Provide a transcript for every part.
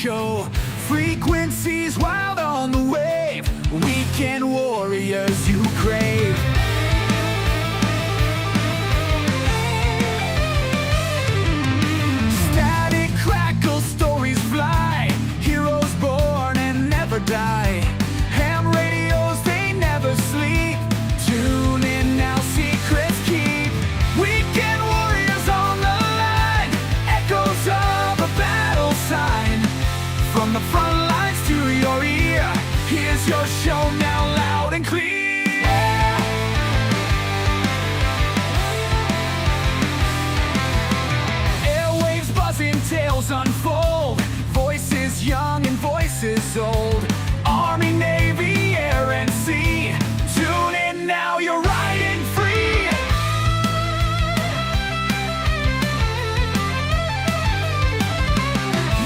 show. Frequencies wild on the wave. Weekend warriors you crave. Static crackle, stories fly. Heroes born and never die. Ham radios, they never sleep. Tune in now, secrets keep. Weekend warriors on the line. Echoes of a battle sign. From the front lines to your ear, here's your show now, loud and clear. Airwaves buzzing, tales unfold. Voices young and voices old. Army, Navy, air and sea. Tune in now, you're riding free.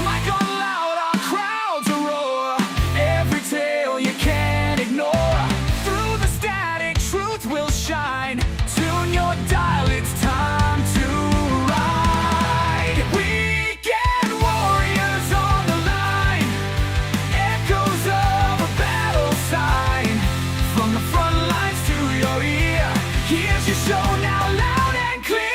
Mic on loud, our crowds roar. Every tale you can't ignore. Through the static, truth will shine. Tune your dial, it's time to ride. Weekend warriors on the line. Echoes of a battle sign. From the front lines to your ear, here's your show now, loud and clear.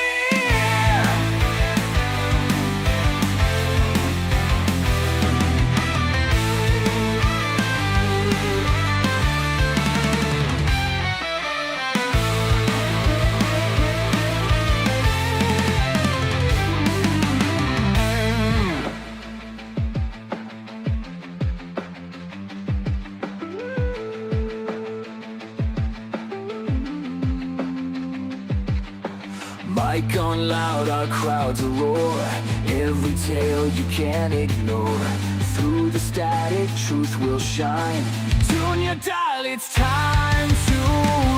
Mic on loud, our crowds roar. Every tale you can't ignore. Through the static, truth will shine. Tune your dial, it's time to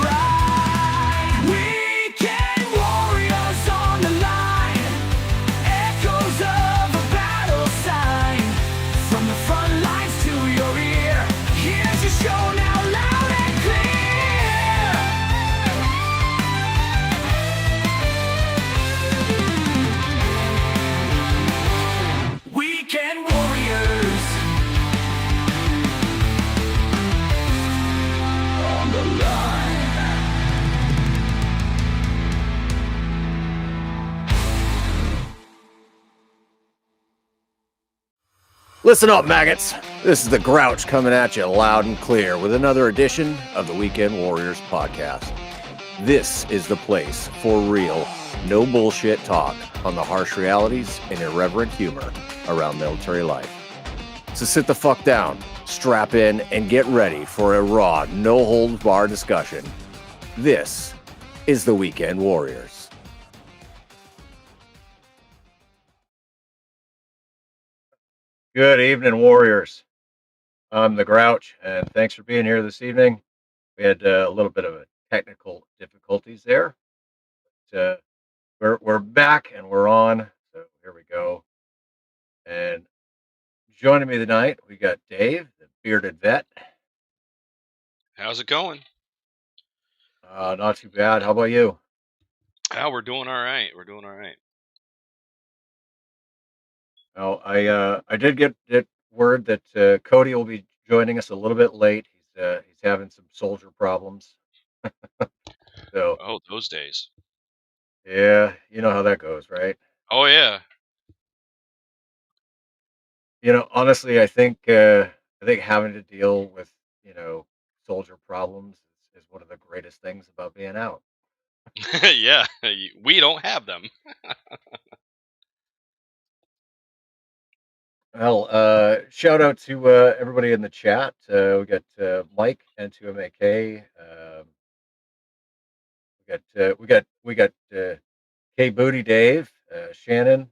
ride. Weekend warriors on the line. Echoes of a battle sign. From the front lines to your ear, here's your show now, loud and clear. Weekend warriors on the line. Listen up, maggots. This is the Grouch coming at you loud and clear with another edition of the Weekend Warriors podcast. This is the place for real, no bullshit talk on the harsh realities and irreverent humor around military life. So sit the fuck down, strap in, and get ready for a raw, no-holds-barred discussion. This is the Weekend Warriors. Good evening, Warriors. I'm the Grouch, and thanks for being here this evening. We had a little bit of technical difficulties there. But, we're back and we're on, so here we go. And joining me tonight, we got Dave, the bearded vet. How's it going? Not too bad. How about you? Oh, we're doing all right. We're doing all right. Well, I did get word that Cody will be joining us a little bit late. He's having some soldier problems. So Oh, those days. yeah, you know how that goes, right? Oh yeah. You know, honestly, I think having to deal with, soldier problems is one of the greatest things about being out. Yeah. We don't have them. Well, shout out to everybody in the chat. We got Mike N2MAK. We got K Booty Dave, Shannon.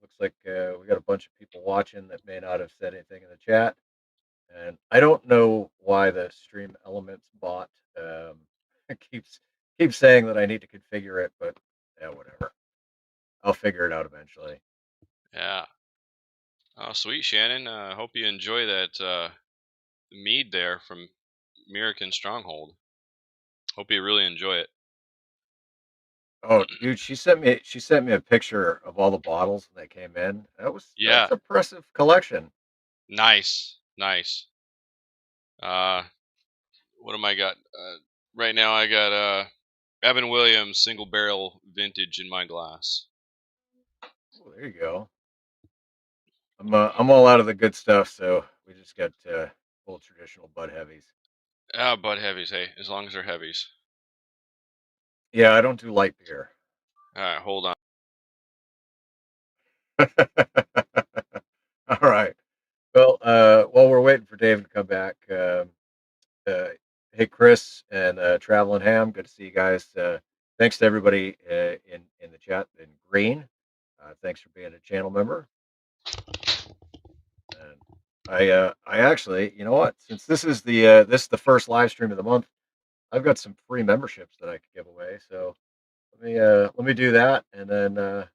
Looks like we got a bunch of people watching that may not have said anything in the chat. And I don't know why the Stream Elements bot keeps saying that I need to configure it, but yeah, whatever. I'll figure it out eventually. Yeah. Oh, sweet, Shannon. Hope you enjoy that mead there from American Stronghold. Hope you really enjoy it. Oh, dude, she sent me a picture of all the bottles that came in. That's Yeah, impressive collection. nice, nice. Uh, what am I got? Right now, I got Evan Williams single barrel vintage in my glass. Oh, there you go. I'm all out of the good stuff, so we just got full traditional Bud Heavies. Ah, Bud heavies. Hey, as long as they're heavies. Yeah, I don't do light beer. All right, hold on. All right. Well, while we're waiting for Dave to come back, uh, hey Chris and Traveling Ham, good to see you guys. Thanks to everybody in the chat in green. Thanks for being a channel member. And I actually, you know what? Since this is the first live stream of the month, I've got some free memberships that I could give away. So let me do that, and then we'll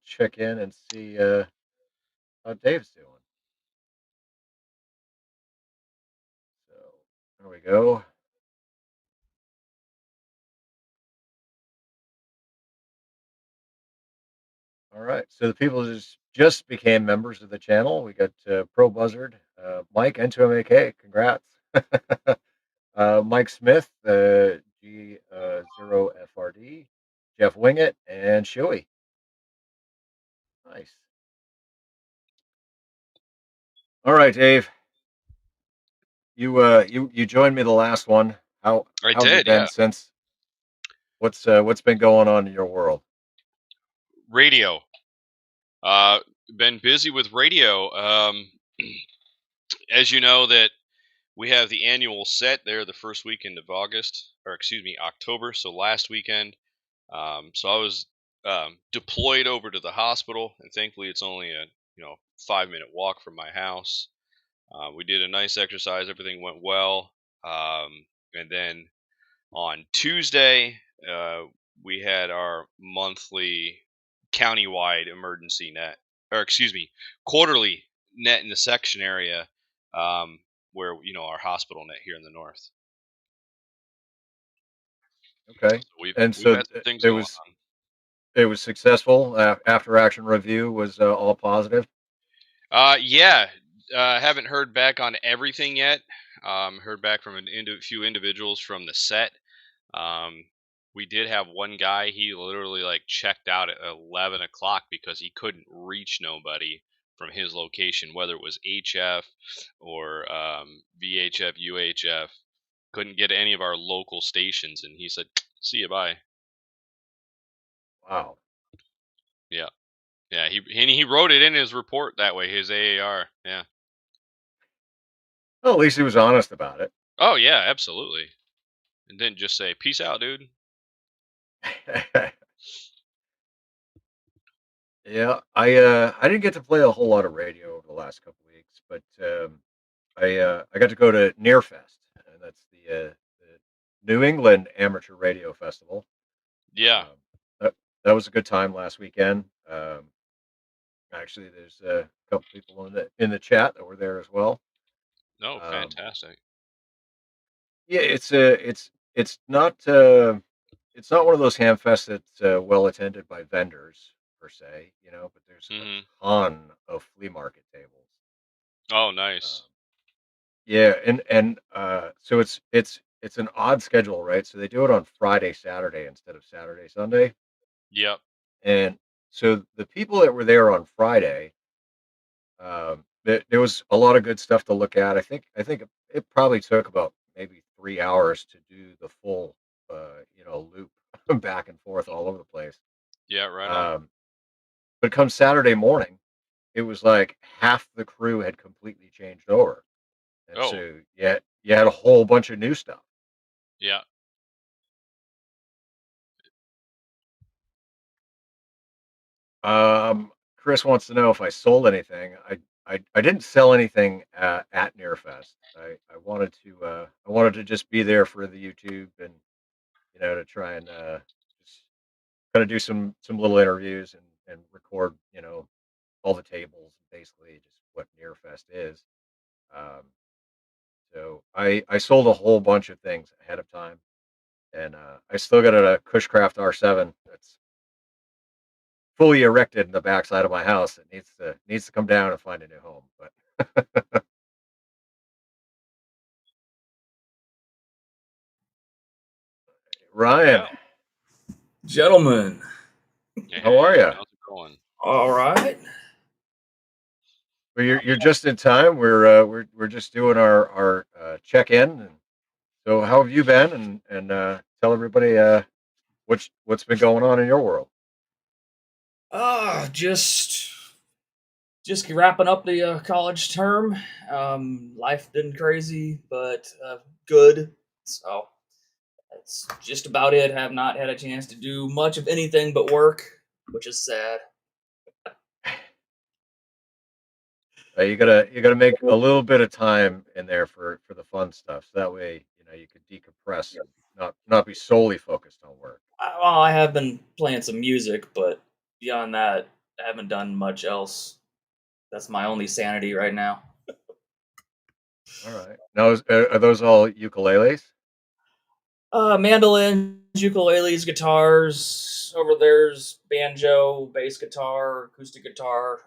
check in and see how Dave's doing. So there we go. All right. So the people just became members of the channel. We got Pro Buzzard, Mike, and 2MAK. Congrats. Mike Smith, G0FRD, Jeff Wingett, and Shuey. Nice. All right, Dave. You joined me the last one. I How have you did, been yeah. since? What's been going on in your world? Radio. Uh, been busy with radio. As you know, that we have the annual set there the first weekend of August, or excuse me, October. So last weekend, so I was deployed over to the hospital, and thankfully it's only a 5-minute walk from my house. We did a nice exercise. Everything went well. And then on Tuesday, we had our monthly countywide emergency net, or excuse me, quarterly net in the section area, where our hospital net here in the north. Okay. So we've And we've so had some things it going was on. it was successful. After action review was all positive. Yeah, haven't heard back on everything yet. Heard back from few individuals from the set. Um, we did have one guy. He literally like checked out at 11 o'clock because he couldn't reach nobody from his location, whether it was HF or VHF, UHF. Couldn't get any of our local stations, and he said, "See you, bye." Wow. Yeah, yeah. He wrote it in his report that way. His AAR. Yeah. Well, at least he was honest about Oh yeah, absolutely. And then just say, "Peace out, dude." it. Yeah, I didn't get to play a whole lot of radio over the last couple weeks, but I got to go to Nearfest, and that's the New England Amateur Radio Festival. Yeah. Um, that was a good time last weekend. Actually, there's a couple people in the chat that were there as well. No, Um, fantastic. yeah, it's not one of those ham fests that's well attended by vendors per se, but there's Hmm. a ton of flea market tables. Oh, Um, nice. yeah, and so it's an odd schedule, right? So they do it on Friday, Saturday instead of Saturday, Sunday. Yep. And so the people that were there on Friday, there was a lot of good stuff to look at. I think it probably took about maybe 3 hours to do the full, loop back and forth all over the place. Yeah. Right on. Um, but come Saturday morning, it was like half the crew had completely changed over, and Oh, so you had a whole bunch of new stuff. yeah. Chris wants to know if I sold anything. I didn't sell anything at Nearfest. I wanted to just be there for the YouTube and to try and just kind of do some little interviews and record all the tables, basically just what Nearfest is. Um, so I sold a whole bunch of things ahead of time. and I still got a Cushcraft R7 that's fully erected in the backside of my house. It needs to come down and find a new home. But Ryan, Yeah. Gentlemen, how are Hey, you? how's it going? all right. Well, you're just in time. We're just doing our check in. And so, how have you been? And tell everybody what's been going on in your world. Uh, just just wrapping up the college term. Life been crazy, but good. So that's just about it. Have not had a chance to do much of anything but work, which is sad. You gotta make a little bit of time in there for the fun stuff. So that way, you could decompress and not be solely focused on work. Well, I have been playing some music, but beyond that, I haven't done much else. That's my only sanity right now. All right. Now, are those all ukuleles? Mandolins, ukuleles, guitars. Over there's banjo, bass guitar, acoustic guitar.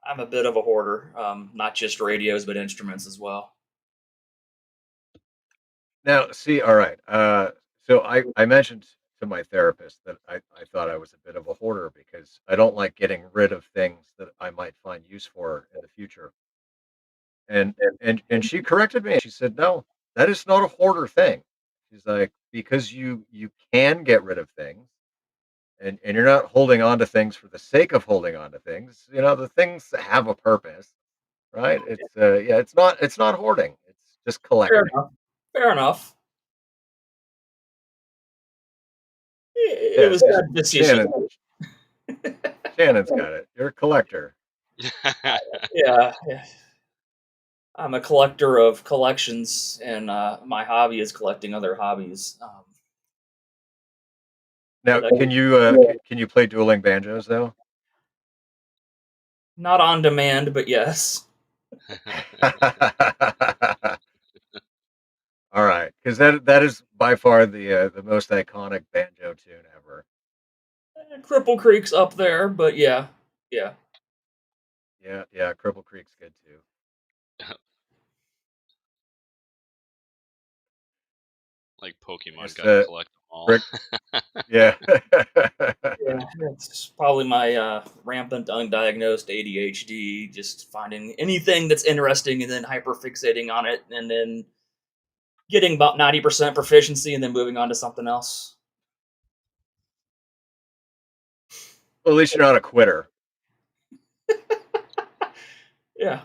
I'm a bit of a hoarder, not just radios but instruments as well. Now, see, all right. So I mentioned to my therapist that I thought I was a bit of a hoarder because I don't like getting rid of things that I might find use for in the future. And she corrected me. She said, "No, that is not a hoarder thing." She's like, "Because you can get rid of things, and you're not holding on to things for the sake of holding on to things. The things have a purpose, right? Yeah, it's not hoarding. It's just Fair collecting. enough. Fair enough. It Yeah, was see, sad decision. Shannon, Shannon's got it. You're a collector. Yeah, yeah. I'm a collector of collections, and my hobby is collecting other hobbies. Now, But I, can you play dueling banjos though? not on demand, but yes. All right, because that is by far the most iconic banjo tune ever. Cripple Creek's up there, but yeah, yeah, Yeah, yeah, Cripple Creek's good too. Like I Pokemon, guess gotta collect them all. Rick, yeah. yeah. It's probably my rampant undiagnosed ADHD. Just finding anything that's interesting and then hyperfixating on it, and then getting about 90% proficiency, and then moving on to something else. Well, at least you're not a quitter. Yeah.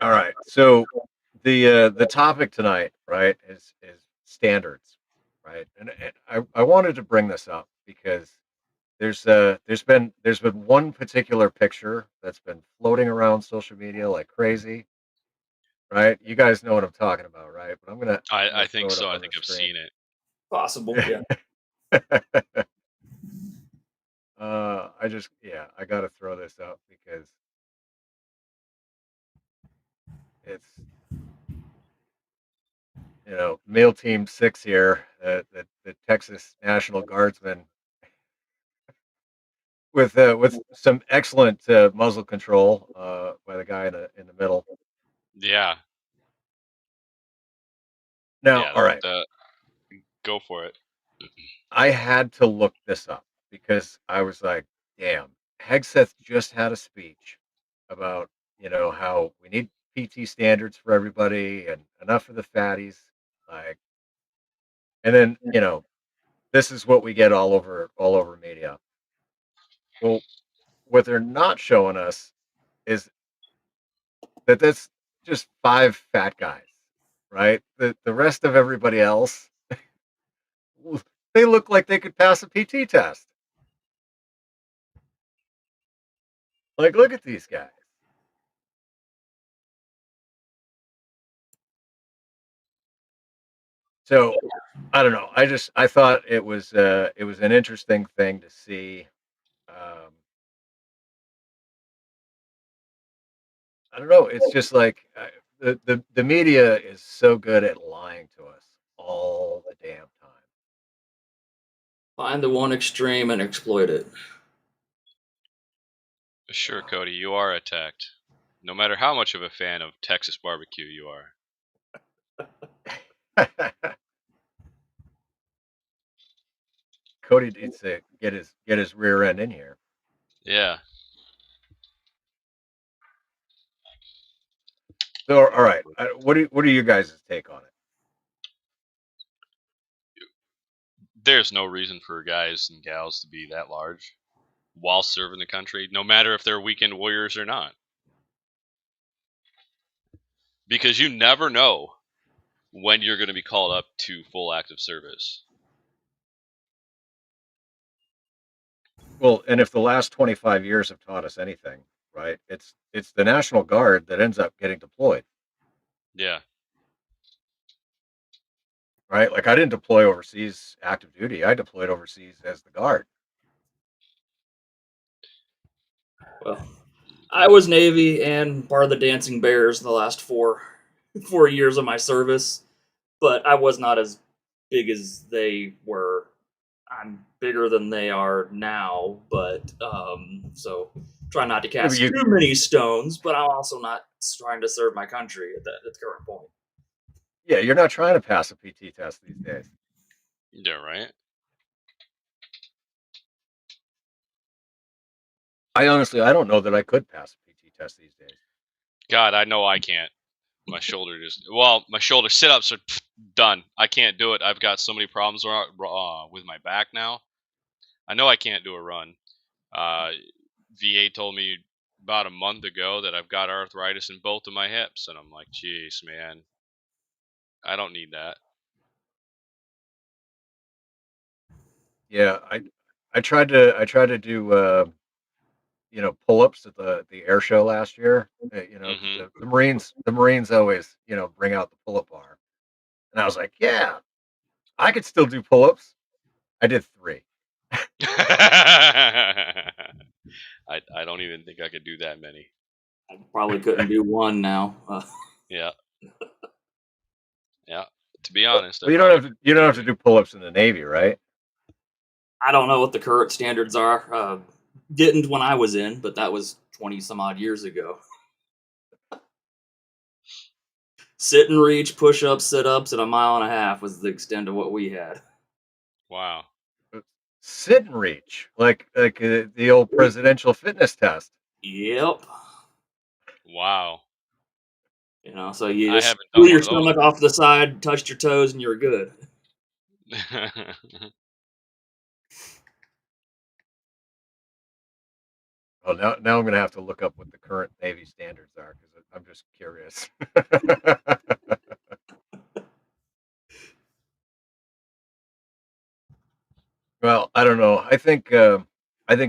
All right. So the topic tonight, right, is standards, right? And I wanted to bring this up because there's been one particular picture that's been floating around social media like crazy, right? You guys know what I'm talking about, right? But I'm I gonna think throw it so. up I on the think I've screen. seen it. Possible. Yeah. I gotta throw this up because it's male team 6 here, the Texas National Guardsmen with some excellent muzzle control by the guy in the middle. Yeah, Now, yeah. all right, Go for it. I had to look this up because I was like, damn, Hegseth just had a speech about how we need PT standards for everybody and enough of the fatties, like, and then this is what we get all over media. Well, what they're not showing us is that that's just five fat guys, right? The rest of everybody else, they look like they could pass a PT test. Like, look at these guys. So I don't know. I thought it was an interesting thing to see. Um, I don't know. It's just like the media is so good at lying to us all the damn time. Find the one extreme and exploit it. Sure, Cody, you are attacked. No matter how much of a fan of Texas barbecue you are. Cody needs to get his rear end in here. Yeah. So, all right, what are you guys' take on it? There's no reason for guys and gals to be that large while serving the country, no matter if they're weekend warriors or not. Because you never know when you're going to be called up to full active service. Well, and if the last 25 years have taught us anything, right? It's the National Guard that ends up getting deployed, Yeah. right? Like I didn't deploy overseas active duty. I deployed overseas as the Guard. Well, I was Navy and part of the Dancing Bears the last 4 years of my service, but I was not as big as they were. I'm bigger than they are now, but so try not to cast You, too many stones. But I'm also not trying to serve my country at the current point. yeah, you're not trying to pass a PT test these days. Yeah, right? I don't know that I could pass a PT test these days. God, I know I can't. My shoulder my shoulder sit-ups are done. I can't do it. I've got so many problems with my back now. I know I can't do a run. VA told me about a month ago that I've got arthritis in both of my hips, and I'm like, jeez, man, I don't need that. Yeah, I tried to do pull-ups at the air show last year. Mm-hmm. The Marines always bring out the pull-up bar, and I was like, yeah, I could still do pull-ups. I did 3. I don't even think I could do that many. I probably couldn't do one now. Yeah. Yeah. To be honest, Well, you don't have to do pull-ups in the Navy, right? I don't know what the current standards are. Didn't when I was in, but that was 20 some odd years ago. Sit and reach, push ups, sit ups, and a mile and a half was the extent of what we had. Wow. Sit and reach, like the old presidential fitness test. Yep. Wow. So you I just haven't pull done one your of those. stomach off the side, touched your toes, and you're good. Oh, now I'm gonna have to look up what the current Navy standards are because I'm just curious. Well, I don't know. I think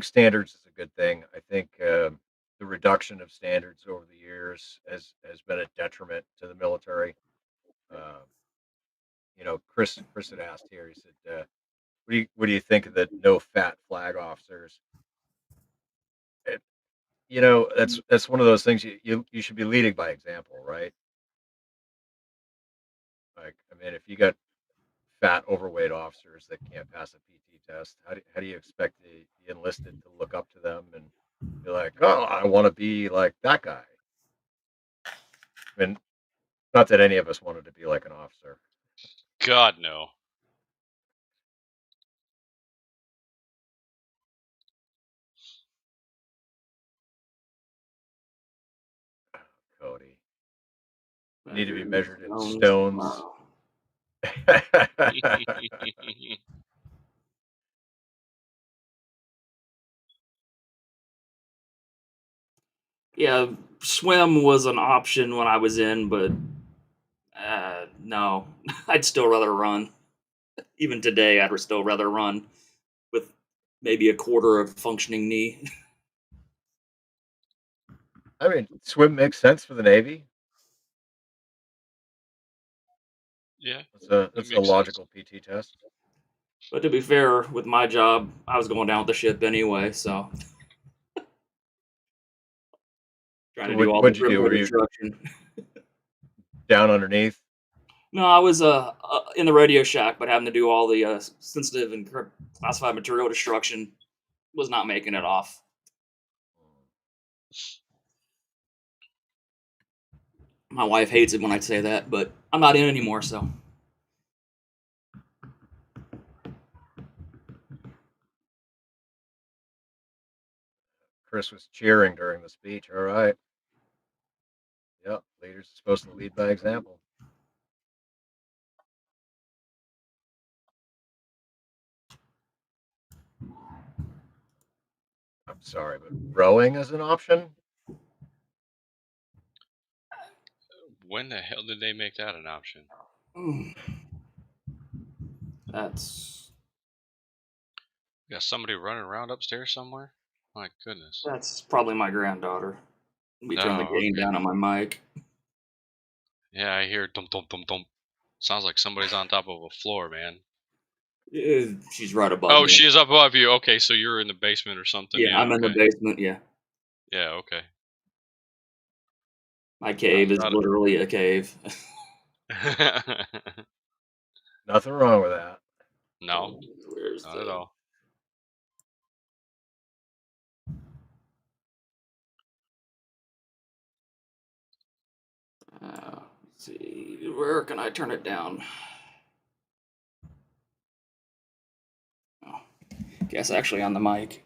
standards is a good thing. I think the reduction of standards over the years has been a detriment to the military. Uh, Chris had asked here. He said, what do you think of the no fat flag officers?" It, that's one of those things you should be leading by example, right? Like, I mean, if you got fat, overweight officers that can't pass a PT test, how do you expect the enlisted to look up to them and be like, oh, I want to be like that guy? I mean, not that any of us wanted to be like an officer. God, no. Cody, you need to be measured in stones. Tomorrow. Yeah, swim was an option when I was in, but no, I'd still rather run. Even today, I'd still rather run with maybe a quarter of functioning knee. I mean, swim makes sense for the Navy. Yeah, That's it a makes sense. logical PT test. But to be fair, with my job, I was going down with the ship anyway, so trying So to do all the what'd you do? triplet instruction. down underneath. No, I was in the Radio Shack, but having to do all the sensitive and classified material destruction was not making it off. My wife hates it when I say that, but I'm not in anymore, so. Chris was cheering during the speech. All right. Yep. Leaders are supposed to lead by example. I'm sorry, but rowing is an option? When the hell did they make that an option? That's Got somebody running around upstairs somewhere? My goodness. that's probably my granddaughter. We turn the Oh, gain okay. down on my mic. Yeah, I hear dum dum dum dum. Sounds like somebody's on top of a floor, man. She's right above Oh, me. she is up above you. Okay, so you're in the basement or something. Yeah, Yeah, I'm in the okay. basement. Yeah, Yeah, okay. my I cave is thought literally a cave. it. Nothing wrong with that. No, Where's not at the? all. Let's see, where can I turn it down? Oh, guess actually on the mic.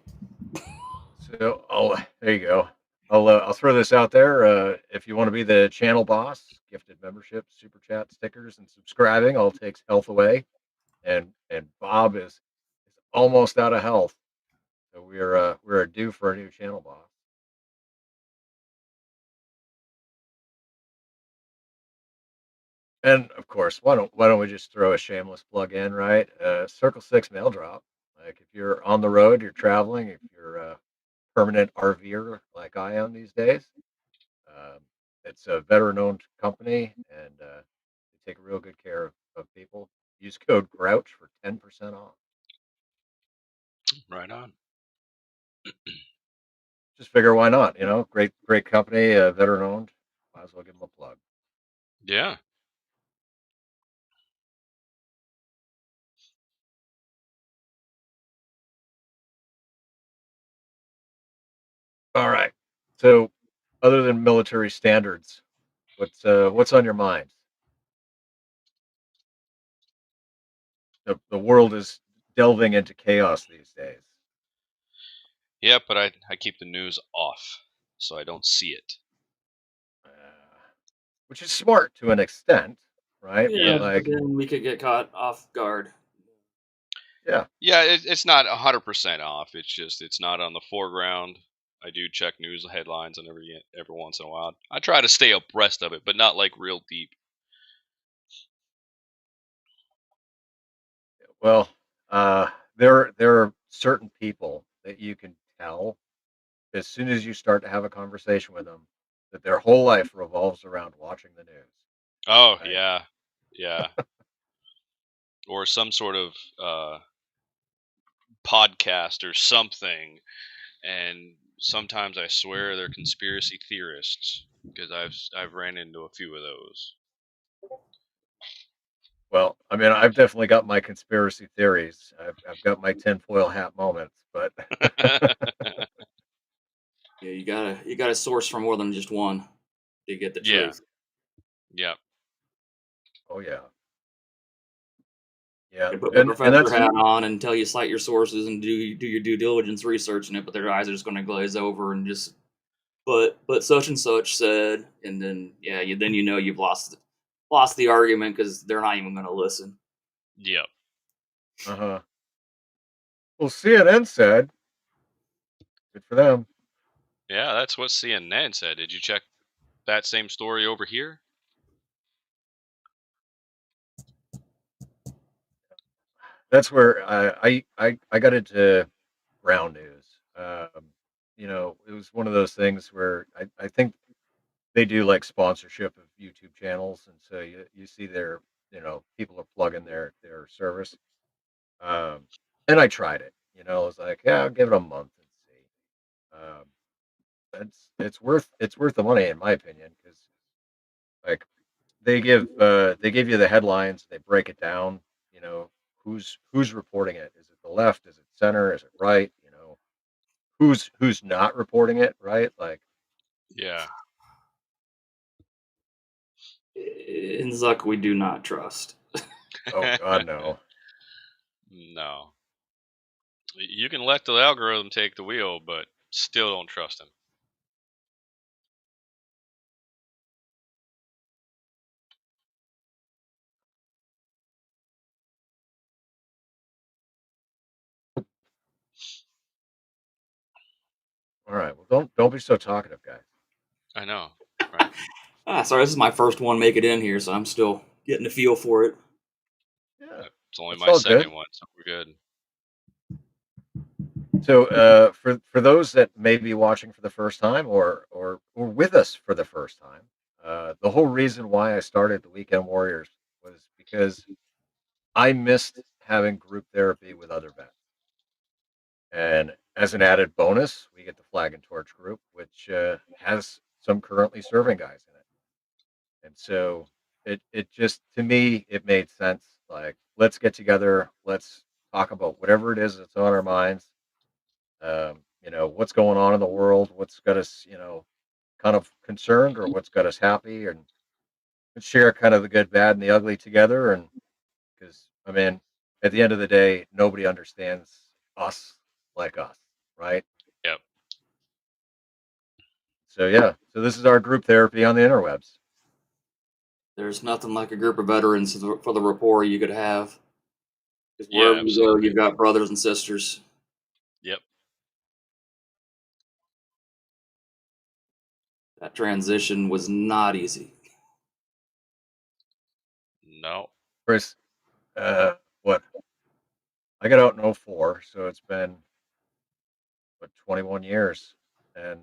So, there you go. I'll throw this out there. If you want to be the channel boss, gifted membership, super chat, stickers, and subscribing all takes health away. And Bob is almost out of health, so we're due for a new channel boss. And of course, why don't we just throw a shameless plug in, right? Circle Six mail drop. Like if you're on the road, you're traveling, if you're a permanent RVer like I am these days, um, it's a veteran-owned company, and they take real good care of people. Use code Grouch for 10% off. Right on. Just figure why not? Great company, veteran-owned. Might as well give them a plug. Yeah. All right. So, other than military standards, what's on your mind? The world is delving into chaos these days. Yeah, but I keep the news off so I don't see it. Uh, which is smart to an extent, right? But Yeah, Yeah. but like, then we could get caught off guard. yeah, Yeah, it's not 100% off. It's just it's not on the foreground. I do check news headlines and every once in a while. I try to stay abreast of it, but not like real deep. well, there are certain people that you can tell as soon as you start to have a conversation with them that their whole life revolves around watching the news. Oh, Right? yeah. Yeah. Or some sort of podcast or something, and sometimes I swear they're conspiracy theorists because I've ran into a few of those. Well, I mean, I've definitely got my conspiracy theories. I've got my tinfoil hat moments, but Yeah, you gotta source from more than just one to get the Yeah. truth. Yep. oh yeah, yeah, You put my and professor that's hat on and tell you cite your sources and do your due diligence research in it, but their eyes are just going to glaze over and just but such and such said, and then yeah, then you know you've lost the argument because they're not even going to listen. Yep. uh-huh. Well, CNN said, good for them. Yeah, that's what CNN said. Did you check that same story over here? That's where I got into Brown News. It was one of those things where I think they do like sponsorship of YouTube channels, and so you see people are plugging their service. Um, and I tried it. I was like, yeah, I'll give it a month and see. It's worth the money in my opinion because like they give you the headlines, they break it down, you know, who's reporting it. Is it the left? Is it center? Is it right? You know, who's not reporting it, right? Like, Yeah. In Zuck, we do not trust. oh God, no. No. You can let the algorithm take the wheel, but still don't trust him. All right. Well, don't be so talkative, guys. I know, right? Sorry, this is my first one make it in here, so I'm still getting a feel for it. Yeah, It's only that's my all good. second one, so we're good. So, for those that may be watching for the first time or with us for the first time, the whole reason why I started the Weekend Warriors was because I missed having group therapy with other vets. And as an added bonus, we get the Flag and Torch group, which has some currently serving guys in it. And so it just to me it made sense. Like, let's get together, let's talk about whatever it is that's on our minds. You know, what's going on in the world, what's got us, you know, kind of concerned, or what's got us happy, and share kind of the good, bad, and the ugly together. And because I mean, at the end of the day, nobody understands us like us, right? Yep. So yeah, so this is our group therapy on the interwebs. There's nothing like a group of veterans for the rapport you could have. Because Yeah, wherever you go, absolutely. you've got brothers and sisters. Yep. That transition was not easy. No. Chris, what I got out in '04, so it's been what 21 years, and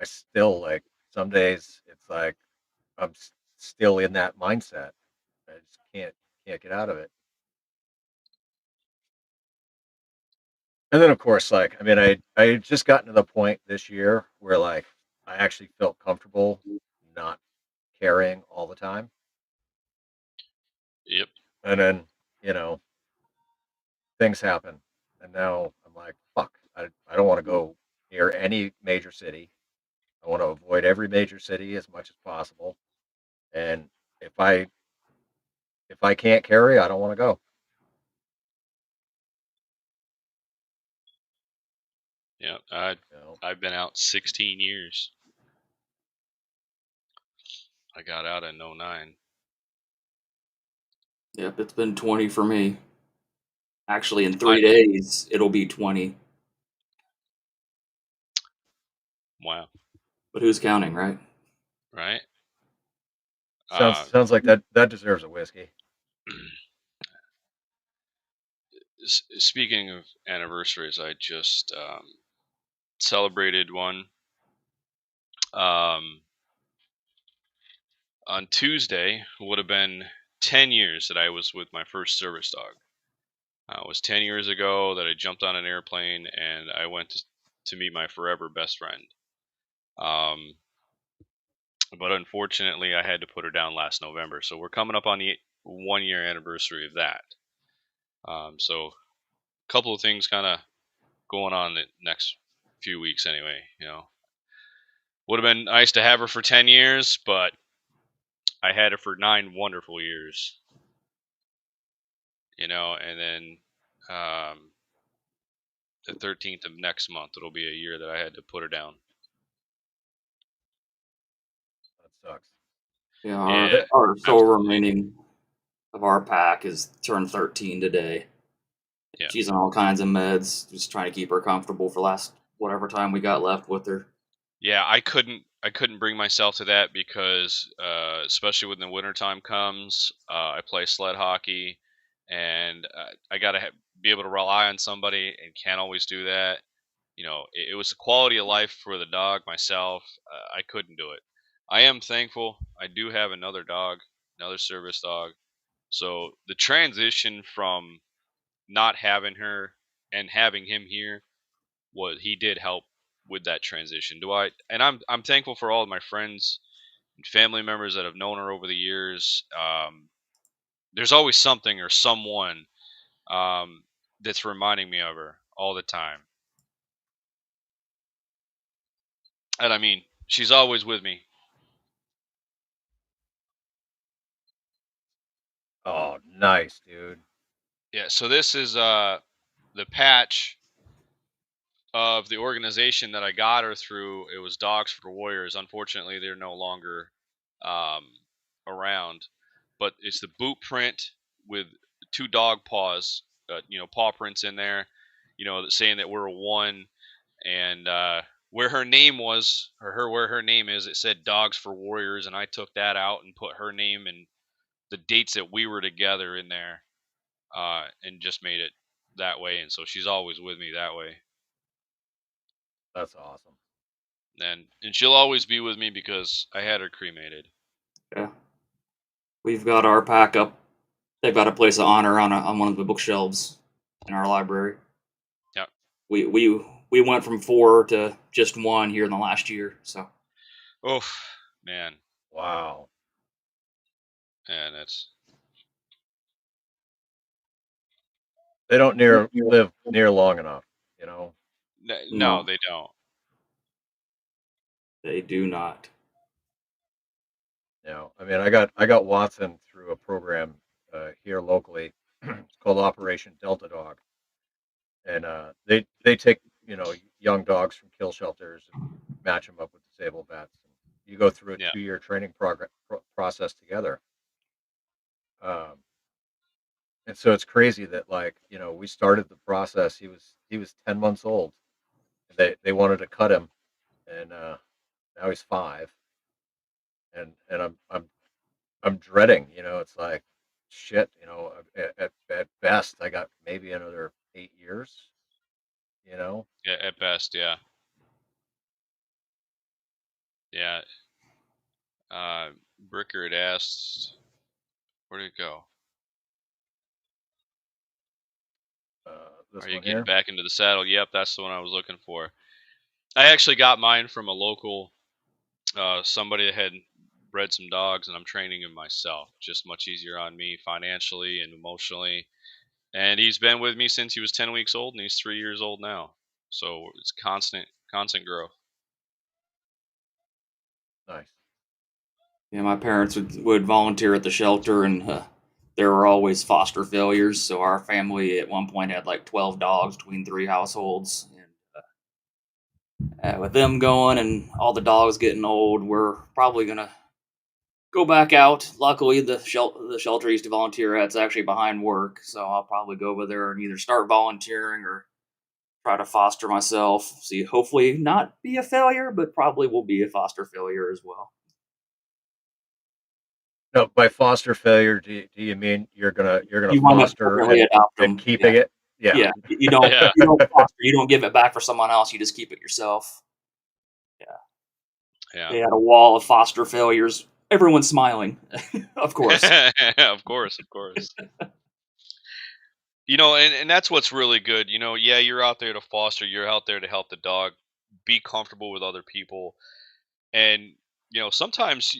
I still like some days it's like still in that mindset. I just can't get out of it. And then of course, like I mean, I had just gotten to the point this year where like I actually felt comfortable not carrying all the time, Yep. and then you know things happen, and now I'm like, fuck, I don't want to go near any major city. I want to avoid every major city as much as possible, and if I if I can't carry, I don't want to go. Yep. You know, I've been out 16 years. I got out in '09. Yep, it's been 20 for me. Actually, in I 3 days, it'll be 20. Wow. But who's counting, right? Right. Uh, sounds like that deserves a whiskey. Speaking of anniversaries, I just celebrated one. Um, on Tuesday would have been 10 years that I was with my first service dog. It was 10 years ago that I jumped on an airplane and I went to meet my forever best friend. Um, but unfortunately, I had to put her down last November. So we're coming up on the 1 year anniversary of that. So a couple of things kind of going on the next few weeks anyway. You know, would have been nice to have her for 10 years, but I had her for 9 wonderful years. You know, and then the 13th of next month, it'll be a year that I had to put her down. That sucks. Yeah, Yeah, our sole absolutely. remaining of our pack is turned 13 today. Yeah. She's on all kinds of meds, just trying to keep her comfortable for last whatever time we got left with her. Yeah, I couldn't bring myself to that because especially when the wintertime comes, I play sled hockey and I got to be able to rely on somebody and can't always do that. You know, it was a quality of life for the dog, myself. I couldn't do it. I am thankful. I do have another dog, another service dog. So the transition from not having her and having him here, he did help with that transition. I'm thankful for all of my friends family members that have known her over the years. There's always something or someone that's reminding me of her all the time. And I mean, she's always with me. Oh, nice, dude. Yeah, so this is the patch of the organization that I got her through. It was Dogs for Warriors. Unfortunately, they're no longer um, around. But it's the boot print with 2 dog paws, paw prints in there, saying that we're a one. And where her name was, or where her name is, it said Dogs for Warriors, and I took that out and put her name and the dates that we were together in there, and just made it that way. And so she's always with me that way. That's awesome. And she'll always be with me because I had her cremated. Yeah. We've got our pack up. They've got a place of honor on one of the bookshelves in our library. Yeah. We went from 4 to just 1 here in the last year. So. Oh man. Wow. And it's. They don't live near long enough, you know. No, they don't. They do not. I mean, I got Watson through a program here locally. It's called Operation Delta Dog, and they take young dogs from kill shelters and match them up with disabled vets. And you go through a 2-year training process together. And so it's crazy that we started the process. He was 10 months old. They wanted to cut him, and now he's 5. And I'm dreading. It's like shit. At best, I got maybe another 8 years. Yeah, at best, yeah. Yeah. Bricker had asked, where did it go? This Are you one getting here? back into the saddle? Yep, that's the one I was looking for. I actually got mine from a local, somebody that had bred some dogs, and I'm training him myself. Just much easier on me financially and emotionally. And he's been with me since he was 10 weeks old, and he's 3 years old now. So it's constant growth. Nice. Yeah, my parents would volunteer at the shelter, and there were always foster failures. So our family at one point had like 12 dogs between 3 households. And with them going and all the dogs getting old, we're probably gonna go back out. Luckily, the shelter I used to volunteer at's actually behind work, so I'll probably go over there and either start volunteering or try to foster myself. See, hopefully not be a failure, but probably will be a foster failure as well. No, by foster failure, do you mean you're gonna You want to foster permanently adopt and them. keeping it? Yeah. Yeah, you Yeah. don't foster. You don't give it back for someone else. You just keep it yourself. Yeah. They had a wall of foster failures. Everyone's smiling, of course. Of course. And that's what's really good. Yeah, you're out there to foster, you're out there to help the dog be comfortable with other people. And, sometimes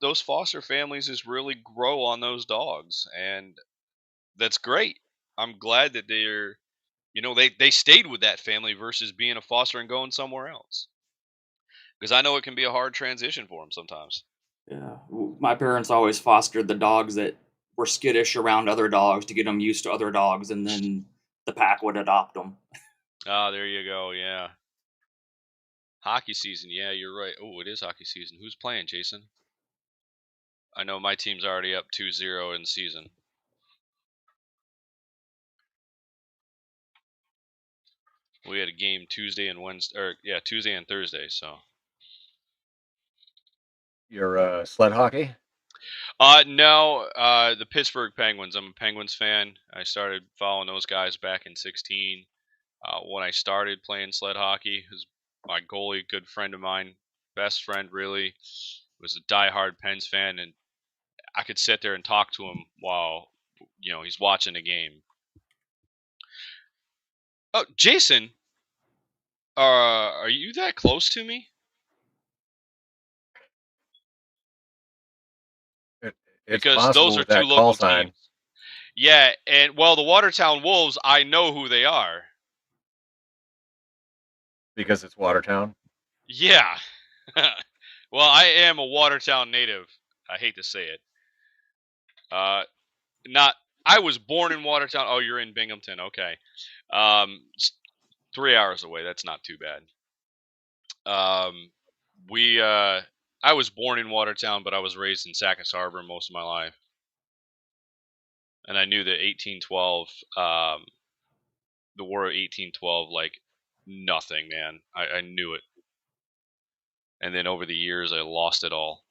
those foster families just really grow on those dogs. And that's great. I'm glad that they stayed with that family versus being a foster and going somewhere else. Because I know it can be a hard transition for them sometimes. Yeah, my parents always fostered the dogs that were skittish around other dogs to get them used to other dogs, and then the pack would adopt them. Ah, there you go. Yeah. Hockey season. Yeah, you're right. Oh, it is hockey season. Who's playing, Jason? I know my team's already up 2-0 in season. We had a game Tuesday and Wednesday, Tuesday and Thursday. So. Your sled hockey? No, the Pittsburgh Penguins. I'm a Penguins fan. I started following those guys back in 16. When I started playing sled hockey, was my goalie, good friend of mine, best friend really, was a diehard Pens fan, and I could sit there and talk to him while he's watching the game. Oh, Jason, are you that close to me? It's because possible those are with two that call local sign. teams. Yeah, and well, the Watertown Wolves, I know who they are. Because it's Watertown. Yeah. Well, I am a Watertown native. I hate to say it. Not. I was born in Watertown. Oh, you're in Binghamton. Okay. 3 hours away. That's not too bad. We. I was born in Watertown, but I was raised in Sackus Harbor most of my life, and I knew that 1812. The War of 1812, like nothing, man. I knew it, and then over the years, I lost it all.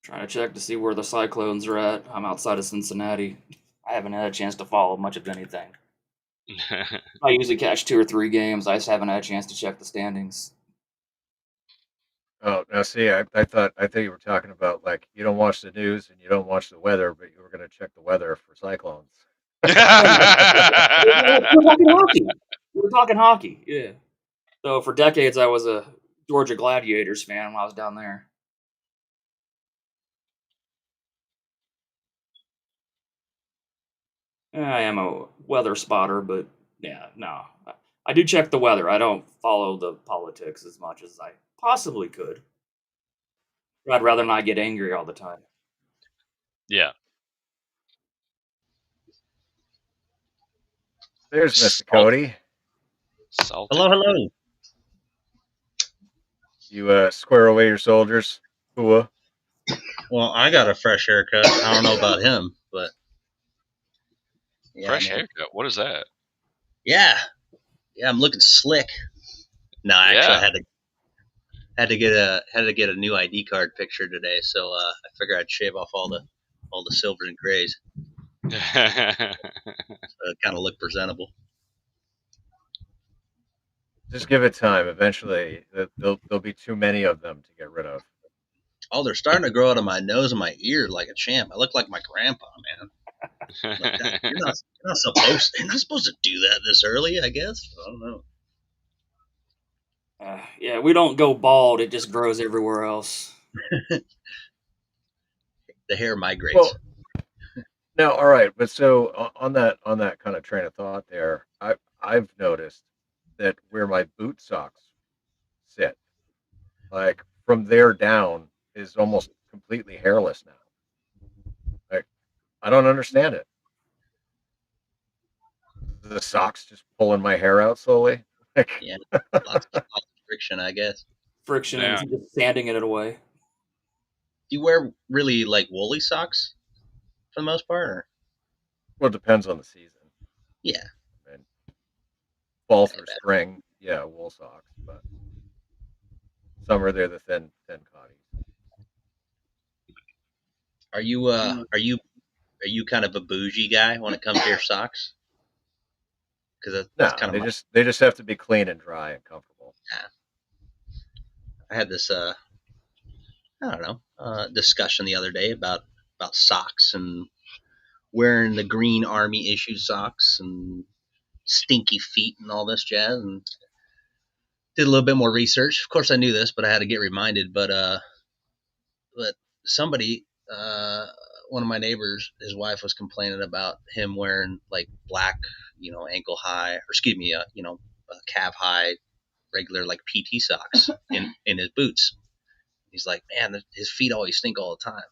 Trying to check to see where the Cyclones are at. I'm outside of Cincinnati. I haven't had a chance to follow much of anything. I usually catch 2 or 3 games. I just haven't had a chance to check the standings. Oh, now see, I thought you were talking about like you don't watch the news and you don't watch the weather, but you were going to check the weather for cyclones. We're talking hockey. We're talking hockey. Yeah. So for decades, I was a Georgia Gladiators fan when I was down there. I am a weather spotter, but yeah, no. I do check the weather. I don't follow the politics as much as I possibly could. I'd rather not get angry all the time. Yeah. There's Mr. Salt- Cody. Salty. Hello. You square away your soldiers. Hua. Well, I got a fresh haircut. I don't know about him, but yeah, Fresh man. haircut. What is that? Yeah, I'm looking slick. No, I actually Yeah. had to get a new ID card picture today, so I figured I'd shave off all the silvers and grays, so it kind of look presentable. Just give it time. Eventually, there'll be too many of them to get rid of. Oh, they're starting to grow out of my nose and my ear like a champ. I look like my grandpa, man. Like that. You're not supposed to do that this early, I guess. I don't know. Yeah, we don't go bald. It just grows everywhere else. The hair migrates. Well, now, all right, but so on that kind of train of thought there, I've noticed that where my boot socks sit, like from there down, is almost completely hairless now. Like I don't understand it. The socks just pulling my hair out slowly. Like, Yeah, lots of friction, I guess. Friction Yeah. and just sanding it away. Do you wear really like woolly socks for the most part? Or? well, it depends on the season. Yeah. I mean, fall through bad. spring, yeah, wool socks, but summer they're the thin cotties. Are you kind of a bougie guy when it comes to your socks? Because that's No, kind of they just have to be clean and dry and comfortable. I had this I don't know discussion the other day about socks and wearing the green army issued socks and stinky feet and all this jazz, and did a little bit more research. Of course, I knew this, but I had to get reminded. But somebody, one of my neighbors, his wife was complaining about him wearing like black, ankle high, or excuse me, calf high, regular like PT socks in his boots. He's like, man, his feet always stink all the time.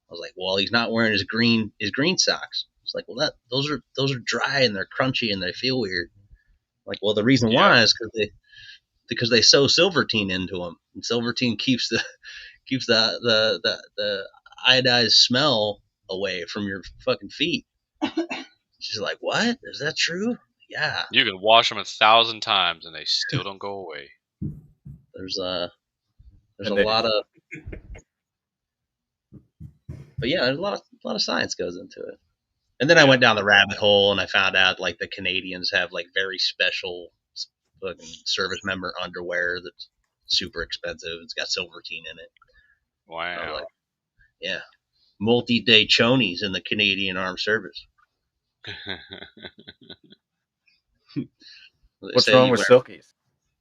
I was like, well, he's not wearing his green socks. It's like, well, those are dry and they're crunchy and they feel weird. Like, well, the reason why is because they sew Silvertine into them, and Silvertine keeps the iodized smell away from your fucking feet. She's like, what? Is that true? Yeah. You can wash them 1,000 times and they still don't go away. There's a And they lot do. of, but yeah, there's a lot of science goes into it. And then I went down the rabbit hole and I found out like the Canadians have like very special fucking service member underwear that's super expensive. It's got Silvertine in it. Wow. Like, yeah, multi-day chonies in the Canadian Armed Service. What's wrong with silkies?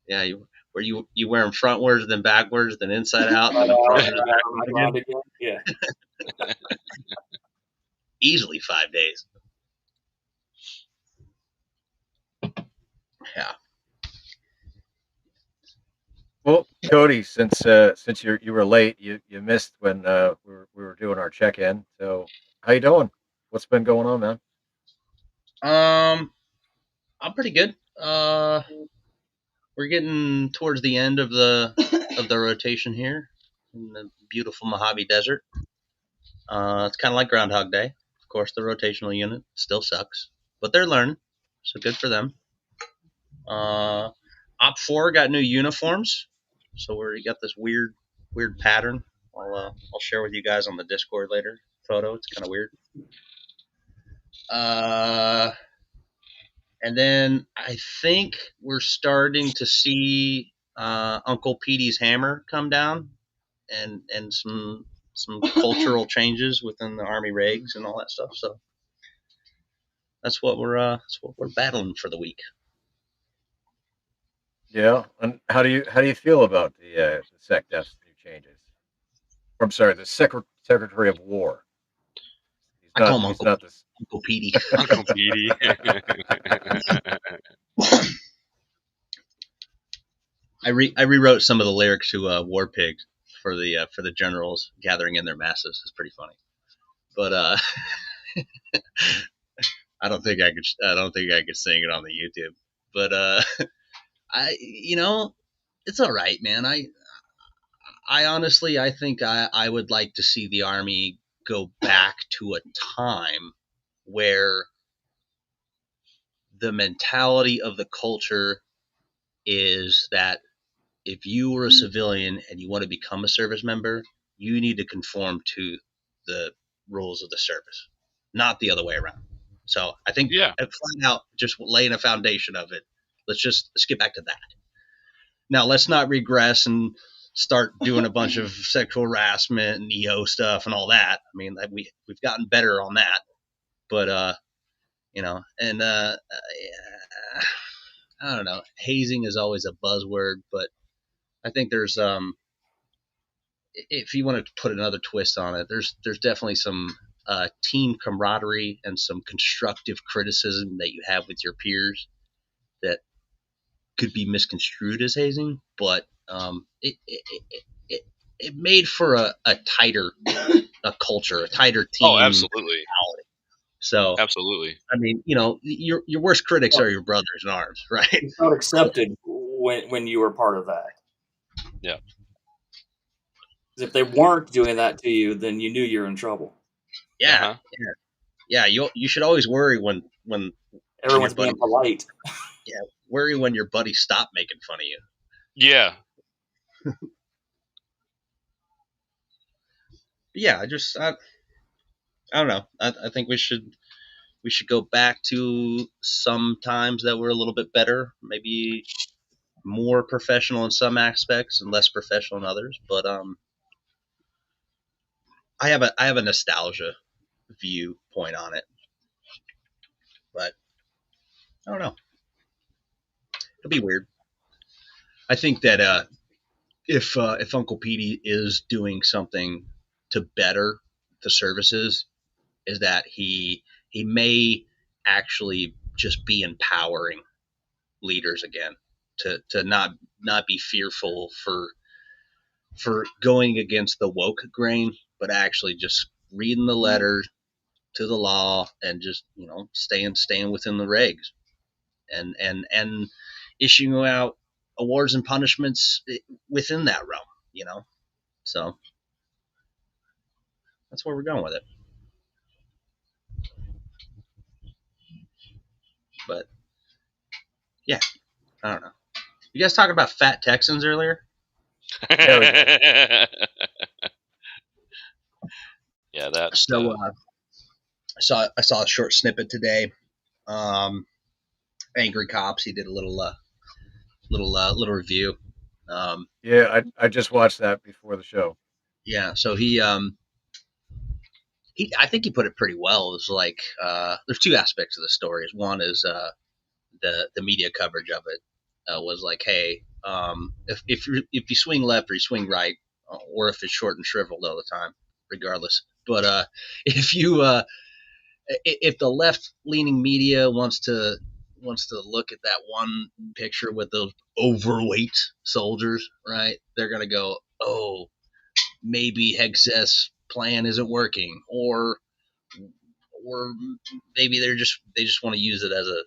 Yeah, where you wear them frontwards, then backwards, then inside out, Right then out, front and back around again. again. Yeah. Easily 5 days. Yeah. Well, Cody, since you were late, you missed when we were doing our check in. So how you doing? What's been going on, man? I'm pretty good. We're getting towards the end of the rotation here in the beautiful Mojave Desert. It's kind of like Groundhog Day. Of course, the rotational unit still sucks, but they're learning, so good for them. Op 4 got new uniforms, so we got this weird pattern. I'll share with you guys on the Discord later. Photo, it's kind of weird. And then I think we're starting to see Uncle Petey's hammer come down, and some cultural changes within the Army regs and all that stuff. So that's what we're battling for the week. Yeah, and how do you feel about the SecDef's new changes? I'm sorry, the Secretary of War. I call him He's not this. Uncle Petey. Uncle Petey. I rewrote some of the lyrics to War Pigs for the generals gathering in their masses. It's pretty funny, but I don't think I could sing it on the YouTube. But it's all right, man. I honestly, I think I would like to see the Army go back to a time where the mentality of the culture is that if you were a civilian and you want to become a service member, you need to conform to the rules of the service, not the other way around. So I think flat out just laying a foundation of it. Let's get back to that. Now let's not regress and start doing a bunch of sexual harassment and EO stuff and all that. I mean, we've gotten better on that, but and I don't know. Hazing is always a buzzword, but I think there's if you want to put another twist on it, there's definitely some team camaraderie and some constructive criticism that you have with your peers that could be misconstrued as hazing, but it made for a tighter culture, a tighter team. Oh, absolutely. Mentality. So absolutely. I mean, your worst critics are your brothers in arms, right? It's not accepted when you were part of that. Yeah. If they weren't doing that to you, then you knew you were in trouble. Yeah, yeah. You should always worry when everyone's being polite. Yeah, worry when your buddies stop making fun of you. Yeah. Yeah, I don't know. I think we should go back to some times that were a little bit better, maybe more professional in some aspects and less professional in others. But I have a nostalgia viewpoint on it, but I don't know. It'll be weird. I think that if Uncle Petey is doing something to better the services, is that he may actually just be empowering leaders again to not be fearful for going against the woke grain, but actually just reading the letter to the law and just staying within the regs and issuing out awards and punishments within that realm. So that's where we're going with it. But yeah, I don't know. You guys talking about fat Texans earlier? Yeah, that. So I saw a short snippet today. Angry Cops. He did a little review. Yeah, I just watched that before the show. Yeah, so he I think he put it pretty well. It was like there's two aspects of the story. One is the media coverage of it was like, hey, If you swing left or you swing right, or if it's short and shriveled all the time, regardless. But if you if the left leaning media wants to look at that one picture with those overweight soldiers, right? They're gonna go, oh, maybe Hex's plan isn't working, or maybe they just want to use it as a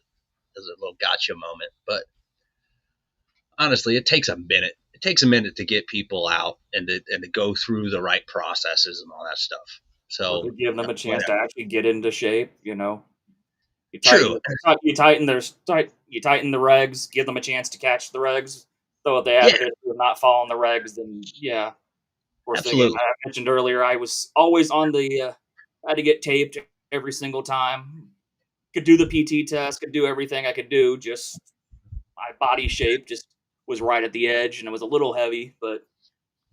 little gotcha moment. But honestly, it takes a minute. It takes a minute to get people out and to go through the right processes and all that stuff. Or to So give them a chance to whatever. actually get into shape, You True. tighten, you tighten the regs, give them a chance to catch the regs. Though if they have Yeah, a history of not following the regs, then yeah. Of course, again, absolutely. I mentioned earlier, I was always on the. I had to get taped every single time. Could do the PT test, could do everything I could do. Just my body shape just was right at the edge, and it was a little heavy. But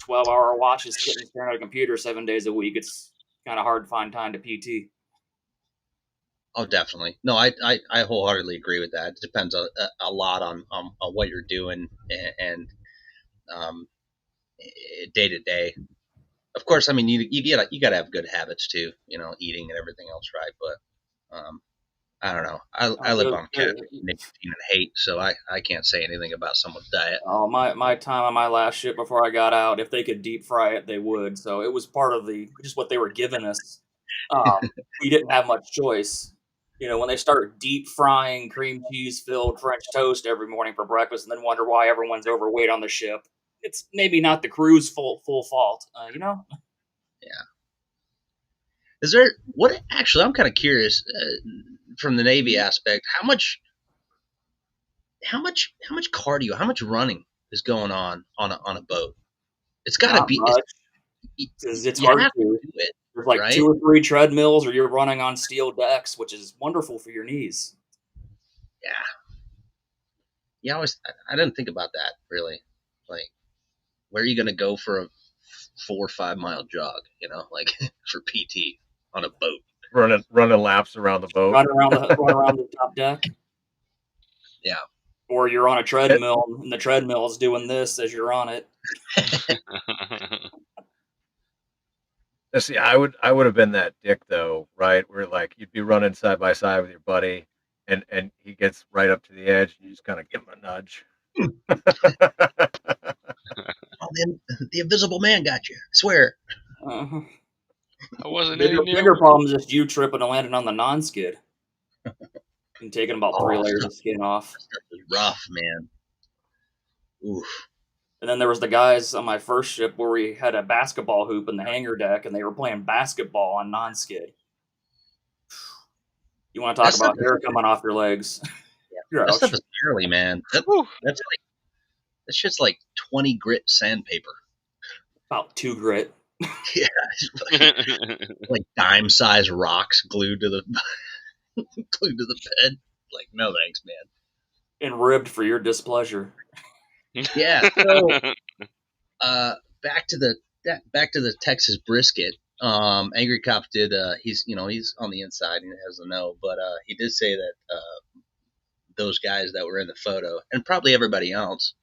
12-hour watches sitting staring at a computer 7 days a week, it's kind of hard to find time to PT. Oh, definitely. No, I wholeheartedly agree with that. It depends a lot on what you're doing and um, day to day. Of course, I mean you gotta have good habits too, eating and everything else, right? But I don't know. I live on caffeine, nicotine, and hate, so I can't say anything about someone's diet. Oh, my time on my last ship before I got out, if they could deep fry it, they would. So it was part of just what they were giving us. We didn't have much choice. When they start deep frying cream cheese filled French toast every morning for breakfast, and then wonder why everyone's overweight on the ship, it's maybe not the crew's full fault. Yeah. Is there what actually? I'm kind of curious from the Navy aspect. How much cardio? How much running is going on a boat? It's got to Not be. much, because it's You hard have to. to do it, There's like right? 2 or 3 treadmills, or you're running on steel decks, which is wonderful for your knees. Yeah. Yeah. I didn't think about that really. Like, where are you going to go for a 4 or 5 mile jog? Like for PT on a boat. Running laps around the boat. Run around the top deck. Yeah. Or you're on a It- treadmill and the treadmill is doing this as you're on it. See, I would have been that dick though, right? Where like you'd be running side by side with your buddy, and he gets right up to the edge, and you just kind of give him a nudge. Oh man, the invisible man got you. I swear. Uh-huh. I wasn't Bigger, hitting you. bigger problem is just you tripping and landing on the non-skid and taking about 3 layers of skin off. Stuff is rough, man. Oof. And then there was the guys on my first ship where we had a basketball hoop in the hangar deck and they were playing basketball on non-skid. You want to That talk stuff about is hair coming off your legs? that Grouch. stuff is gnarly, man. Whew. That shit's like 20 grit sandpaper. About 2 grit. Yeah, like dime size rocks glued to the bed. Like, no thanks, man. And ribbed for your displeasure. Yeah. So back to the Texas brisket. Angry Cop did. He's on the inside and he doesn't know, but he did say that those guys that were in the photo and probably everybody else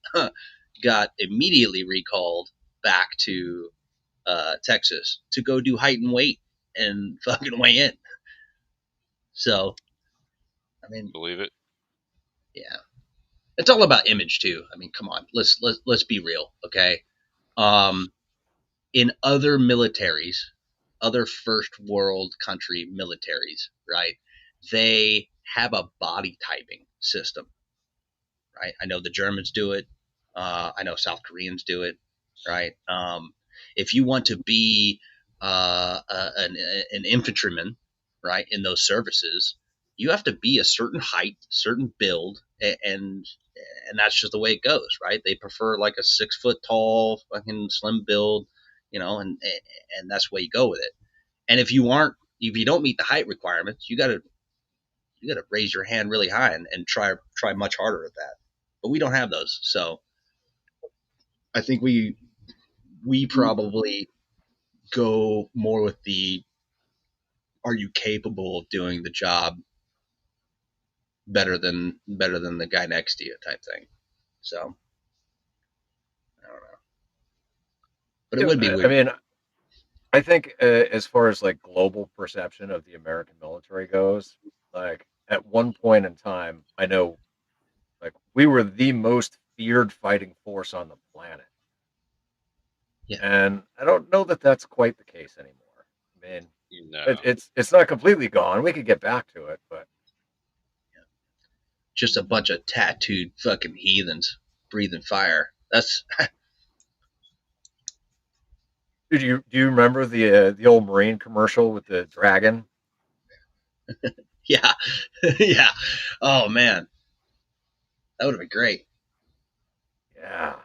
got immediately recalled back to Texas to go do height and weight and fucking weigh in. So, I mean, Believe it. yeah, it's all about image too. I mean, come on, let's be real, okay? Um, in other militaries, other first world country militaries, right? They have a body typing system, right? I know the Germans do it. I know South Koreans do it, right? If you want to be an infantryman, right, in those services, you have to be a certain height, certain build, and that's just the way it goes, right? They prefer like a 6 foot tall, fucking slim build, and that's the way you go with it. And if you don't meet the height requirements, you gotta raise your hand really high and try much harder at that. But we don't have those, so I think we probably go more with the are you capable of doing the job better than the guy next to you type thing. So But it would be I weird. mean, I think as far as like global perception of the American military goes, like at one point in time, I know like we were the most feared fighting force on the planet, Yeah. and I don't know that that's quite the case anymore. I mean, No. it's not completely gone. We could get back to it, but Just a bunch of tattooed fucking heathens breathing fire. That's do you remember the old Marine commercial with the dragon? yeah, yeah. Oh man, that would have been great. Yeah,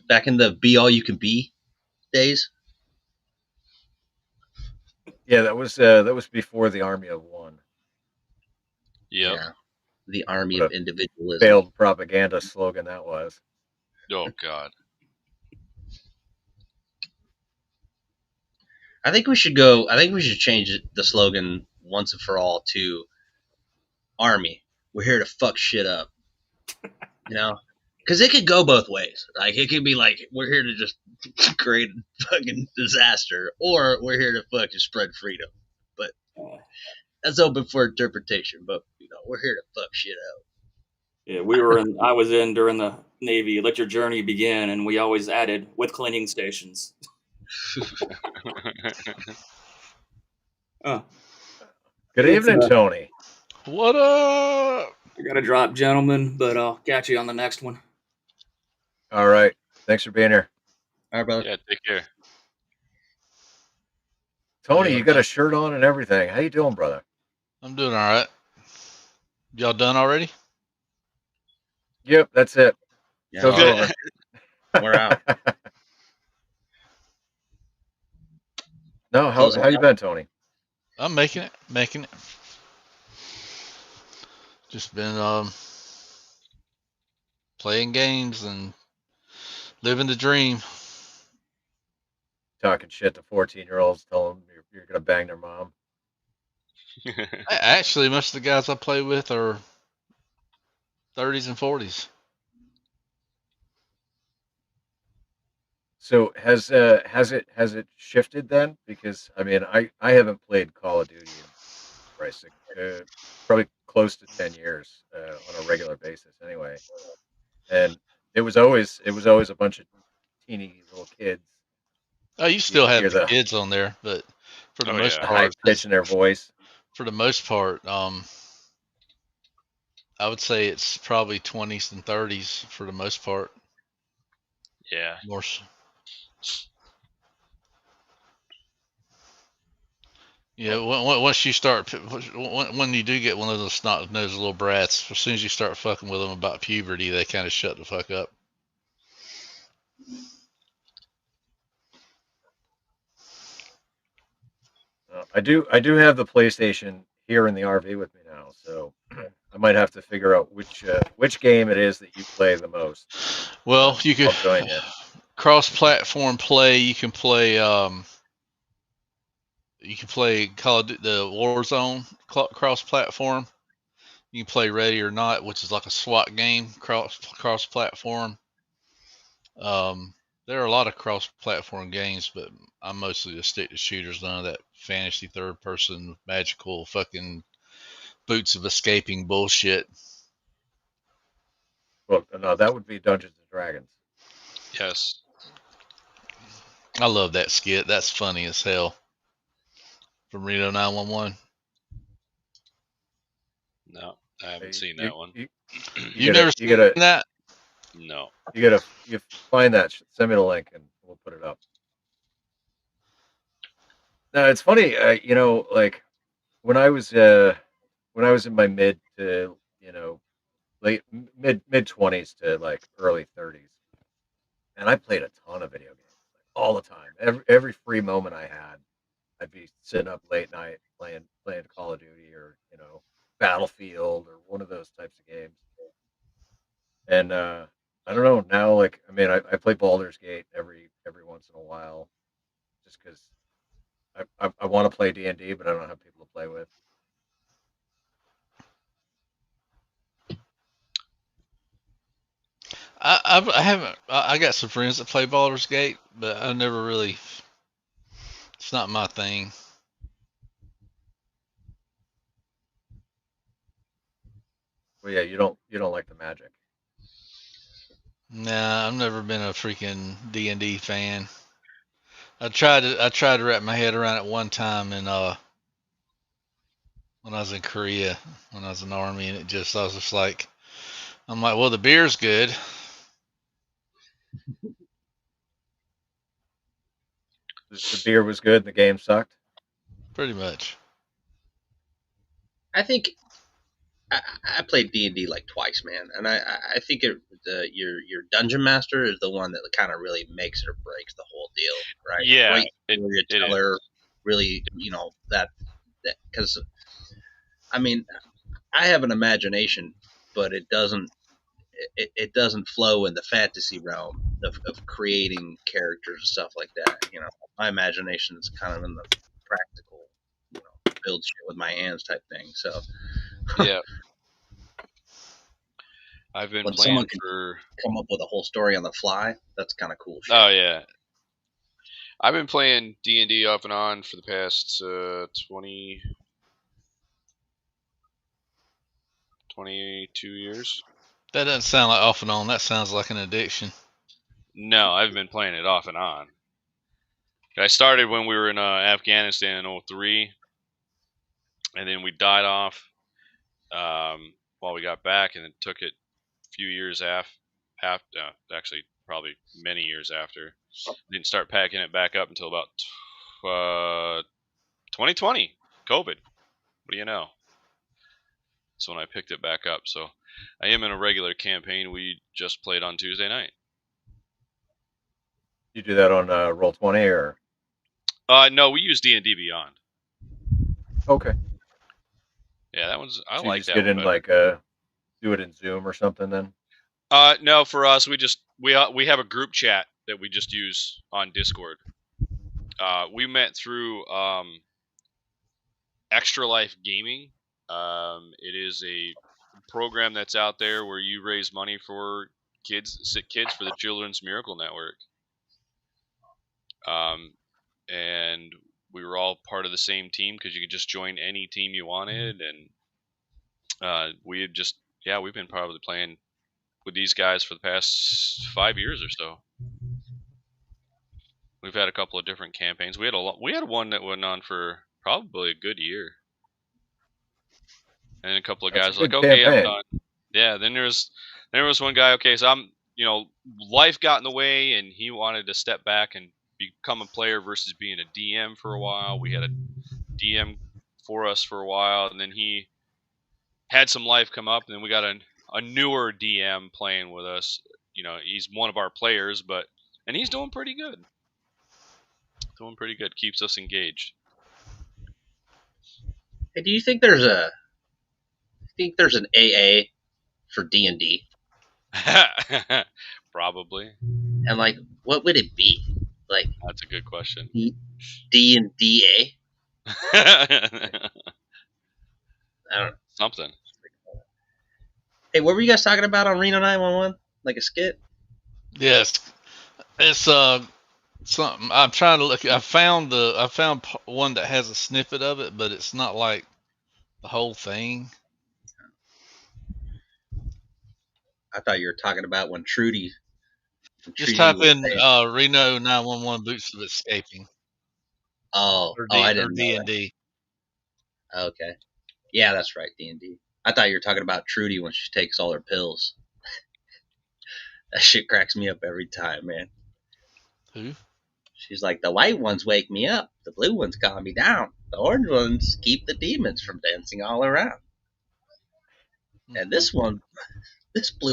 Back in the be all you can be days. yeah. That was before the Army of One. Yep. Yeah, the army What of a individualism. failed propaganda slogan that was. Oh God. I think we should go. I think we should change the slogan once and for all to "Army, we're here to fuck shit up." You know, because it could go both ways. Like it could be like we're here to just create fucking disaster, or we're here to fucking spread freedom. But that's open for interpretation. But we're here to fuck shit up. Yeah, I was in during the Navy. Let your journey begin, and we always added with cleaning stations. Oh, Good it's evening, Tony. What up? I got to drop, gentlemen, but I'll catch you on the next one. All right, thanks for being here, All right, brother. Yeah, take care. Tony. Yeah, You got a shirt on and everything. How you doing, brother? I'm doing all right. Y'all done already? Yep, that's it. Yeah, Show's all over. we're out. No, Close how it you out. been, Tony? I'm making it. Just been playing games and living the dream. Talking shit to 14-year-olds, telling them you're gonna bang their mom. Actually, most of the guys I play with are 30s and 40s. So has it shifted then? Because I mean, I haven't played Call of Duty in Christ's sake, probably close to 10 years on a regular basis, anyway. And it was always a bunch of teeny little kids. Oh, you You still have hear the the kids on there, but for the Oh most yeah. high part, pitch in their voice. for the most part, I would say it's probably 20s and 30s for the most part. Yeah. More. Yeah, once you start, when you do get one of those snot nosed little brats, as soon as you start fucking with them about puberty, they kind of shut the fuck up. I do have the PlayStation here in the RV with me now, so I might have to figure out which game it is that you play the most. Well, you could I'll join you. cross-platform play. You can play Call of Duty, the Warzone cross-platform. You can play Ready or Not, which is like a SWAT game cross-platform. There are a lot of cross-platform games, but I'm mostly just stick to shooters. None of that fantasy third-person magical fucking boots of escaping bullshit. Well, no, that would be Dungeons and Dragons. Yes. I love that skit. That's funny as hell. From Reno 911. No, I haven't You seen you that one. you, you You've gotta never you seen gotta that? No. you find that. Send me the link and we'll put it up. No, it's funny. Like when I was in my late mid 20s to like early 30s, and I played a ton of video games like, all the time. Every free moment I had, I'd be sitting up late night playing Call of Duty or Battlefield or one of those types of games. And I don't know now. Like I mean, I play Baldur's Gate every once in a while, just because I want to play D&D, but I don't have people to play with. I I haven't. I got some friends that play Baldur's Gate, but I never really. It's not my thing. Well, yeah, you don't like the magic. Nah, I've never been a freaking D&D fan. I tried to wrap my head around it one time, and when I was in Korea, when I was in the army, and I was just like, I'm like, well, the beer's good. The beer was good, and the game sucked. Pretty much. I think I played D&D like twice, man, and I think your dungeon master is the one that kind of really makes or breaks the whole deal, right? Yeah, Great it storyteller, is. really, that because I mean, I have an imagination, but it doesn't flow in the fantasy realm of creating characters and stuff like that. My imagination is kind of in the practical, build shit with my hands type thing. So Yeah, I've been when someone playing can for. come up with a whole story on the fly, that's kind of cool shit. Oh yeah, I've been playing D&D off and on for the past 22 years. That doesn't sound like off and on. That sounds like an addiction. No, I've been playing it off and on. I started when we were in Afghanistan in 03, and then we died off while we got back, and it took it a few years actually probably many years after. Didn't start packing it back up until about 2020, COVID. What do you know? That's when I picked it back up. So I am in a regular campaign. We just played on Tuesday night. You do that on Roll20 or? No, we use D&D Beyond. Okay. Yeah, that one's. I So you like just that get one in better. do it in Zoom or something then? No, for us, we have a group chat that we just use on Discord. We met through Extra Life Gaming. It is a program that's out there where you raise money for sick kids for the Children's Miracle Network. And we were all part of the same team because you could just join any team you wanted, and we've been probably playing with these guys for the past 5 years or so. We've had a couple of different campaigns. We had one that went on for probably a good year, and a couple of That's a guys were like, good "Okay, I'm campaign. done." Yeah. Then there was one guy. Okay, so life got in the way, and he wanted to step back and become a player versus being a DM for a while. We had a DM for us for a while, and then he had some life come up, and then we got a newer DM playing with us. He's one of our players, and he's doing pretty good. Keeps us engaged. Hey, do you think there's an AA for D&D? Probably. And like, what would it be? Like That's a good question. D&DA? I don't know. Something. Hey, what were you guys talking about on Reno 911? Like a skit? Yes, it's something. I'm trying to look. I found one that has a snippet of it, but it's not like the whole thing. I thought you were talking about when Trudy Just type was in saying, Reno 911 boots of escaping I or didn't know D and D. that. Okay. Yeah, that's right, D&D. I thought you were talking about Trudy when she takes all her pills. That shit cracks me up every time, man. Who? She's like, the white ones wake me up. The blue ones calm me down. The orange ones keep the demons from dancing all around. And this blue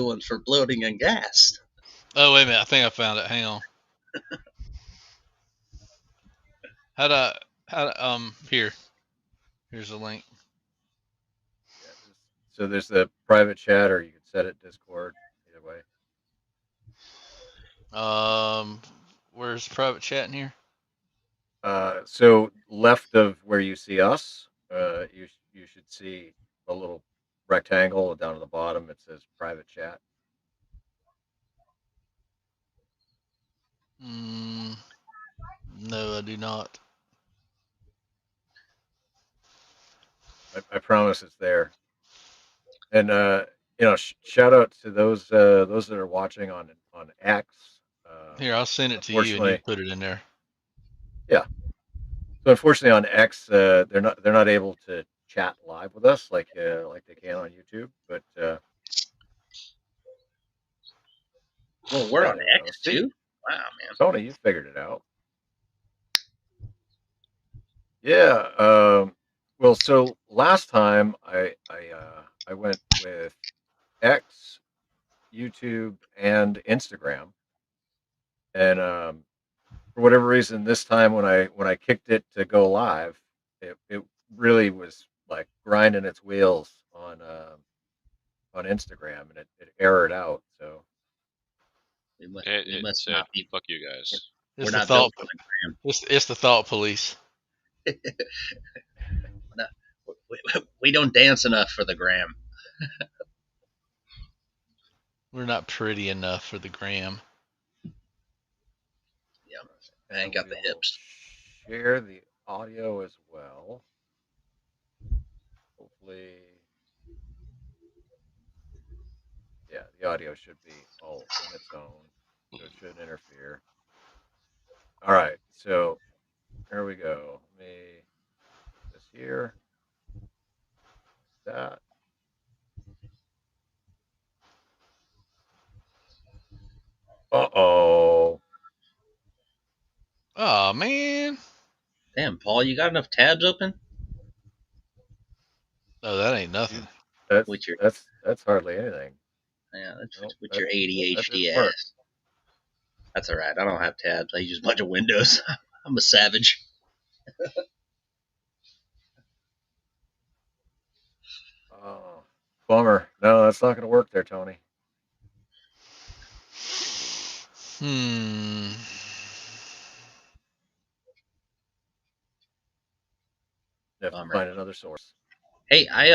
one's for bloating and gas. Oh wait a minute, I think I found it. Hang on. Here's a link. Yeah. So there's the private chat, or you can set it Discord. Either way. Where's the private chat in here? So left of where you see us, you should see a little rectangle down at the bottom. It says private chat. Mm, no, I do not. I promise it's there. And shout out to those that are watching on X. Here, I'll send it to you, and you Unfortunately, put it in there. yeah. So unfortunately, on X, they're not able to chat live with us like they can on YouTube. But Well, we're yeah, on there we go. X See, too. Wow, man. Tony, you figured it out. Yeah. Well, so last time I went with X, YouTube, and Instagram, and for whatever reason, this time when I kicked it to go live, it really was like grinding its wheels on Instagram, and it errored out. So We It must said, not be. "Fuck you guys." We're It's the not built thought. for the gram. It's the thought police. We're not, we don't dance enough for the gram. We're not pretty enough for the gram. Yeah, I ain't and got we the will hips. share the audio as well. Hopefully, yeah, the audio should be all in its own, so it shouldn't interfere. All right, so here we go. Let me put this here, that. Uh-oh. Oh man. Damn, Paul, you got enough tabs open Oh, that ain't nothing. Dude, that's with your that's that's hardly anything. yeah, that's Nope, with that your that ADHD didn't work. ass. That's all right. I don't have tabs. I use a bunch of windows. I'm a savage. Oh, bummer. No, that's not going to work there, Tony. Hmm. You have to Bummer. find another source. Hey, I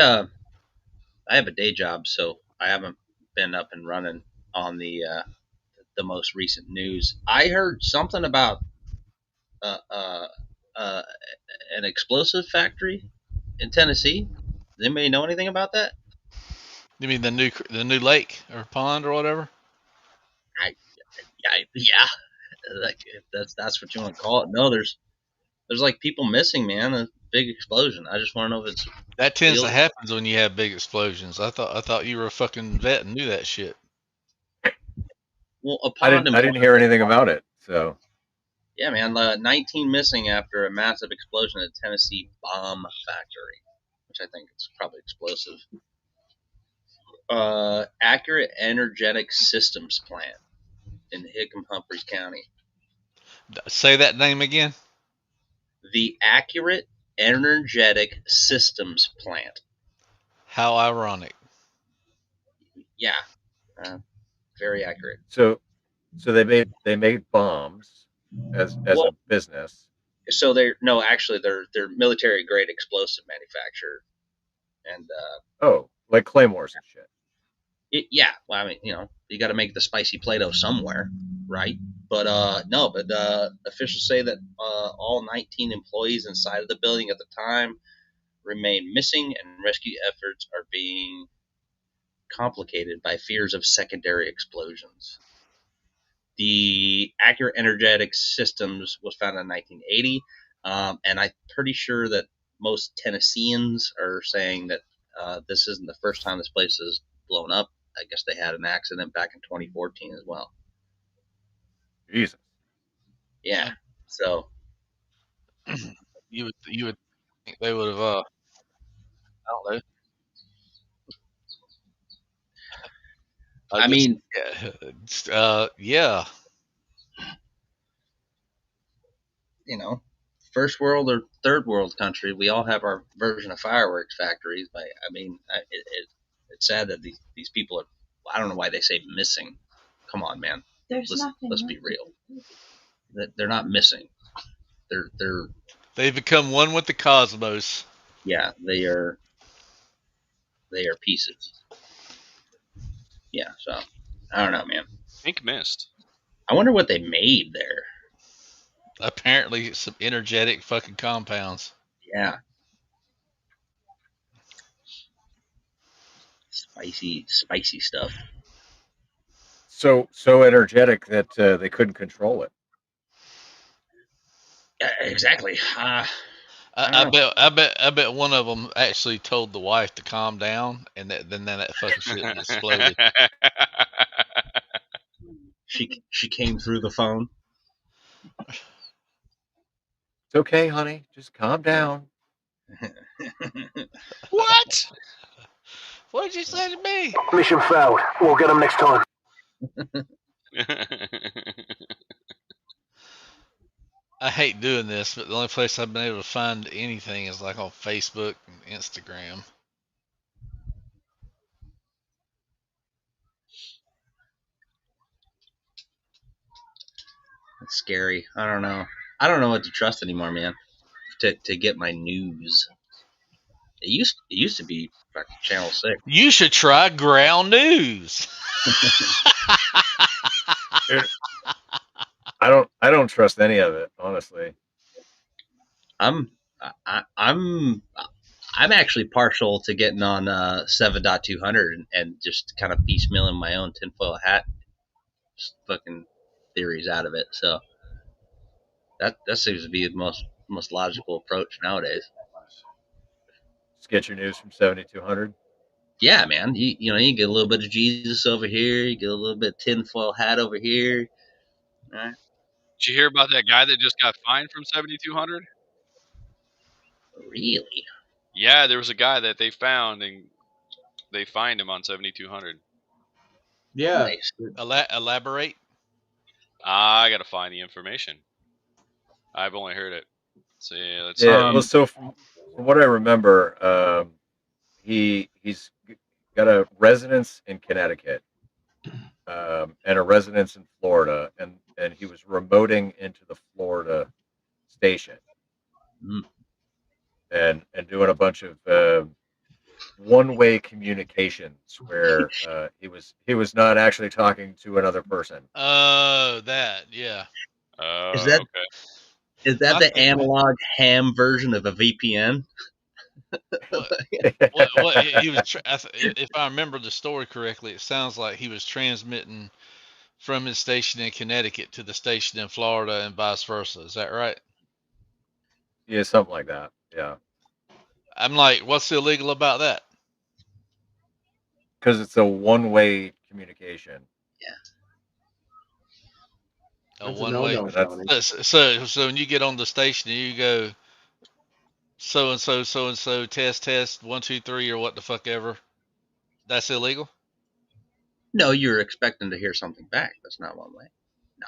have a day job, so I haven't been up and running on the most recent news. I heard something about uh, uh, uh, an explosive factory in Tennessee. Does anybody know anything about that? You mean the new lake or pond or whatever? Yeah, like if that's what you want to call it. No, there's like people missing, man. A big explosion. I just want to know if it's That tends real. to happen when you have big explosions. I thought you were a fucking vet and knew that shit. Well, a I pond didn't in I one didn't of hear the anything about it. So, yeah, man. 19 missing after a massive explosion at a Tennessee bomb factory, which I think is probably explosive. Accurate Energetic Systems Plant in Hickam Humphreys County. Say that name again. The Accurate Energetic Systems Plant. How ironic. Yeah, uh, very accurate. so they made bombs as a Well, business. so they're no, actually they're military grade explosive manufacturer, and Oh, like claymores and shit. yeah. Well, I mean, you got to make the spicy Play-Doh somewhere, right? But no, but officials say that all 19 employees inside of the building at the time remain missing, and rescue efforts are being complicated by fears of secondary explosions. The Accurate Energetic Systems was founded in 1980, and I'm pretty sure that most Tennesseans are saying that this isn't the first time this place has blown up. I guess they had an accident back in 2014 as well. Jesus. Yeah, so You would think they would have. I don't know. I I just mean, yeah. first world or third world country, we all have our version of fireworks factories. But I mean, it's sad that these people are. I don't know why they say missing. Come on, man. Let's be real. They're not missing. They're They've become one with the cosmos. yeah, they are pieces. Yeah, so I don't know, man. Pink mist. I wonder what they made there. Apparently, some energetic fucking compounds. Yeah. Spicy stuff. So energetic that they couldn't control it. Yeah, exactly. I I don't know. bet one of them actually told the wife to calm down, and then that fucking shit exploded. She came through the phone. It's okay, honey. Just calm down. What? What did you say to me? Mission failed. We'll get them next time. I hate doing this, but the only place I've been able to find anything is like on Facebook and Instagram. It's scary. I don't know. I don't know what to trust anymore, man. To get my news. It used to be fucking Channel 6. You should try Ground News. I don't trust any of it, honestly. I'm actually partial to getting on 7.200 and just kind of piecemealing my own tinfoil hat fucking theories out of it. So that seems to be the most logical approach nowadays. Just get your news from 7200. Yeah, man. You know, you get a little bit of Jesus over here, you get a little bit of tinfoil hat over here. Right? Did you hear about that guy that just got fined from 7,200? Really? Yeah, there was a guy that they found and they fined him on 7,200. Yeah. Nice. Elaborate. I gotta find the information. I've only heard it. So yeah, let's Yeah. Well, so from what I remember, he's got a residence in Connecticut, and a residence in Florida, and he was remoting into the Florida station, Mm. and doing a bunch of one-way communications where he was not actually talking to another person. Oh, that, yeah. Is that okay. is that I the think- analog ham version of a VPN? What he was? If I remember the story correctly, it sounds like he was transmitting from his station in Connecticut to the station in Florida and vice versa. Is that right? Yeah, something like that. Yeah, I'm like, what's illegal about that? because it's a one-way communication. A That's a one way. no-no, That's- Johnny. So when you get on the station and you go so and so test 1 2 3 or what the fuck ever, that's illegal. No, you're expecting to hear something back. That's not one way.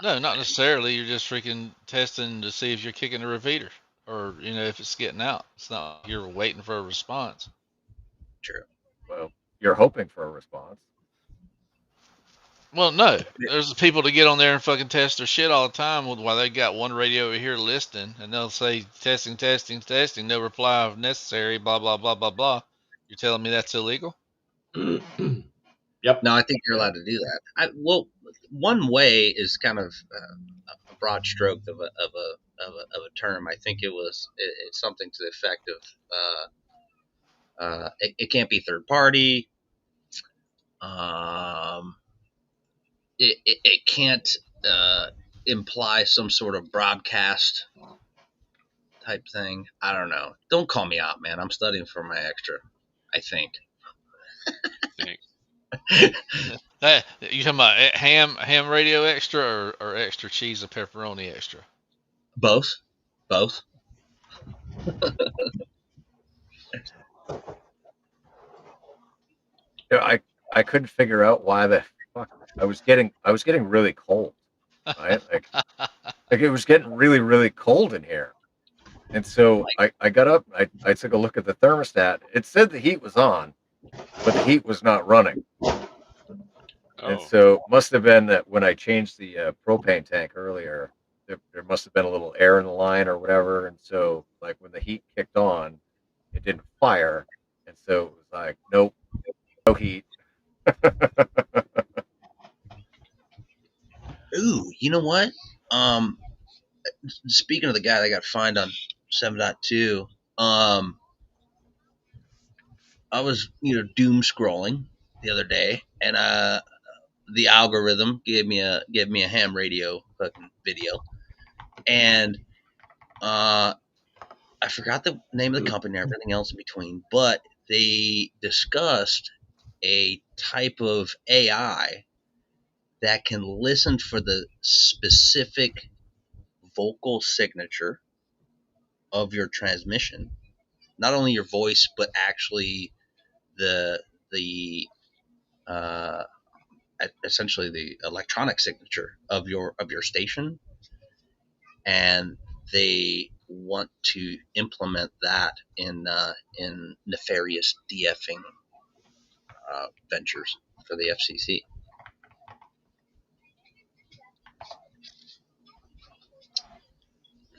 No, not necessarily. You're just freaking testing to see if you're kicking the repeater or if it's getting out. It's not like you're waiting for a response. True. Well, you're hoping for a response. Well, no. There's people that get on there and fucking test their shit all the time while they got one radio over here listening, and they'll say testing, no reply if necessary, blah blah blah blah blah. You're telling me that's illegal? Yep. No, I think you're allowed to do that. Well, one way is kind of a broad stroke of a term. I think it's something to the effect of it can't be third party. It can't imply some sort of broadcast type thing. I don't know. Don't call me out, man. I'm studying for my extra, I think. That you talking about ham radio extra or extra cheese and pepperoni extra? Both. Yeah, I couldn't figure out why the fuck I was getting really cold. Right, like it was getting really cold in here, and so I got up. I took a look at the thermostat. It said the heat was on, but the heat was not running. And Oh, so must have been that when I changed the propane tank earlier, there must have been a little air in the line or whatever. And so like when the heat kicked on, it didn't fire. And so it was like, nope, no heat. Ooh, You know what? Speaking of the guy that got fined on 7.2, I was doom scrolling the other day, and the algorithm gave me a ham radio fucking video, and I forgot the name of the company and everything else in between, but they discussed a type of AI that can listen for the specific vocal signature of your transmission, not only your voice, but actually the uh, essentially the electronic signature of your station, and they want to implement that in nefarious DFing ventures for the FCC.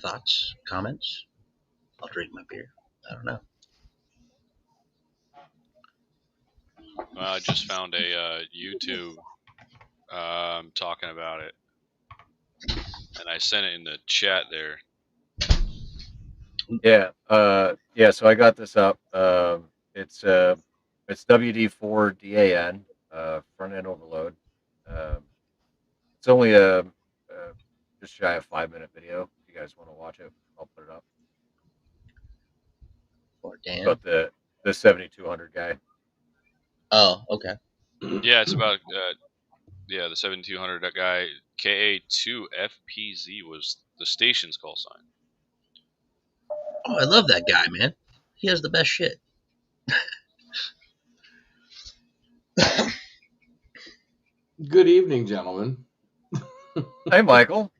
Thoughts, comments? I'll drink my beer. I don't know. I just found a YouTube talking about it, and I sent it in the chat there. Yeah. Yeah. So I got this up. It's WD4DAN, front end overload. It's only a just shy of 5-minute video. If you guys want to watch it, I'll put it up. Or Dan. But the 7200 guy. Oh, okay. Yeah, it's about the 7200. That guy KA2FPZ was the station's call sign. Oh, I love that guy, man. He has the best shit. Good evening, gentlemen. Hey, Michael.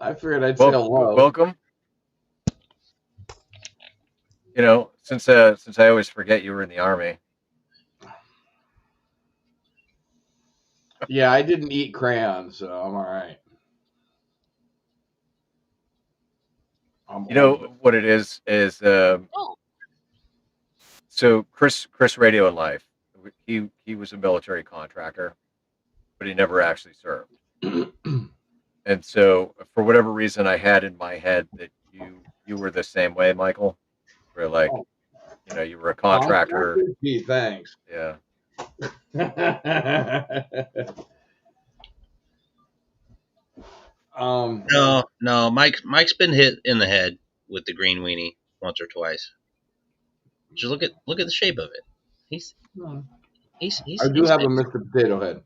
I figured I'd say hello. Welcome. You know, since I always forget you were in the Army. Yeah, I didn't eat crayons, so I'm all right. You know what it is so Chris Radio in Life, he was a military contractor, but he never actually served. And so for whatever reason, I had in my head that you were the same way, Michael. Where like, you were a contractor. Gee, thanks. Yeah. No. Mike's been hit in the head with the green weenie once or twice. Just look at the shape of it. He's I do have a Mr. Potato Head.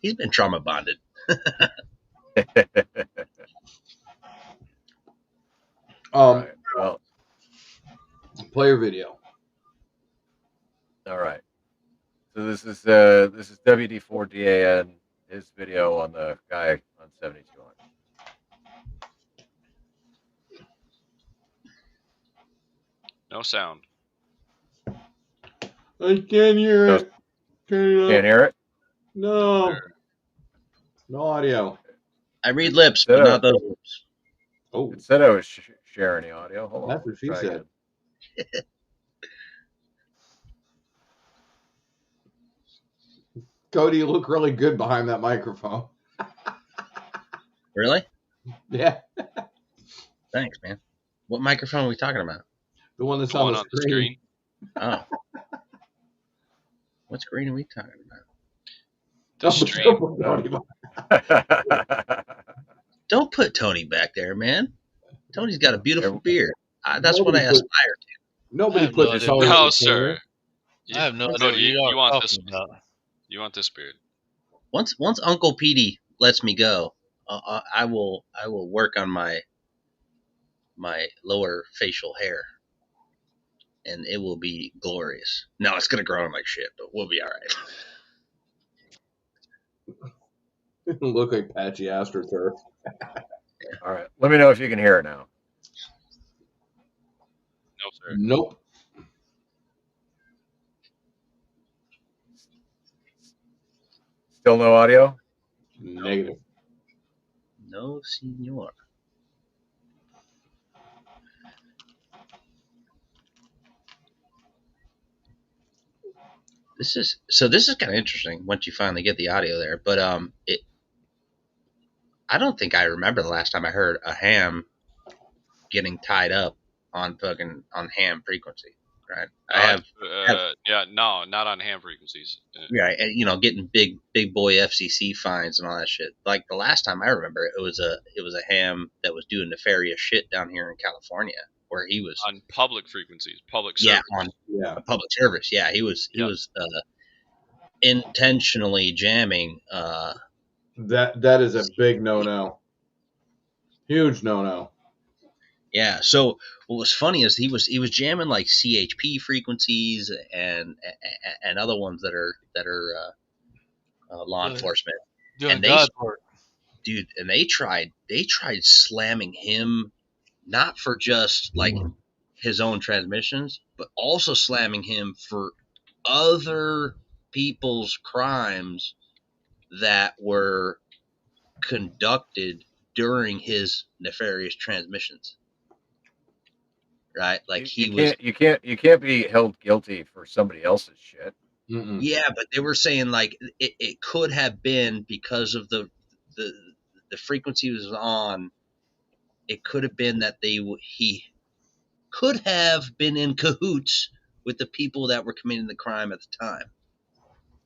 He's been trauma bonded. Right. Well, player video. All right. So this is WD4DAN, his video on the guy on 7200. No sound. I can't hear it. Can't hear it? No. No audio. I read lips, but not those lips. Oh. It said I was sharing the audio. Hold on. That's what she said. Cody, you look really good behind that microphone. Really? Yeah. Thanks, man. What microphone are we talking about? The one that's on the screen. Oh. What screen are we talking about? The stream. Don't put Tony back there, man. Tony's got a beautiful beard. That's what I aspire to. Nobody put this on. No, sir. I have no idea No, what you you want are this. talking about. You want this beard. Once Uncle Petey lets me go, I will work on my lower facial hair, and it will be glorious. No, it's gonna grow in like shit, but we'll be all right. Look like patchy astroturf. All right. Let me know if you can hear it now. No, sir. Nope. Still no audio? Negative. No, senor. This is kind of interesting once you finally get the audio there, but I don't think I remember the last time I heard a ham getting tied up on ham frequency. Right. I have no, not on ham frequencies. Yeah, and getting big boy FCC fines and all that shit. Like the last time I remember, it was a ham that was doing nefarious shit down here in California, where he was on public frequencies, public service. On public service. Yeah, he was intentionally jamming. That is a big no. Huge no. Yeah. So what was funny is he was jamming like CHP frequencies and other ones that are law enforcement. Doing God's work. Dude, and they tried slamming him, not for just like his own transmissions, but also slamming him for other people's crimes that were conducted during his nefarious transmissions. Right? Like you can't be held guilty for somebody else's shit. Mm-mm. Yeah, but they were saying like it could have been because of the frequency he was on. It could have been that he could have been in cahoots with the people that were committing the crime at the time.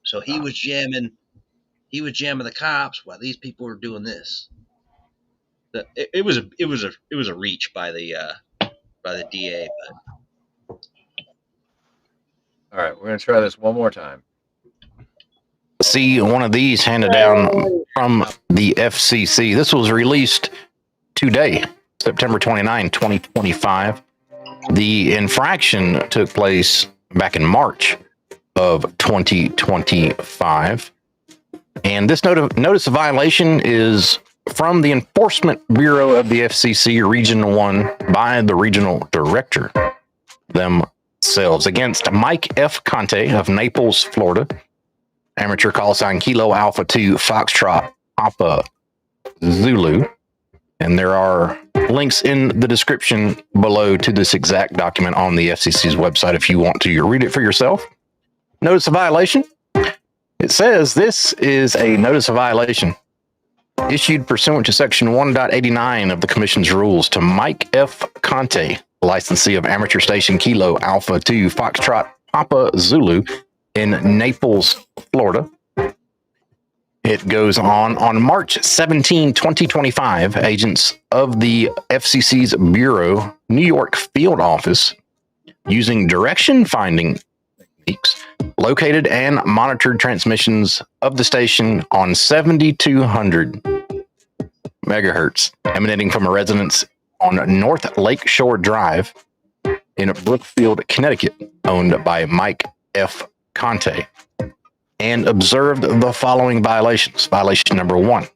So he was jamming the cops while these people were doing this. It was a reach by the DA. But all right, we're gonna try this one more time. See one of these handed down from the FCC. This was released today, September 29, 2025. The infraction took place back in March of 2025. And this notice of violation is from the Enforcement Bureau of the FCC Region 1 by the regional director themselves against Mike F. Conte of Naples, Florida. Amateur call sign Kilo Alpha 2 Foxtrot Papa Zulu. And there are links in the description below to this exact document on the FCC's website if you want to read it for yourself. Notice of violation. It says this is a notice of violation issued pursuant to Section 1.89 of the Commission's rules to Mike F. Conte, licensee of amateur station Kilo Alpha 2 Foxtrot Papa Zulu in Naples, Florida. It goes on March 17, 2025, agents of the FCC's Bureau, New York field office, using direction finding techniques, located and monitored transmissions of the station on 7,200 megahertz, emanating from a residence on North Lakeshore Drive in Brookfield, Connecticut, owned by Mike F. Conte, and observed the following violations. Violation number 1.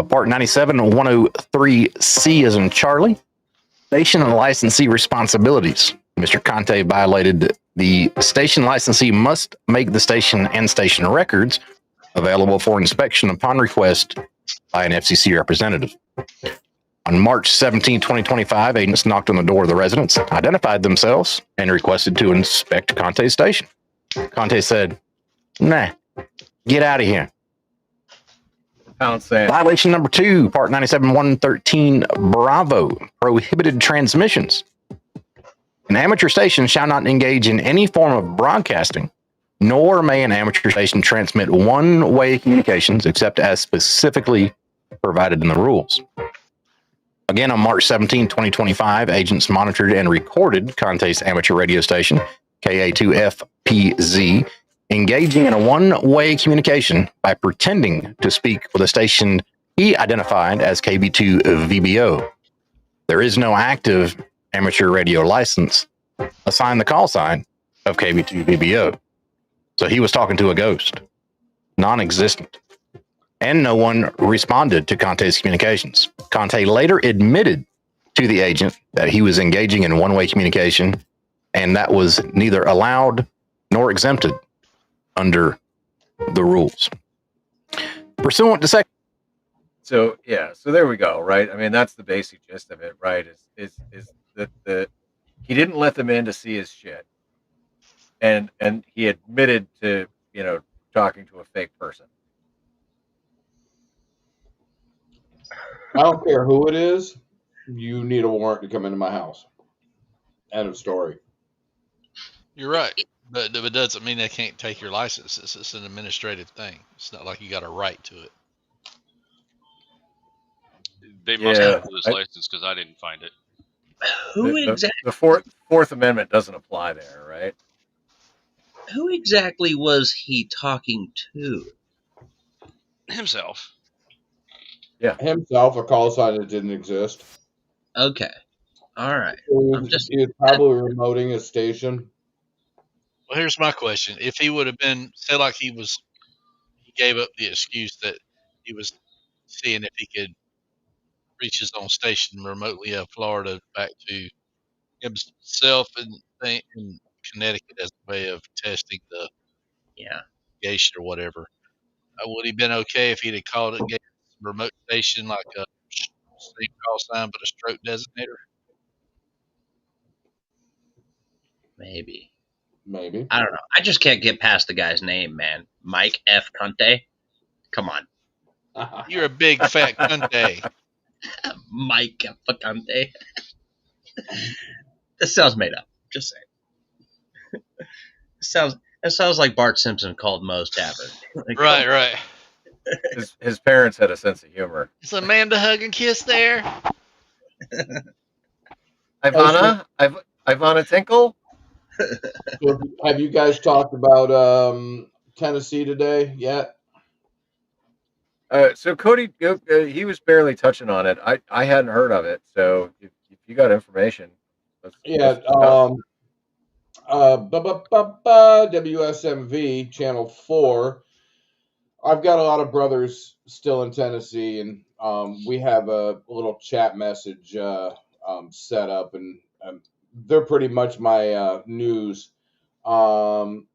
Part 97, 103C as in Charlie. Station and licensee responsibilities. Mr. Conte violated the station licensee must make the station and station records available for inspection upon request by an FCC representative. On March 17, 2025, agents knocked on the door of the residence, identified themselves, and requested to inspect Conte's station. Conte said, "Nah, get out of here." Violation number 2, Part 97, 113, Bravo, prohibited transmissions. An amateur station shall not engage in any form of broadcasting, nor may an amateur station transmit one-way communications except as specifically provided in the rules. Again, on March 17, 2025, agents monitored and recorded Conte's amateur radio station, KA2FPZ, engaging in a one-way communication by pretending to speak with a station he identified as KB2VBO. There is no active amateur radio license assigned the call sign of KB2VBO. So he was talking to a ghost, non-existent. And no one responded to Conte's communications. Conte later admitted to the agent that he was engaging in one-way communication, and that was neither allowed nor exempted under the rules. Pursuant to section. So there we go, right? I mean, that's the basic gist of it, right? Is that he didn't let them in to see his shit, and he admitted to talking to a fake person. I don't care who it is. You need a warrant to come into my house. End of story. You're right, but it doesn't mean they can't take your license. It's an administrative thing. It's not like you got a right to it. They must Yeah, have his license because I didn't find it. Who the Fourth Amendment doesn't apply there, right? exactly was he talking to? Himself. Himself, a call sign that didn't exist. Okay, all right. I'm just He was probably remoting his station. Well, here's my question: if he would have been, say, like he gave up the excuse that he was seeing if he could reach his own station remotely out of Florida back to himself in Connecticut as a way of testing the yeah. gation or whatever. Would he been okay if he'd have called it remote station like a same call sign but a stroke designator? Maybe. Maybe. I don't know. I just can't get past the guy's name, man. Mike F. Conte. Come on. You're a big fat cunt. Mike F. Conte. This sounds made up. Just saying. It sounds like Bart Simpson called Moe's Tavern. Like, Right. His parents had a sense of humor. Is Amanda hug and kiss there? Ivana Tinkle. So have you guys talked about Tennessee today yet? So Cody, he was barely touching on it. I hadn't heard of it. So if you got information, let's discuss. WSMV Channel 4. I've got a lot of brothers still in Tennessee, and we have a little chat message set up, and they're pretty much my news. The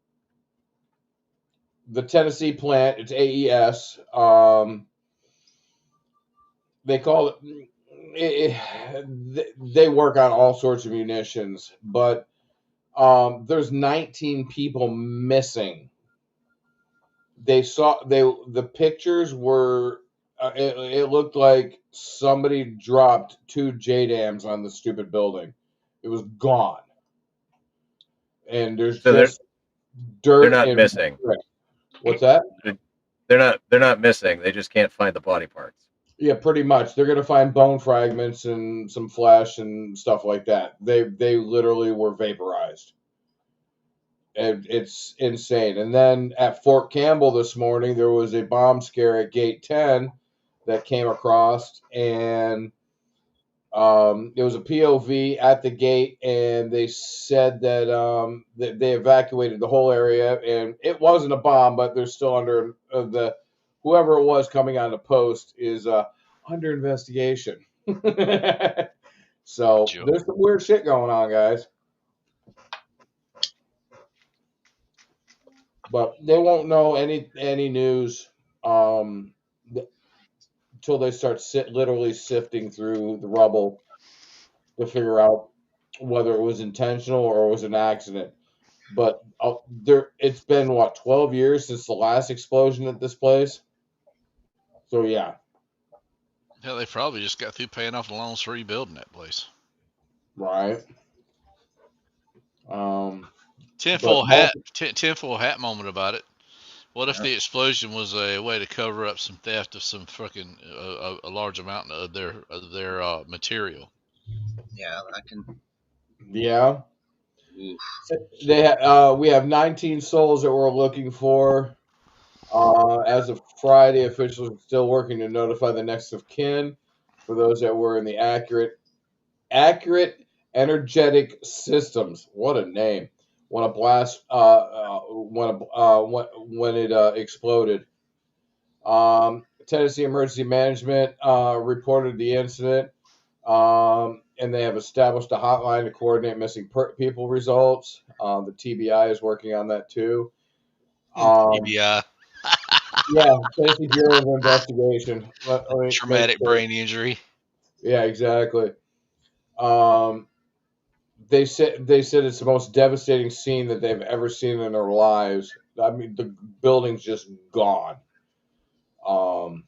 Tennessee plant, it's AES. They call they work on all sorts of munitions, but there's 19 people missing. The pictures were it looked like somebody dropped 2 JDAMs on the stupid building. It was gone, and there's So just dirt. they're not and missing. brick. What's that? They're not missing. They just can't find the body parts. Yeah, pretty much. They're gonna find bone fragments and some flesh and stuff like that. They literally were vaporized. It's insane. And then at Fort Campbell this morning, there was a bomb scare at Gate 10 that came across, and it was a POV at the gate, and they said that they evacuated the whole area, and it wasn't a bomb, but they're still under the whoever it was coming on the post is under investigation. So there's some weird shit going on, guys. But they won't know any news until they start literally sifting through the rubble to figure out whether it was intentional or it was an accident. But it's been 12 years since the last explosion at this place. So yeah, Hell, they probably just got through paying off the loans for rebuilding that place. right. Tinfoil hat moment about it. What if the explosion was a way to cover up some theft of some fucking a large amount of their material? Yeah, I can. Yeah. Oof. We have 19 souls that we're looking for. As of Friday, officials are still working to notify the next of kin for those that were in the accurate energetic systems. What a name! When a blast, when it exploded. Tennessee Emergency Management reported the incident, and they have established a hotline to coordinate missing people results. The TBI is working on that too. TBI. Yeah, Tennessee Bureau of Investigation. Traumatic brain injury. Yeah, exactly. They said it's the most devastating scene that they've ever seen in their lives. I mean, the building's just gone. And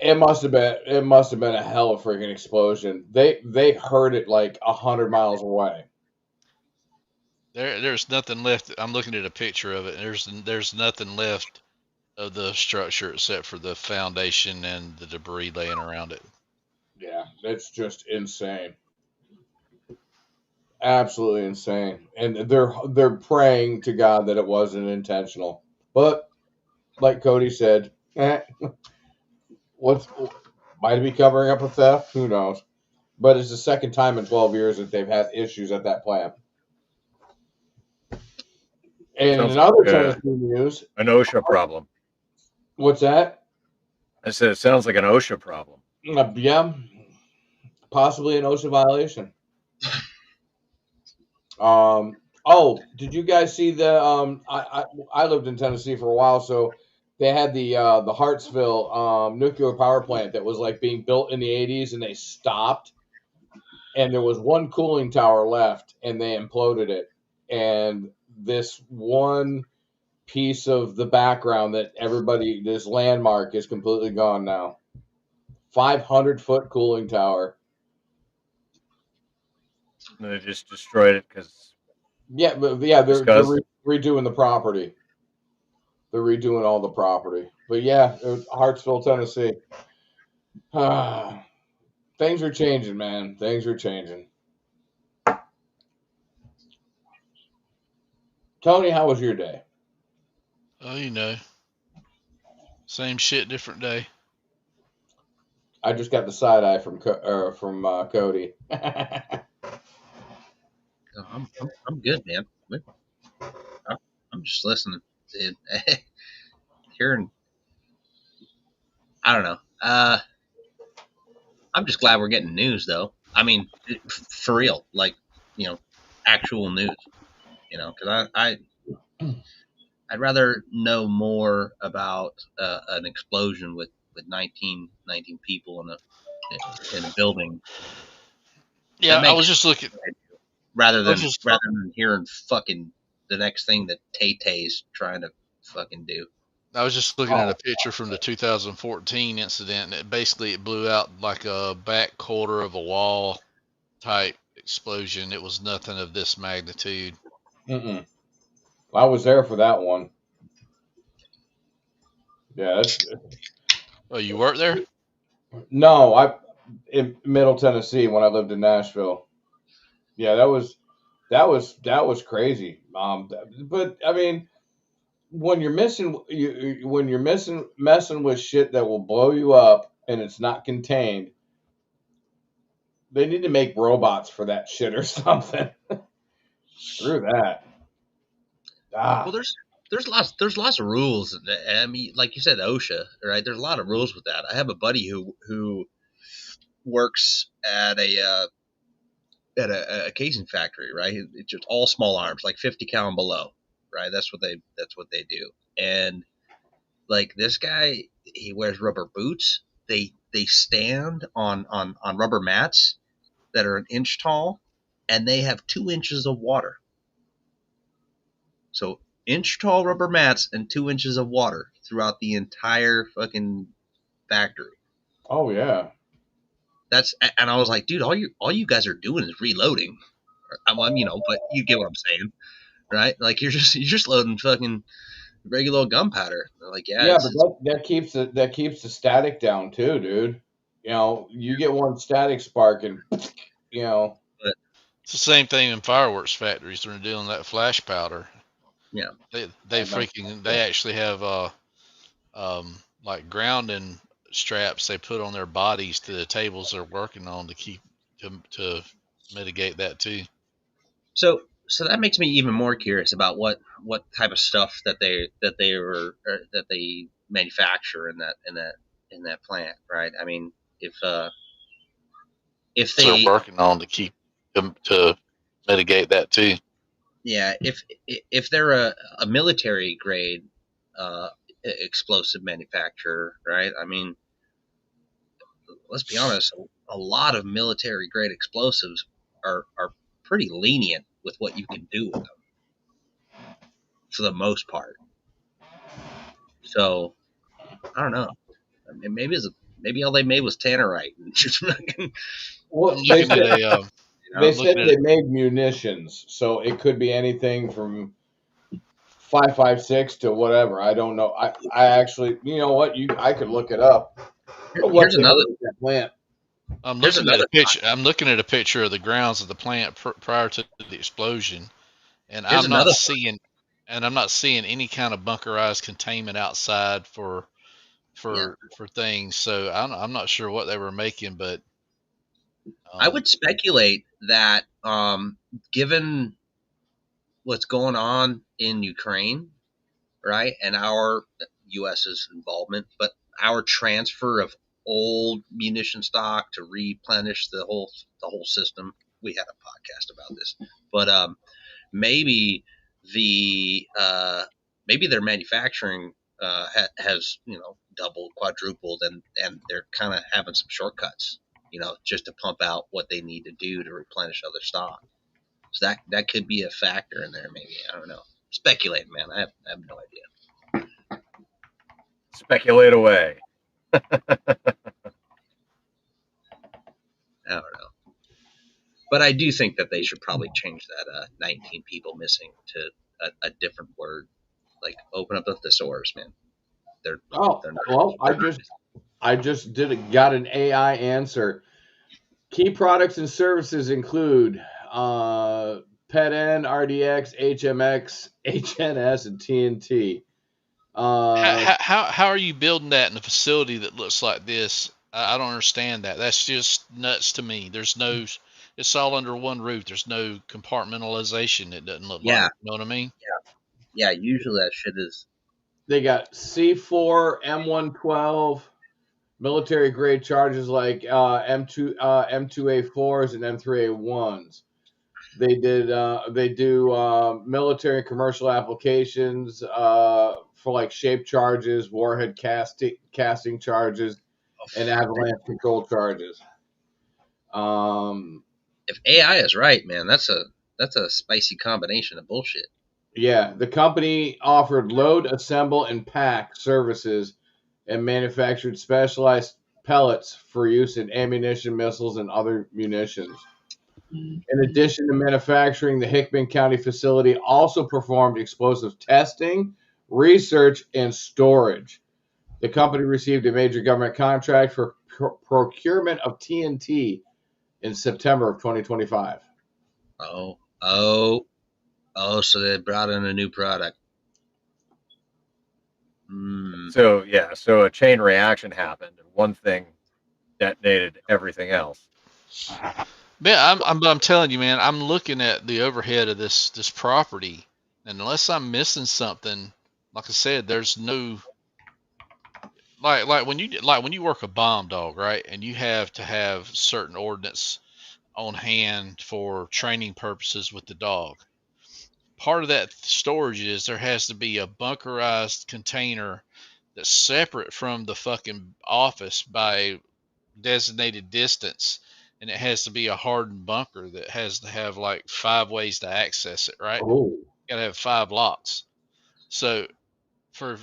It must have been. It must have been a hell of a freaking explosion. They heard it like 100 miles away. There's nothing left. I'm looking at a picture of it. There's nothing left of the structure except for the foundation and the debris laying around it. Yeah, it's just insane. Absolutely insane. And they're praying to God that it wasn't intentional. But like Cody said, what's might it be covering up a theft? Who knows? But it's the second time in 12 years that they've had issues at that plant. And Sounds in other like Tennessee news, an OSHA problem. what's that? I said it sounds like an OSHA problem. Yeah, possibly an OSHA violation. Oh, did you guys see the? I lived in Tennessee for a while, so they had the Hartsville nuclear power plant that was like being built in the 80s, and they stopped, and there was one cooling tower left, and they imploded it, and this one piece of the background that everybody this landmark is completely gone now. 500-foot cooling tower. And they just destroyed it because Yeah, but yeah, they're Discuss. redoing the property. They're redoing all the property. But yeah, Hartsville, Tennessee. Things are changing, man. Things are changing. Tony, how was your day? Oh, same shit, different day. I just got the side eye from Cody. I'm good, man. I'm just listening. Dude. Hearing, I don't know. I'm just glad we're getting news, though. I mean, for real, like, actual news. Because I'd rather know more about an explosion with 19 people in a building. Yeah, I was just looking. rather than hearing fucking the next thing that Tay-Tay's trying to fucking do. I was just looking at a picture from the 2014 incident, and it blew out like a back quarter of a wall type explosion. It was nothing of this magnitude. Mm-mm. I was there for that one. Yeah, Oh, you worked there? no, I in Middle Tennessee when I lived in Nashville. Yeah, that was crazy. But I mean, when you're when you're messing with shit that will blow you up and it's not contained, they need to make robots for that shit or something. Screw that. Well, Ah, there's lots of rules. I mean, like you said, OSHA, right? There's a lot of rules with that. I have a buddy who works at a casing factory, right? It's just all small arms, like 50 cal and below, right? That's what they do. And like this guy, he wears rubber boots. They stand on rubber mats that are an inch tall, and they have 2 inches of water. So inch tall rubber mats and 2 inches of water throughout the entire fucking factory. oh yeah. And I was like, dude, all you guys are doing is reloading. But you get what I'm saying, right? Like you're just loading fucking regular gunpowder. They're like, yeah, Yeah, but that keeps the static down too, dude. You get one static spark and but It's the same thing in fireworks factories when they're doing that flash powder. yeah, They actually have like grounding straps they put on their bodies to the tables they're working on to mitigate that too. So that makes me even more curious about what type of stuff that they manufacture in that plant, right? I mean, if They're they working on to mitigate that too. yeah, if they're a military grade explosive manufacturer, right? I mean, let's be honest, a lot of military grade explosives are pretty lenient with what you can do with them for the most part. So I don't know. I mean, Maybe all they made was tannerite. Well, I'm they looking at said a You know? they I'm said looking at they made munitions, so it could be anything from 5.56 to whatever. I don't know. I actually, you know what? I could look it up. What Here's they another. made at that plant? I'm Here's looking at another a picture. I'm looking at a picture of the grounds of the plant prior to the explosion, and Here's another. I'm not seeing any kind of bunkerized containment outside Yeah, for things. So I'm not sure what they were making, but I would speculate that given what's going on in Ukraine, right, and our U.S.'s involvement, but our transfer of old munition stock to replenish the whole system. We had a podcast about this, but maybe the maybe their manufacturing has doubled, quadrupled, and they're kind of having some shortcuts, just to pump out what they need to do to replenish other stock. So that could be a factor in there. Maybe, I don't know. Speculating, man. I have no idea. Speculate away. I don't know. But I do think that they should probably change that 19 people missing to a different word. Like, open up the thesaurus, man. They're Oh, they're not. well, They're not. I just got an AI answer. Key products and services include PETN, RDX, HMX, HNS, and TNT. how are you building that in a facility that looks like this? I don't understand that. That's just nuts to me. It's all under one roof. There's no compartmentalization. It doesn't look Yeah, like. You know what I mean? yeah. Usually that shit is. They got C4, M112, military grade charges like M2A4s and M3A1s. They do military and commercial applications for like shape charges, warhead casting charges, and avalanche control charges. If AI is right, man, that's a spicy combination of bullshit. Yeah, the company offered load, assemble, and pack services and manufactured specialized pellets for use in ammunition, missiles, and other munitions. In addition to manufacturing, the Hickman County facility also performed explosive testing, research, and storage. The company received a major government contract for procurement of TNT in September of 2025. So they brought in a new product. So yeah, so a chain reaction happened, and one thing detonated everything else. Yeah, I'm telling you, man. I'm looking at the overhead of this property, and unless I'm missing something, like I said, there's no like when you work a bomb dog, right? And you have to have certain ordnance on hand for training purposes with the dog. Part of that storage is there has to be a bunkerized container that's separate from the fucking office by designated distance, and it has to be a hardened bunker that has to have like 5 ways to access it, right? Oh, You gotta have 5 locks. So for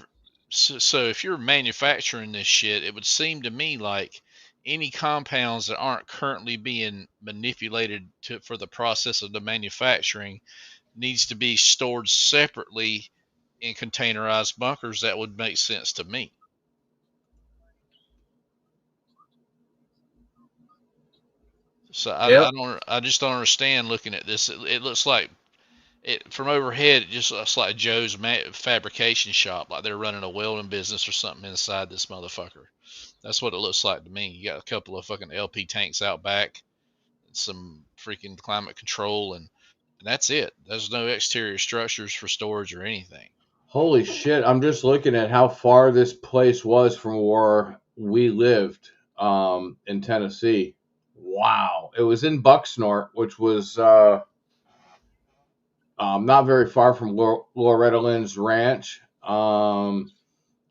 so if you're manufacturing this shit, it would seem to me like any compounds that aren't currently being manipulated for the process of the manufacturing needs to be stored separately in containerized bunkers. That would make sense to me. So Yep. I just don't understand looking at this. It looks like it from overhead. It just looks like Joe's fabrication shop, like they're running a welding business or something inside this motherfucker. That's what it looks like to me. You got a couple of fucking LP tanks out back, some freaking climate control, and that's it. There's no exterior structures for storage or anything. holy shit. I'm just looking at how far this place was from where we lived in Tennessee. Wow. It was in Bucksnort, which was not very far from Loretta Lynn's ranch. And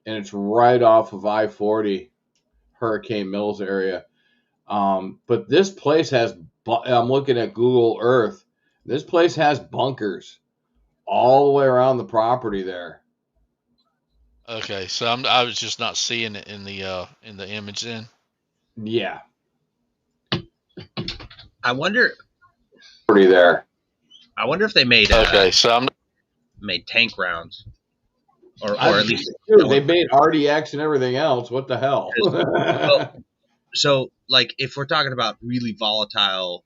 it's right off of I-40, Hurricane Mills area. But this place I'm looking at Google Earth. This place has bunkers all the way around the property there. Okay, so I was just not seeing it in the image then. Yeah. I wonder Pretty there. if they made Okay, so I'm made tank rounds, or I at least dude, they made RDX and everything else. What the hell? so like if we're talking about really volatile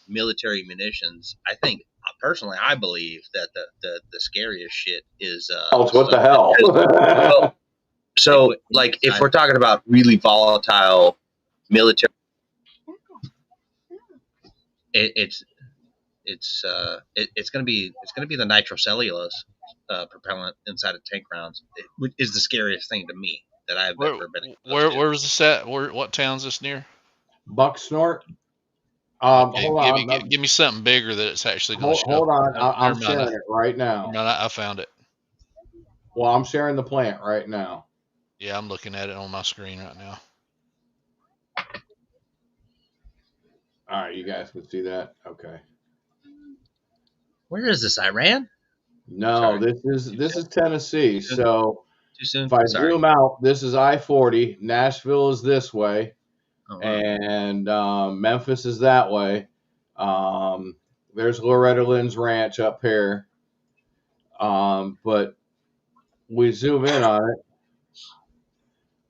military munitions, I think personally I believe that the scariest shit is What the hell? so like if we're talking about really volatile military, it's gonna be the nitrocellulose propellant inside of tank rounds. It is the scariest thing to me that I've ever been exposed to. where was this at? What town's this near? Buck snort. Okay, Hold on. give me something bigger that it's actually going to show. Hold on. I'm Never mind. sharing it right now. No, I found it. Well, I'm sharing the plant right now. Yeah, I'm looking at it on my screen right now. All right, you guys can see that. Okay. Where is this? Iran? No, Sorry. this is Tennessee. So Too soon. if I Sorry. zoom out, this is I-40. Nashville is this way, Oh, wow. and Memphis is that way. There's Loretta Lynn's ranch up here. But we zoom in on it.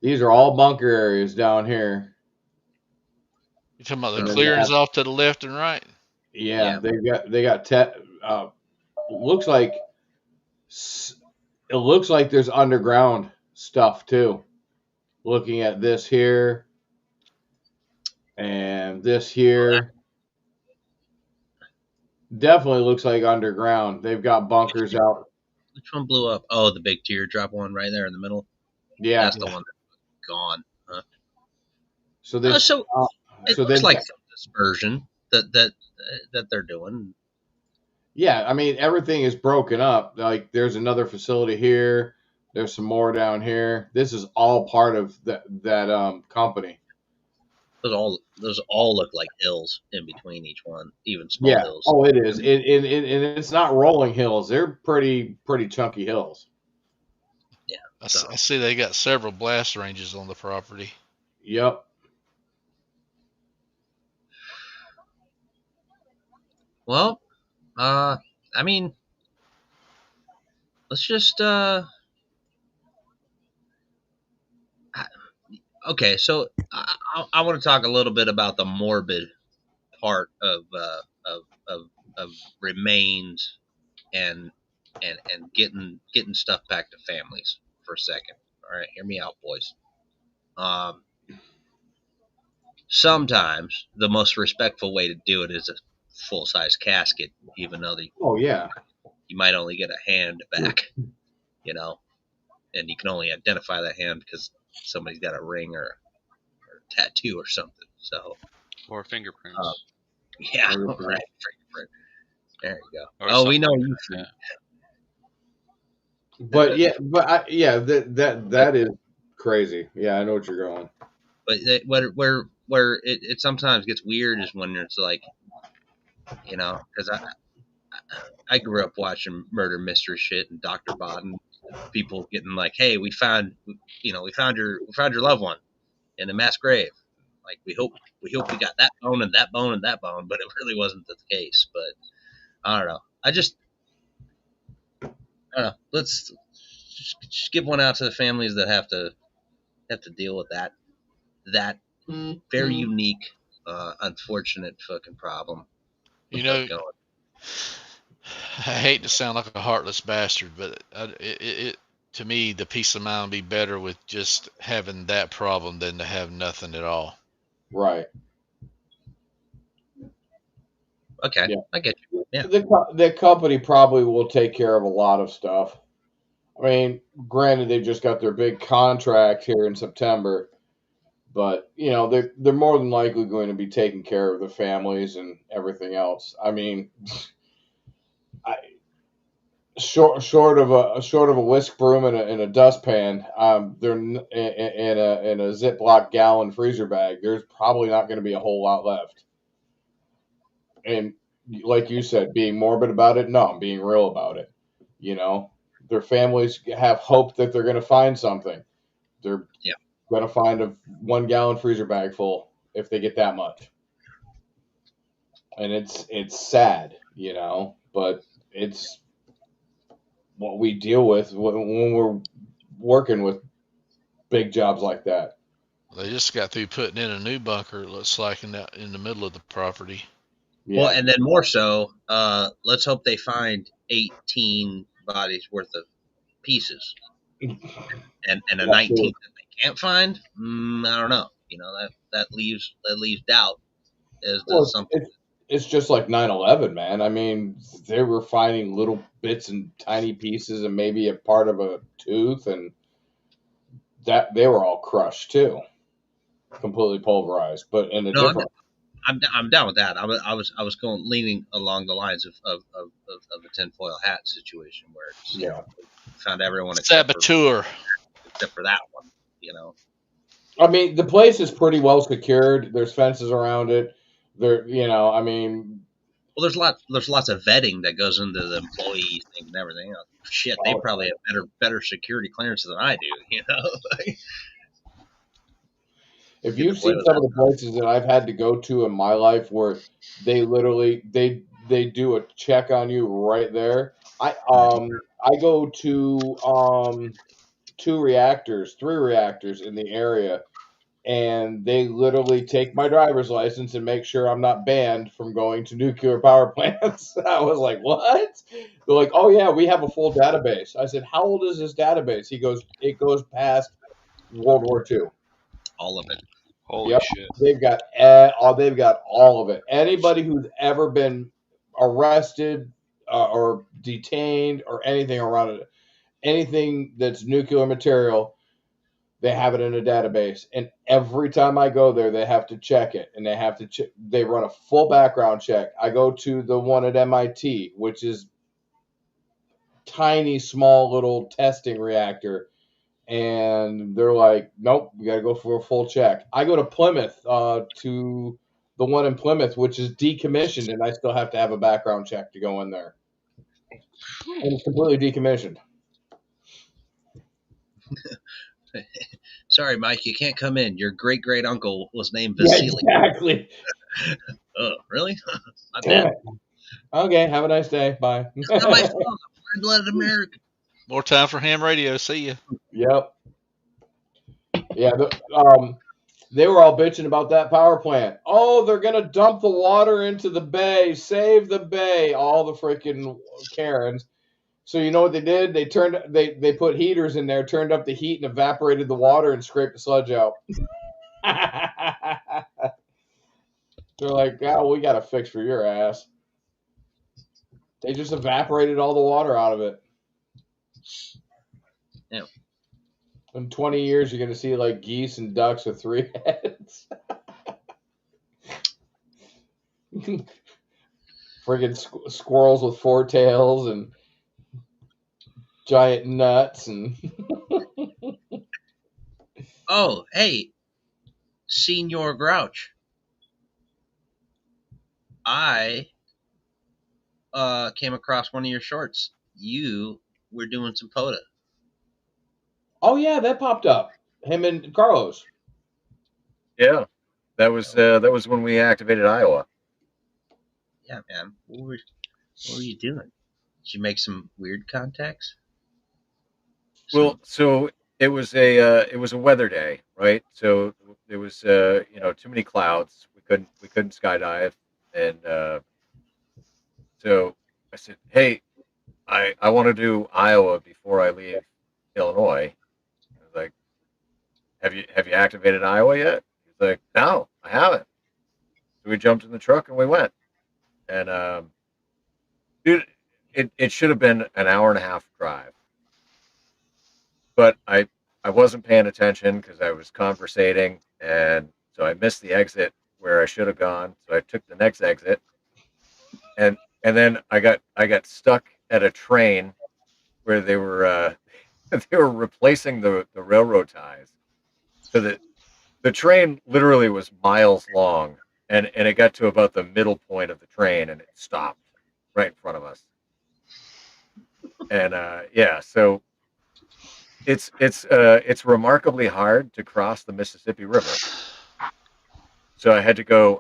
These are all bunker areas down here. You talking about the And then clearings that- off to the left and right? Yeah, they got looks like it looks like there's underground stuff too. Looking at this here and this here, definitely looks like underground. They've got bunkers out. Which one blew up? Oh, the big teardrop one right there in the middle. Yeah. That's the one that's gone. Huh? So this. So it so looks they've like got- some dispersion that they're doing. Yeah, I mean everything is broken up. Like there's another facility here. There's some more down here. This is all part of that company. Those all look like hills in between each one, even small hills. Oh, it is. And it's not rolling hills. They're pretty chunky hills. Yeah. I see they got several blast ranges on the property. Yep. Well, I mean, let's just okay. So I want to talk a little bit about the morbid part of remains and getting stuff back to families for a second. All right, hear me out, boys. Sometimes the most respectful way to do it is a full-size casket, even though you might only get a hand back, you know, and you can only identify that hand because somebody's got a ring or a tattoo or something. So, Or fingerprints. yeah, right. Fingerprint. There you go. Or We know something you. like that. But that is crazy. Yeah, I know what you're going. But where it sometimes gets weird is when it's like, you know, because I grew up watching murder mystery shit and Dr. Bodden, people getting like, hey, we found your loved one in a mass grave. Like we hope we got that bone and that bone and that bone, but it really wasn't the case. But I don't know. I don't know. Let's just give one out to the families that have to deal with that very unique, unfortunate fucking problem. You know, I hate to sound like a heartless bastard, but it to me, the peace of mind would be better with just having that problem than to have nothing at all. Right. Okay, Yeah. I get you. Yeah. The company probably will take care of a lot of stuff. I mean, granted, they just got their big contract here in September, but you know they're more than likely going to be taking care of the families and everything else. I mean, short of a whisk broom and a dustpan, they're in a Ziploc gallon freezer bag. There's probably not going to be a whole lot left. And like you said, being morbid about it, no, I'm being real about it. You know, their families have hope that they're going to find something. They're going to find a 1 gallon freezer bag full. if they get that much. And it's sad, you know, but it's what we deal with when we're working with big jobs like that. They just got through putting in a new bunker. It looks like in the middle of the property. Yeah. Well, and then more so, let's hope they find 18 bodies worth of pieces, and a That's 19th true. that they can't find. I don't know. You know, that leaves doubt as to Well, something. it's just like 9/11, man. I mean, they were finding little bits and tiny pieces and maybe a part of a tooth, and that they were all crushed too, completely pulverized, but in a No, different. I'm down with that. I was going leaning along the lines of a tinfoil hat situation where it's, you know, found everyone Saboteur. except for that one. You know. I mean, the place is pretty well secured. There's fences around it. There, you know, I mean, Well, there's lots of vetting that goes into the employee thing and everything else. Shit, they probably have better security clearance than I do. You know. if Get you've away seen with some that of the places that I've had to go to in my life where they literally they do a check on you right there. I go to three reactors in the area, and they literally take my driver's license and make sure I'm not banned from going to nuclear power plants. I was like, what? They're like, oh yeah, we have a full database. I said, how old is this database? He goes, it goes past World War II. all of it. Holy Yep, shit. they've got all of it. Anybody who's ever been arrested or detained or anything around it, anything that's nuclear material, they have it in a database. And every time I go there, they have to check it, and they have to check. They run a full background check. I go to the one at MIT, which is tiny, small little testing reactor, and they're like, nope, we got to go for a full check. I go to Plymouth, to the one in Plymouth, which is decommissioned, and I still have to have a background check to go in there. And it's completely decommissioned. Sorry, Mike, you can't come in. Your great great uncle was named Yeah, Vasily. exactly. Oh, really? Not Damn dead. it. Okay, have a nice day. Bye. That's not my fault. I'm blooded American. More time for ham radio. See ya. Yep. Yeah. They were all bitching about that power plant. Oh, they're gonna dump the water into the bay. Save the bay. All the freaking Karens. So you know what they did? They put heaters in there, turned up the heat, and evaporated the water and scraped the sludge out. They're like, oh, we got a fix for your ass. They just evaporated all the water out of it. Yeah. In 20 years, you're going to see like geese and ducks with 3 heads. Friggin' squirrels with 4 tails and giant nuts and Oh, hey, Senior Grouch. I came across one of your shorts. You were doing some POTA. oh yeah, that popped up. Him and Carlos. Yeah, that was when we activated Iowa. Yeah, man. What were you doing? Did you make some weird contacts? Well, so it was a weather day, right? So there was too many clouds. We couldn't skydive, and so I said, hey, I want to do Iowa before I leave Illinois. I was like, have you activated Iowa yet? He's like, no, I haven't. So we jumped in the truck and we went. And dude, it should have been an hour and a half drive, but I wasn't paying attention because I was conversating, and so I missed the exit where I should have gone. So I took the next exit, and then I got stuck at a train where they were they were replacing the railroad ties. So the train literally was miles long, and it got to about the middle point of the train, and it stopped right in front of us. And yeah, so it's remarkably hard to cross the Mississippi River. So I had to go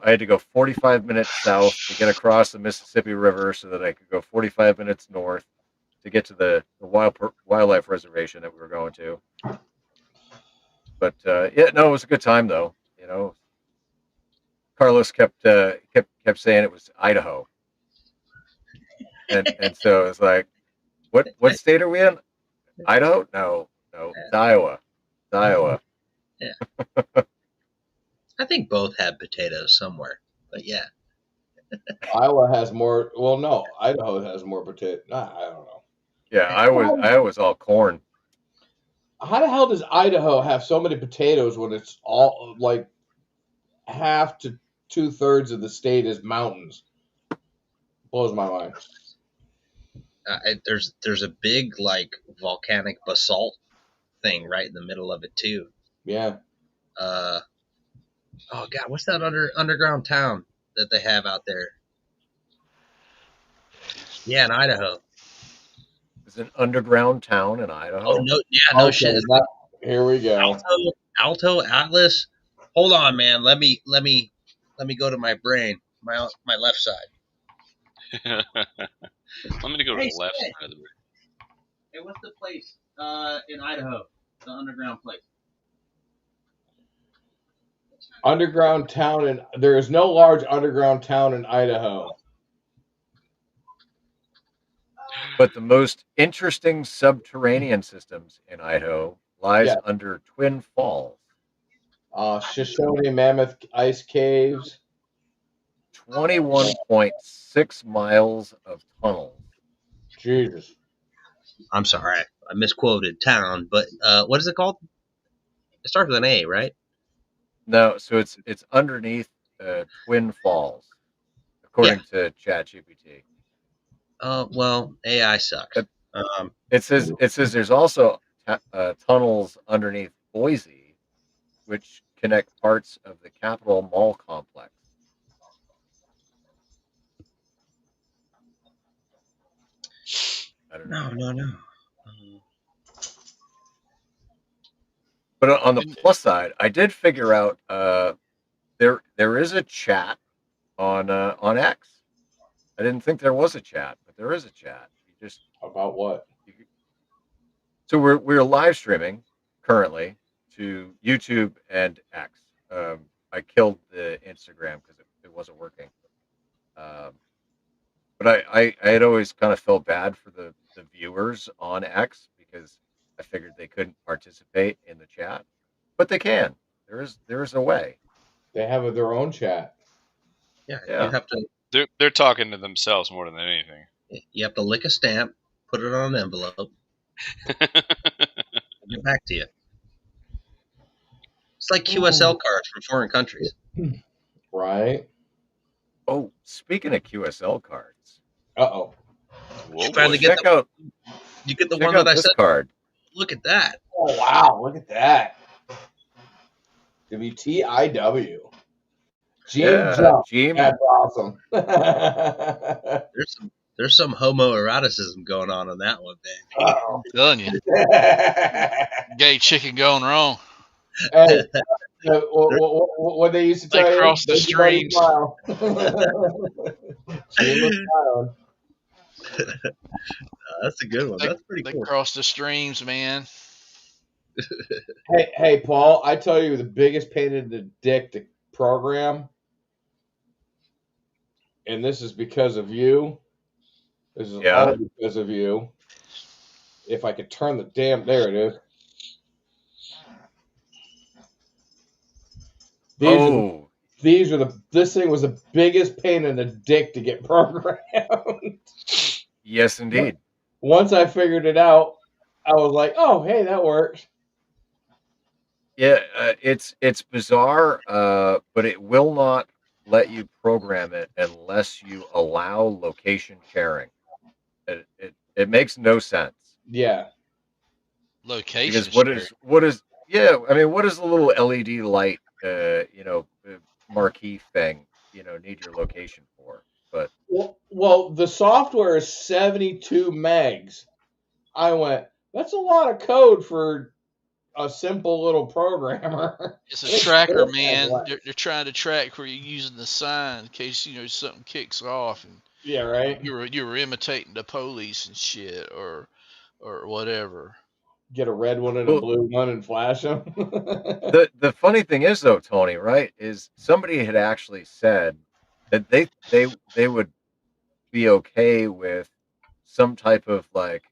45 minutes south to get across the Mississippi River so that I could go 45 minutes north to get to the wildlife reservation that we were going to. But yeah, no, it was a good time though. You know, Carlos kept saying it was Idaho, and so it's like, what state are we in? Idaho? No, it's Iowa. It's Iowa. Yeah. I think both have potatoes somewhere, but yeah. Iowa has more. Well, no, Idaho has more potato. Nah, I don't know. Yeah, Iowa's all corn. How the hell does Idaho have so many potatoes when it's all like half to 2/3 of the state is mountains? Blows my mind. There's a big like volcanic basalt thing right in the middle of it too. Yeah. Oh God, what's that underground town that they have out there? Yeah, in Idaho. It's an underground town in Idaho. Oh no, yeah, no Okay, shit. here we go. Alto Atlas. Hold on, man. Let me go to my brain, my left side. Let me go to the left side of the river. Hey, what's the place in Idaho? The underground place. Underground town, and there is no large underground town in Idaho. But the most interesting subterranean systems in Idaho lies Yeah. under Twin Falls. Shoshone Mammoth Ice Caves. 21.6 miles of tunnels. Jesus. I'm sorry, I misquoted town, but what is it called? It starts with an A, right? No, so it's underneath Twin Falls, according to ChatGPT. Well, AI sucks. It says there's also tunnels underneath Boise, which connect parts of the Capitol Mall complex. I don't know. No. But on the plus side, I did figure out there is a chat on X. I didn't think there was a chat, but there is a chat. You just About what? So we're live streaming currently to YouTube and X. I killed the Instagram because it wasn't working. But I had always kind of felt bad for the viewers on X because I figured they couldn't participate in the chat, but they can. There is a way. They have their own chat. Yeah, Yeah. you have to. They're talking to themselves more than anything. You have to lick a stamp, put it on an envelope, get back to you. It's like QSL cards from foreign countries. Right. Oh, speaking of QSL cards. Uh-oh. You finally get you get the one that I said. Card. Look at that. Oh, wow. Look at that. WTIW. Gene. That's awesome. There's some homoeroticism going on that one, baby. I'm telling you. Gay chicken going wrong. Hey, what they used to tell They you? crossed the streams. That's a good one. That's pretty cool. They crossed the streams, man. Hey, Paul, I tell you the biggest pain in the dick to program, and this is because of you. This is all because of you. If I could turn the damn, there it is. This thing was the biggest pain in the dick to get programmed. Yes, indeed. Once I figured it out, I was like, "Oh, hey, that works." Yeah, it's bizarre, but it will not let you program it unless you allow location sharing. It makes no sense. Yeah. Location because what is I mean, what is the little LED light marquee thing, need your location for? But well, the software is 72 megs. I went, that's a lot of code for a simple little programmer. It's a It's tracker, still man. complex. They're trying to track where you're using the sign in case something kicks off and Yeah, right. you were imitating the police and shit or whatever. Get a red one and a Well, blue one and flash them. the funny thing is though, Tony, right? Is somebody had actually said that they would be okay with some type of like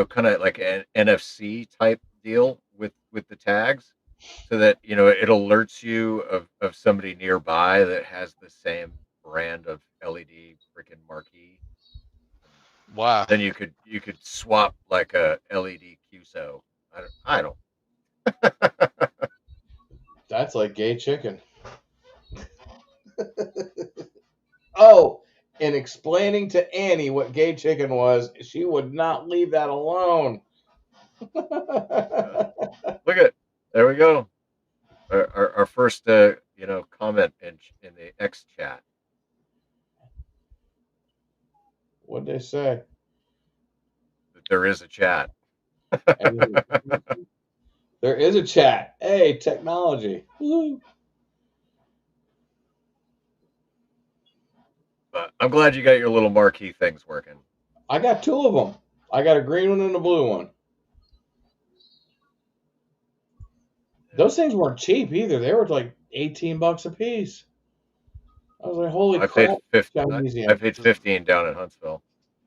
kind of like an NFC type deal with the tags, so that it alerts you of somebody nearby that has the same brand of LED freaking marquee. Wow. Then you could swap like a LED QSO. I don't. That's like gay chicken. Oh, in explaining to Annie what gay chicken was, she would not leave that alone. Look at there we go. Our first comment in the X chat. What'd they say? That there is a chat. And there is a chat. Hey, technology. Woo. But I'm glad you got your little marquee things working. I got two of them. I got a green one and a blue one. Those things weren't cheap either. They were like $18 a piece. I was like, holy I crap! paid 15. Chinese I paid 15 down in Huntsville.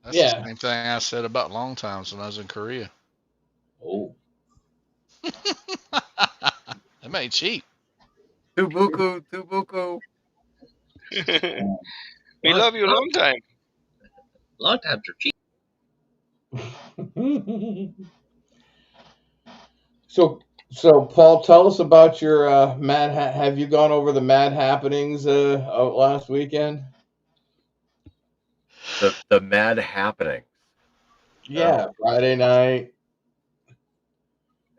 That's Yeah. the same thing I said about long times when I was in Korea. Oh, They made cheap. Tubuku. We love you a long time. Long times are cheap. so Paul, tell us about your have you gone over the mad happenings of last weekend? The mad happenings. Yeah, Friday night.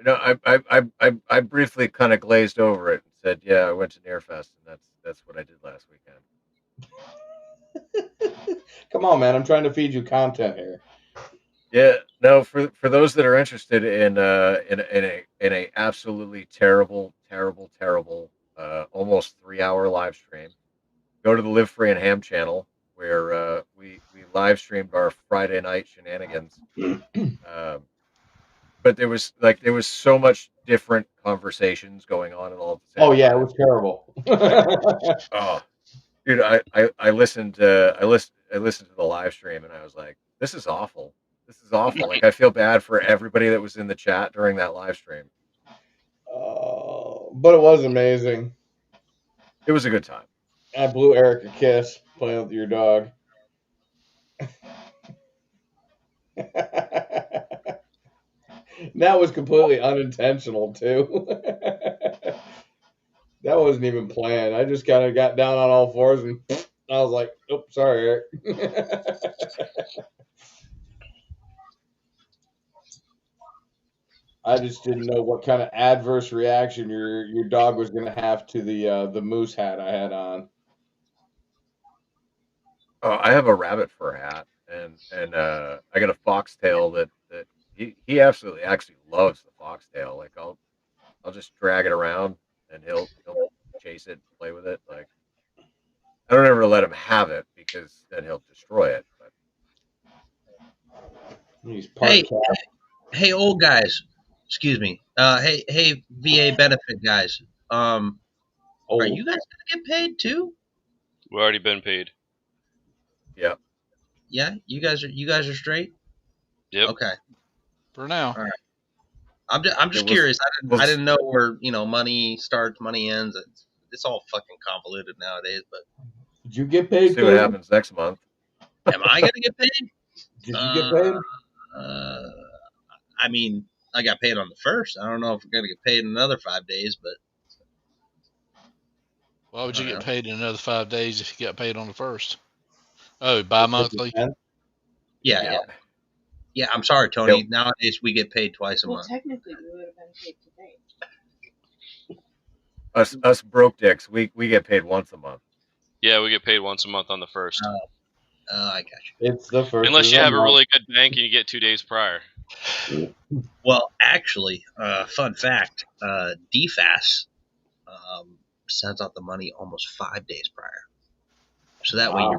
I briefly kind of glazed over it and said, yeah, I went to Nearfest, and that's what I did last weekend. Come on, man! I'm trying to feed you content here. Yeah, no, for those that are interested in a absolutely terrible almost 3 hour live stream, go to the Live Free and Ham channel where we live streamed our Friday night shenanigans. But there was so much different conversations going on at all at the same Oh yeah, it time. was terrible. Oh, dude, I listened to the live stream and I was like, this is awful. This is awful. Like I feel bad for everybody that was in the chat during that live stream. But it was amazing. It was a good time. I blew Eric a kiss playing with your dog. That was completely unintentional too. That wasn't even planned. I just kind of got down on all fours and I was like, "Oh, sorry, Eric." I just didn't know what kind of adverse reaction your dog was going to have to the moose hat I had on. Oh, I have a rabbit fur hat, and I got a foxtail that he absolutely actually loves the foxtail. Like I'll just drag it around and he'll chase it, play with it. Like I don't ever let him have it because then he'll destroy it. But He's part Hey, cat. hey, old guys. Excuse me. Hey, VA benefit guys. Are Oh, you guys gonna get paid too? We've already been paid. yeah, Yeah, you guys are straight. Yep. Okay. For now. All right. I'm just we'll- curious. we'll I didn't know where money starts, money ends. It's all fucking convoluted nowadays. But did you get paid? see what Cody? happens next month. am I gonna get paid? Did you get paid? I mean, I got paid on the first. I don't know if we're gonna get paid in another 5 days, but Why would you I don't get know. paid in another 5 days if you got paid on the first? Oh, bi-monthly? Yeah. I'm sorry, Tony. Yeah. Nowadays we get paid twice a month. Technically, we would have been paid today. Us broke dicks, we get paid once a month. Yeah, we get paid once a month on the first. Oh, I got you. It's the first. Unless of you the have a month. really good bank and you get 2 days prior. Well, actually, fun fact: DFAS sends out the money almost 5 days prior, so that way Wow.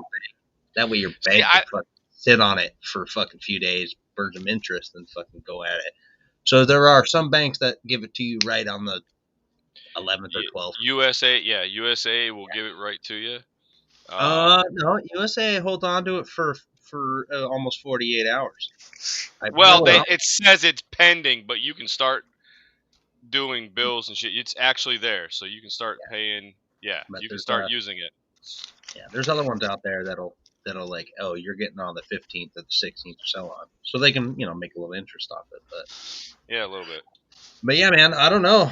your See, bank can fucking sit on it for a fucking few days, burn some interest, and fucking go at it. So there are some banks that give it to you right on the 11th or 12th. USA will give it right to you. No, USA holds on to it for almost 48 hours. I Well, promise. it says it's pending, but you can start doing bills and shit. It's actually there, so you can start paying. Yeah, But you can there's start using it. there's other ones out there that'll like, oh, you're getting on the 15th or the 16th or so on, so they can make a little interest off it. Yeah, a little bit. But yeah, man, I don't know.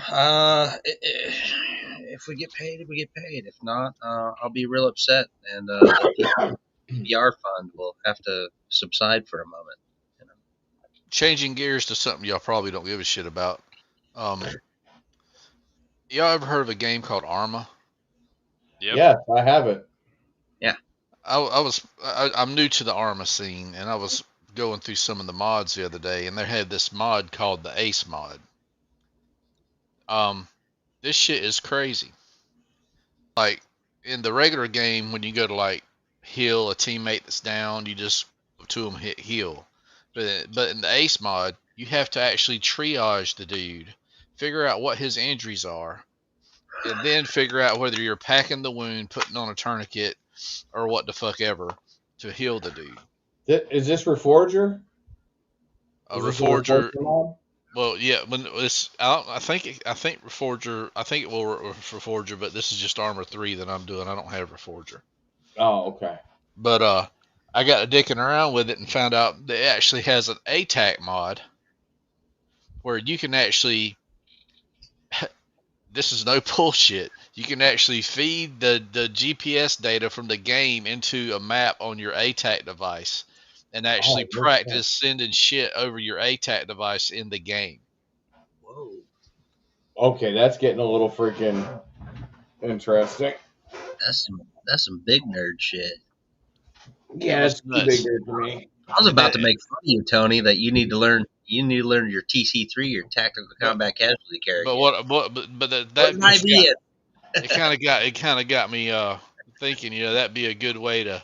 If we get paid, we get paid. If not, I'll be real upset, and the PR fund will have to subside for a moment. Changing gears to something y'all probably don't give a shit about. Y'all ever heard of a game called Arma? Yep. Yes, I have it. I'm new to the Arma scene, and I was going through some of the mods the other day, and they had this mod called the Ace mod. This shit is crazy. Like in the regular game, when you go to like heal a teammate that's down, you just go to him, hit heal. But in the Ace mod, you have to actually triage the dude, figure out what his injuries are, and then figure out whether you're packing the wound, putting on a tourniquet, or what the fuck ever to heal the dude. Is this Reforger? A Is this a Reforger Reforger, mod? well, yeah, when it's I think Reforger, I think it will Reforger, but this is just Armor 3 that I'm doing. I don't have Reforger. Oh, okay. But I got dicking around with it and found out that it actually has an ATAC mod where you can actually this is no bullshit. You can actually feed the GPS data from the game into a map on your ATAC device and actually Oh, no shit. practice sending shit over your ATAC device in the game. Whoa, Okay, that's getting a little freaking interesting. that's some big nerd shit. Yeah, It's it's too big nuts. there for me. I was about to make fun of you, Tony, that you need to learn your TC3, your Tactical Combat Casualty But character. that Put an IV in. it kind of got me thinking. That'd be a good way to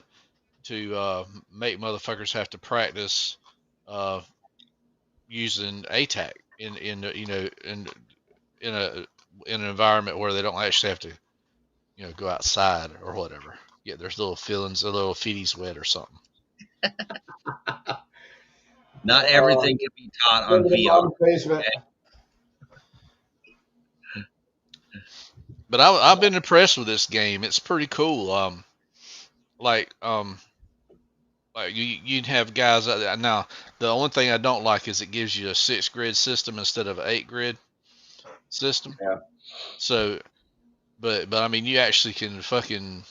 make motherfuckers have to practice uh, using ATAC in in a in an environment where they don't actually have to go outside or whatever. Get their little feelings, their little feeties wet or something. Not everything can be taught on Live in a VR. mom's basement. But I've been impressed with this game. It's pretty cool. Like you'd have guys out there. Now the only thing I don't like is it gives you a 6 grid system instead of an 8 grid system. Yeah. So, but I mean, you actually can fucking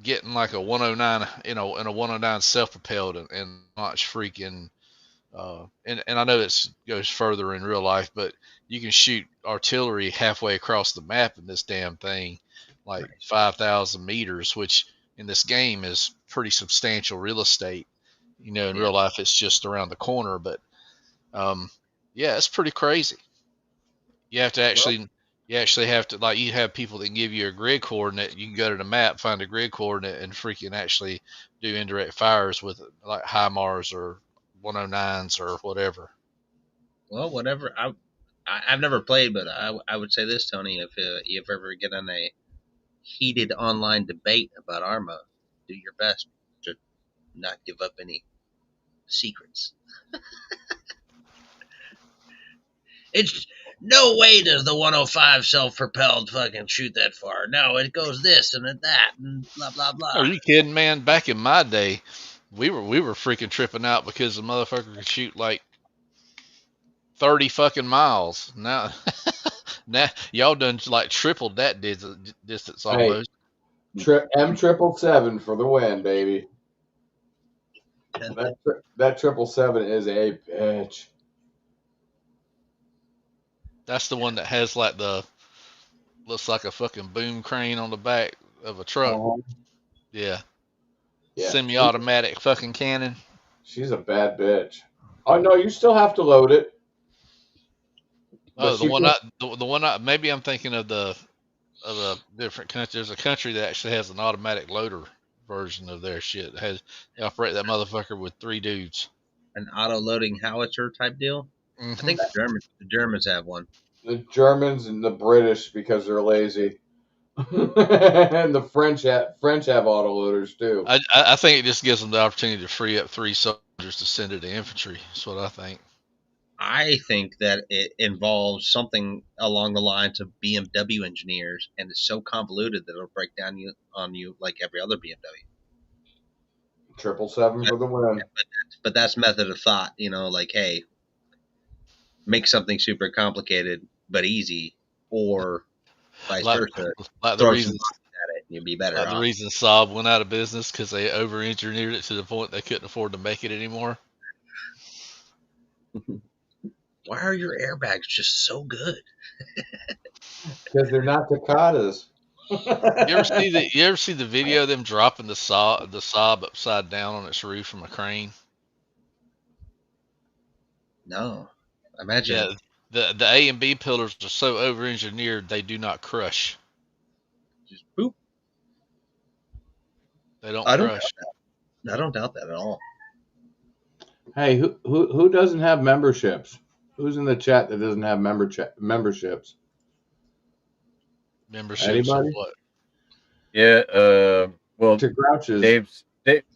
get in like a 109, in a 109 self-propelled and launch freaking. And I know this goes further in real life, but you can shoot artillery halfway across the map in this damn thing, like 5,000 meters, which in this game is pretty substantial real estate. In real life, it's just around the corner, but yeah, it's pretty crazy. You have to actually have to, like, you have people that can give you a grid coordinate. You can go to the map, find a grid coordinate, and freaking actually do indirect fires with like HIMARS or 109s or whatever. Well, whatever. I've never played, but I would say this, Tony. If you ever get in a heated online debate about Arma, do your best to not give up any secrets. It's no way does the 105 self-propelled fucking shoot that far. No, it goes this and that and blah blah blah. Are you kidding, man? Back in my day, we were freaking tripping out because the motherfucker could shoot like 30 fucking miles. Now, now y'all done like tripled that distance Hey, almost. M777 for the win, baby. That 777 is a bitch. That's the one that has like looks like a fucking boom crane on the back of a truck. Yeah. Yeah, Semi-automatic fucking cannon. she's a bad bitch. Oh no, you still have to load it. Oh, But she can, the one I maybe I'm thinking of the different country. There's a country that actually has an automatic loader version of their shit. They operate that motherfucker with 3 dudes. An auto loading howitzer type deal. I Hmm. think the Germans have one. the Germans and the British because they're lazy. And the French have autoloaders too. I think it just gives them the opportunity to free up 3 soldiers to send to the infantry. That's what I think. I think that it involves something along the lines of BMW engineers, and it's so convoluted that it'll break down on you like every other BMW. 777 for the win. But that's method of thought, like, hey, make something super complicated but easy, or vice Like versa, like the throw some reasons boxes at it and you'll be better like the off. reason Saab went out of business because they over engineered it to the point they couldn't afford to make it anymore. Why are your airbags just so good? Because they're not Takatas. You ever see the video of them dropping the Saab upside down on its roof from a crane? No, imagine. Yeah, the A and B pillars are so over engineered they do not crush. Just boop. They don't I don't crush. I don't doubt that at all. Hey, who doesn't have memberships? Who's in the chat that doesn't have memberships? Memberships of Anybody? what? Yeah. Well, To Grouch's.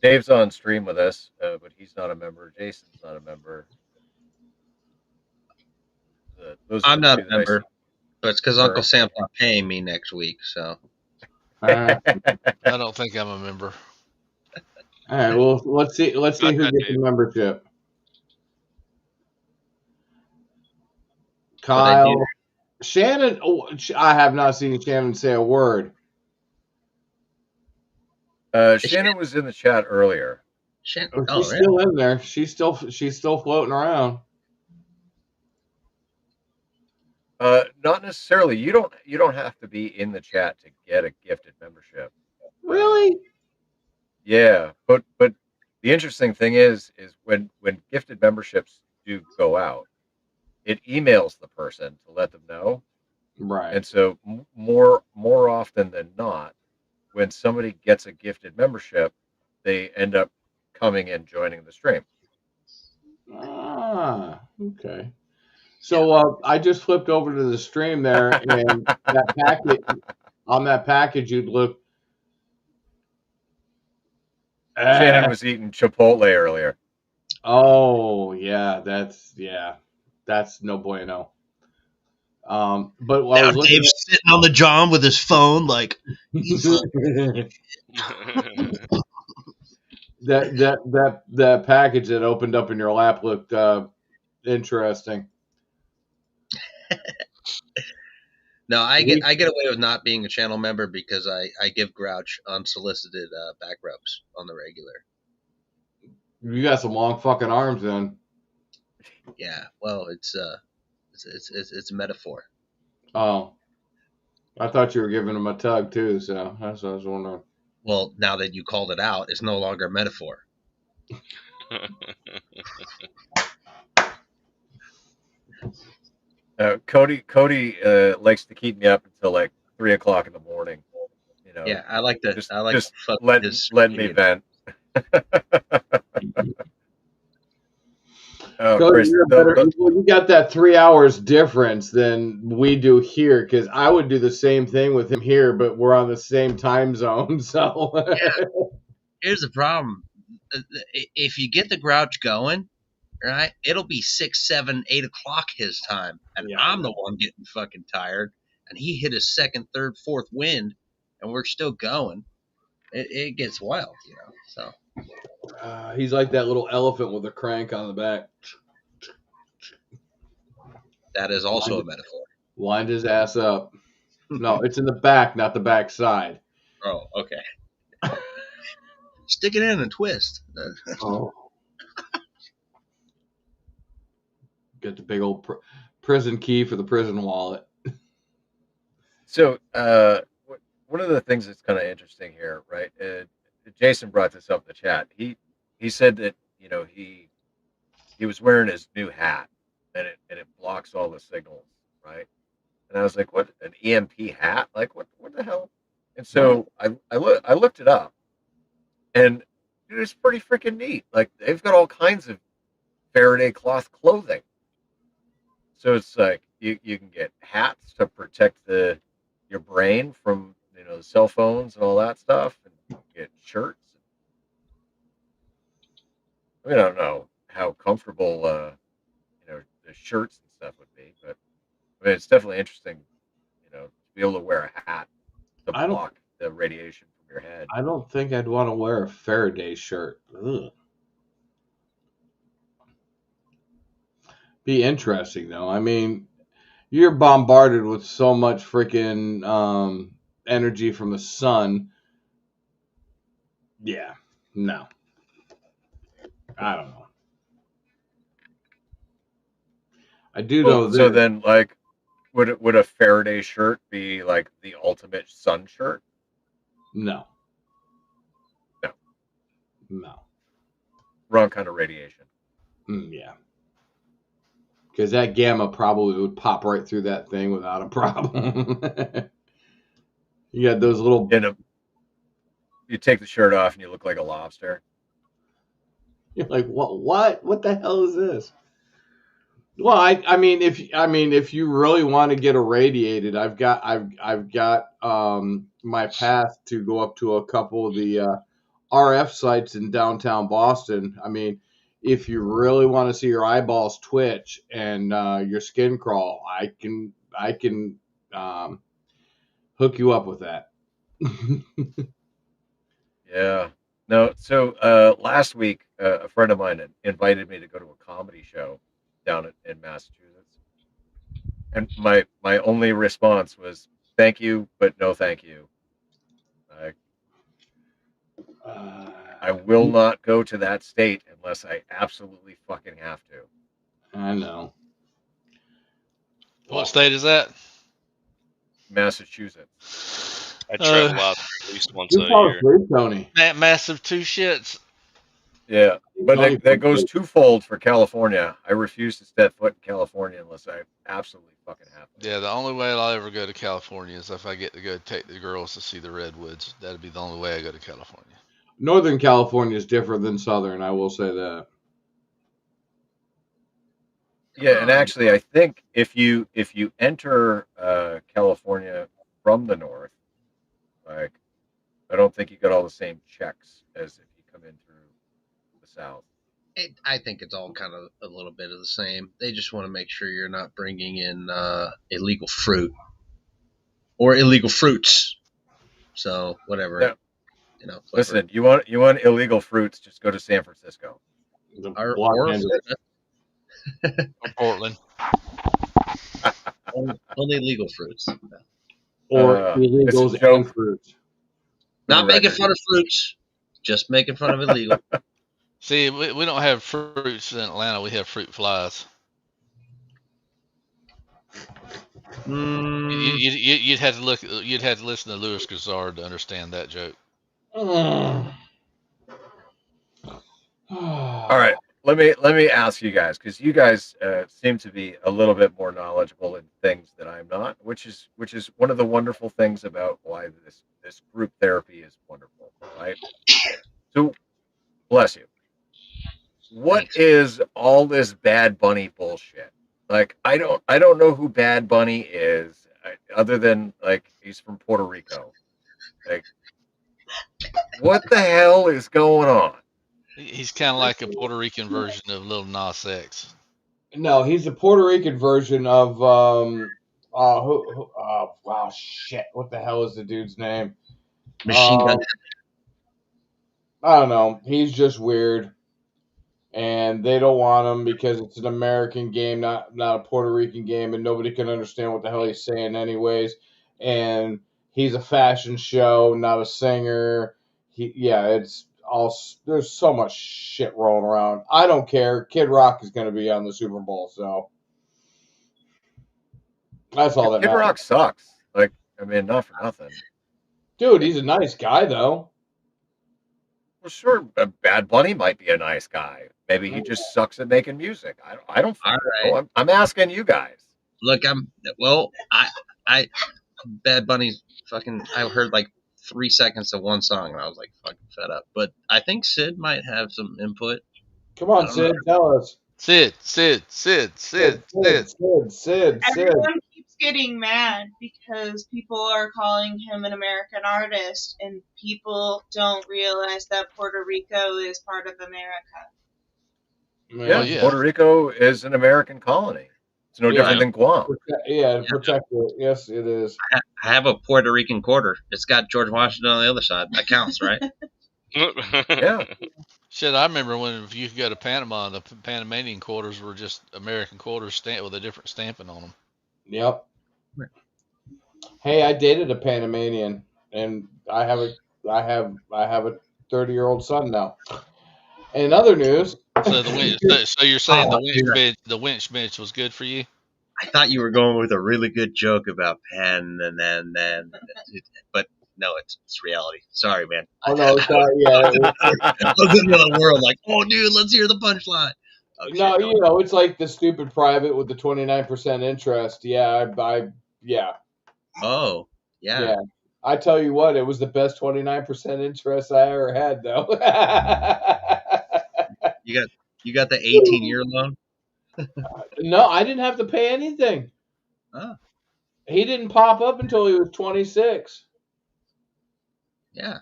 Dave's on stream with us, but he's not a member. Jason's not a member. Those are I'm the not two a that I member, see. but it's because Uncle Sam's not paying me next week. So Uh, I don't think I'm a member. all right. Well, let's see. Let's see Not who that gets Dave. a membership. but I do. Kyle, Shannon. Oh, I have not seen Shannon say a word. Shannon was in the chat earlier. Oh, Oh, she's yeah. still in there. She's still floating around. Not necessarily. You don't have to be in the chat to get a gifted membership. Really? Yeah, but the interesting thing is when gifted memberships do go out, it emails the person to let them know. Right. And so more often than not, when somebody gets a gifted membership, they end up coming and joining the stream. Ah, okay. So I just flipped over to the stream there, and that packet on that package, you'd look. Shannon was eating Chipotle earlier. Oh yeah, that's no bueno. But while I Now was looking Dave's sitting on the john with his phone, like that package that opened up in your lap looked interesting. No, I get away with not being a channel member because I give Grouch unsolicited back rubs on the regular. You got some long fucking arms, then. Yeah, well, it's a metaphor. Oh, I thought you were giving him a tug too, so that's what I was wondering. Well, now that you called it out, it's no longer a metaphor. Cody likes to keep me up until like 3:00 in the morning. You know, Yeah, I like to just fuck let his me vent. Oh, Cody, Chris, you're better. Well, you got that 3 hours difference than we do here, because I would do the same thing with him here, but we're on the same time zone. So Yeah. Here's the problem: if you get the Grouch going, right, it'll be 6, 7, 8 o'clock his time, and Yeah, I'm the one getting fucking tired. And he hit his second, third, fourth wind, and we're still going. It gets wild, So he's like that little elephant with a crank on the back. that is also a metaphor. Wind his ass up. No, it's in the back, not the back side. Oh, okay. Stick it in and twist. Oh. Get the big old prison key for the prison wallet. So, one of the things that's kind of interesting here, right? Jason brought this up in the chat. He said that he he was wearing his new hat, and it blocks all the signals, right? And I was like, what, an EMP hat? Like what the hell? And so I looked it up, and dude, it's pretty freaking neat. Like they've got all kinds of Faraday cloth clothing. So it's like you can get hats to protect your brain from the cell phones and all that stuff, and you can get shirts. I mean, I don't know how comfortable the shirts and stuff would be, but I mean, it's definitely interesting, to be able to wear a hat to I don't. block the radiation from your head. I don't think I'd want to wear a Faraday shirt. Ugh. Be interesting though. I mean, you're bombarded with so much freaking energy from the sun. Yeah, no, I don't know. I do know Well, so this. then, like, would a Faraday shirt be like the ultimate sun shirt? No, No, no. wrong kind of radiation. Yeah, because that gamma probably would pop right through that thing without a problem. You got those little. And you take the shirt off, and you look like a lobster. You're like, what? What the hell is this? Well, I mean, if you really want to get irradiated, I've got my path to go up to a couple of the RF sites in downtown Boston. I mean, if you really want to see your eyeballs twitch and your skin crawl, I can hook you up with that. Yeah. No. So last week, a friend of mine had invited me to go to a comedy show down in Massachusetts, and my only response was thank you, but no thank you. I I will not go to that state unless I absolutely fucking have to. I know. What state is that? Massachusetts. I travel out there at least once You a fall year. asleep, Tony. Massive two shits. Yeah, but Tony that falls goes asleep. twofold for California. I refuse to step foot in California unless I absolutely fucking have to. Yeah, the only way I'll ever go to California is if I get to go take the girls to see the redwoods. That'd be the only way I go to California. Northern California is different than Southern. I will say that. Yeah, and actually, I think if you enter California from the north, like I don't think you got all the same checks as if you come in through the south. I think it's all kind of a little bit of the same. They just want to make sure you're not bringing in illegal fruit or illegal fruits. So whatever, Now, clever. listen, you want illegal fruits? Just go to San Francisco. Or Los Angeles. Or Portland. only legal fruits. Or it's a illegals joke. and fruits. Not making fun of fruits, just making fun of illegal. See, we don't have fruits in Atlanta. We have fruit flies. You'd have to look. You'd have to listen to Louis Grizzard to understand that joke. All right, let me ask you guys, because you guys seem to be a little bit more knowledgeable in things that I'm not, which is one of the wonderful things about why this group therapy is wonderful, right? So, bless you. What Thanks. is all this Bad Bunny bullshit? Like, I don't know who Bad Bunny is, other than like he's from Puerto Rico. Like, what the hell is going on? He's kind of like a Puerto Rican version of Lil Nas X. No, he's the Puerto Rican version of wow, shit. What the hell is the dude's name? Machine Gun. I don't know. He's just weird, and they don't want him because it's an American game, not a Puerto Rican game, and nobody can understand what the hell he's saying anyways. And he's a fashion show, not a singer. It's all. There's so much shit rolling around. I don't care. Kid Rock is going to be on the Super Bowl, so that's all that Kid matters. Rock sucks. Like, I mean, not for nothing. Dude, he's a nice guy though. Well, sure, Bad Bunny might be a nice guy. Maybe he just sucks at making music. I don't All fucking right. know. I'm asking you guys. Look, I Bad Bunny's fucking. I heard like 3 seconds of one song and I was like fucking fed up. But I think Sid might have some input. Come on, I don't know. Sid, tell us. Sid. Sid. Everyone keeps getting mad because people are calling him an American artist, and people don't realize that Puerto Rico is part of America. Yeah, Well, yeah. Puerto Rico is an American colony. It's no different than Guam. Yeah, protect it. Yes, it is. I have a Puerto Rican quarter. It's got George Washington on the other side. That counts, right? Yeah. Shit, I remember when if you could go to Panama, the Panamanian quarters were just American quarters stamped with a different stamping on them. Yep. Hey, I dated a Panamanian, and I have a 30-year-old son now. In other news, So so you're saying Oh, the winch bench was good for you? I thought you were going with a really good joke about Penn, and then, but no, it's reality. Sorry, man. oh no, it's not. Yeah, I was in another world, like, oh, dude, let's hear the punchline. Oh, no, shit, it's like the stupid private with the 29% interest. Yeah, yeah, Oh, yeah. yeah. I tell you what, it was the best 29% interest I ever had, though. You got the 18-year loan. No, I didn't have to pay anything. Oh, He didn't pop up until he was 26. yeah.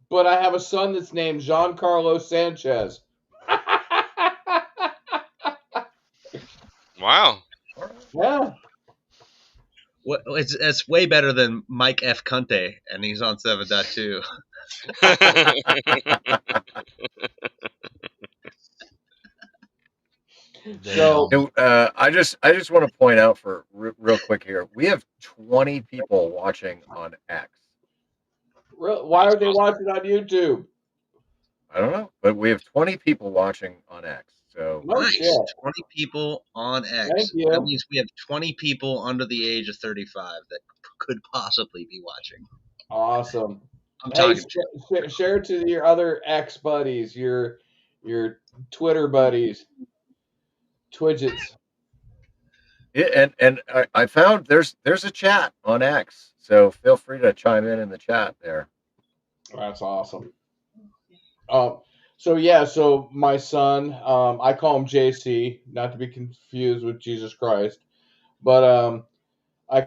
But I have a son that's named Giancarlo Sanchez. Wow. Yeah. What? It's way better than Mike F. Conte, and he's on 7.2. So I just want to point out for real quick here, we have 20 people watching on X. why are they watching on YouTube? I don't know, but we have 20 people watching on X. So No Nice. shit. 20 people on X. Thank you. That means we have 20 people under the age of 35 that could possibly be watching. Awesome. I'm Hey, talking. share it to your other X buddies, your Twitter buddies, Twidgets. yeah, and I found there's a chat on X, so feel free to chime in the chat there. That's awesome. So my son, I call him JC, not to be confused with Jesus Christ, but I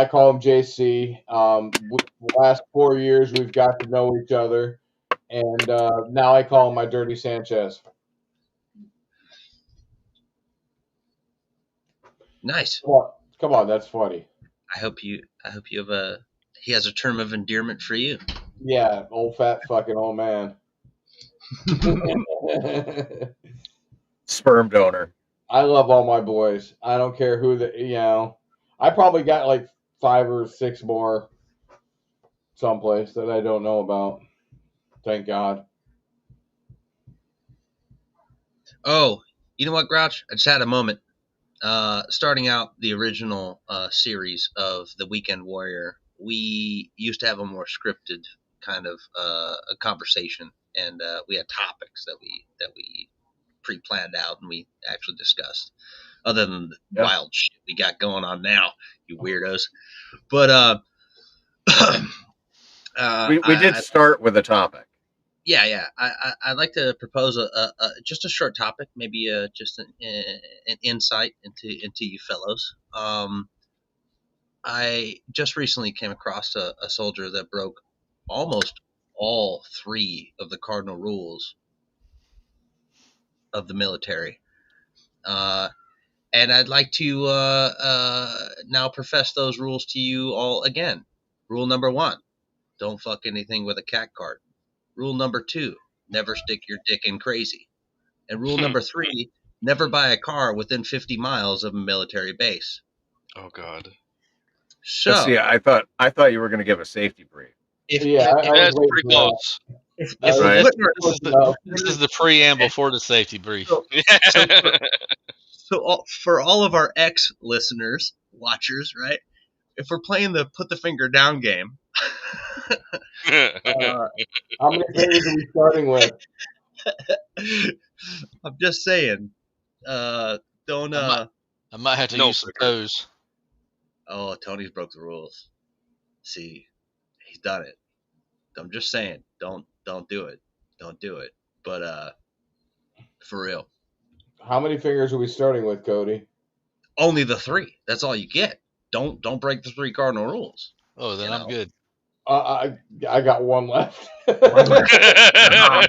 call him JC. The last 4 years we've got to know each other, and now I call him my Dirty Sanchez. Nice. Come on, that's funny. I hope you have he has a term of endearment for you. Yeah, old fat fucking old man. Sperm donor. I love all my boys. I don't care who I probably got like 5 or 6 more someplace that I don't know about. Thank God. Oh, you know what, Grouch? I just had a moment. Starting out the original series of The Weekend Warrior, we used to have a more scripted kind of a conversation, and we had topics that we pre-planned out and we actually discussed. Other than the wild shit we got going on now, you weirdos. But we did start with a topic. Yeah. I'd like to propose just a short topic, maybe just an insight into you fellows. I just recently came across a soldier that broke almost all 3 of the cardinal rules of the military, and I'd like to now profess those rules to you all again. Rule number 1: don't fuck anything with a cat card. Rule number 2: never stick your dick in crazy. And rule number 3: never buy a car within 50 miles of a military base. Oh God. So, see, I thought you were going to give a safety brief. if That's pretty close. if Right. This is the preamble for the safety brief. for all of our ex-listeners, watchers, right? If we're playing the put the finger down game, How many fingers are we starting with? I'm just saying. Don't. I might have to No use some quicker. toes. Oh, Tony's broke the rules. See, he's done it. I'm just saying. Don't do it. Don't do it. But for real, How many fingers are we starting with, Cody? only the 3. That's all you get. Don't break the 3 cardinal rules. Oh, then You I'm know? good. I got one left. Yeah,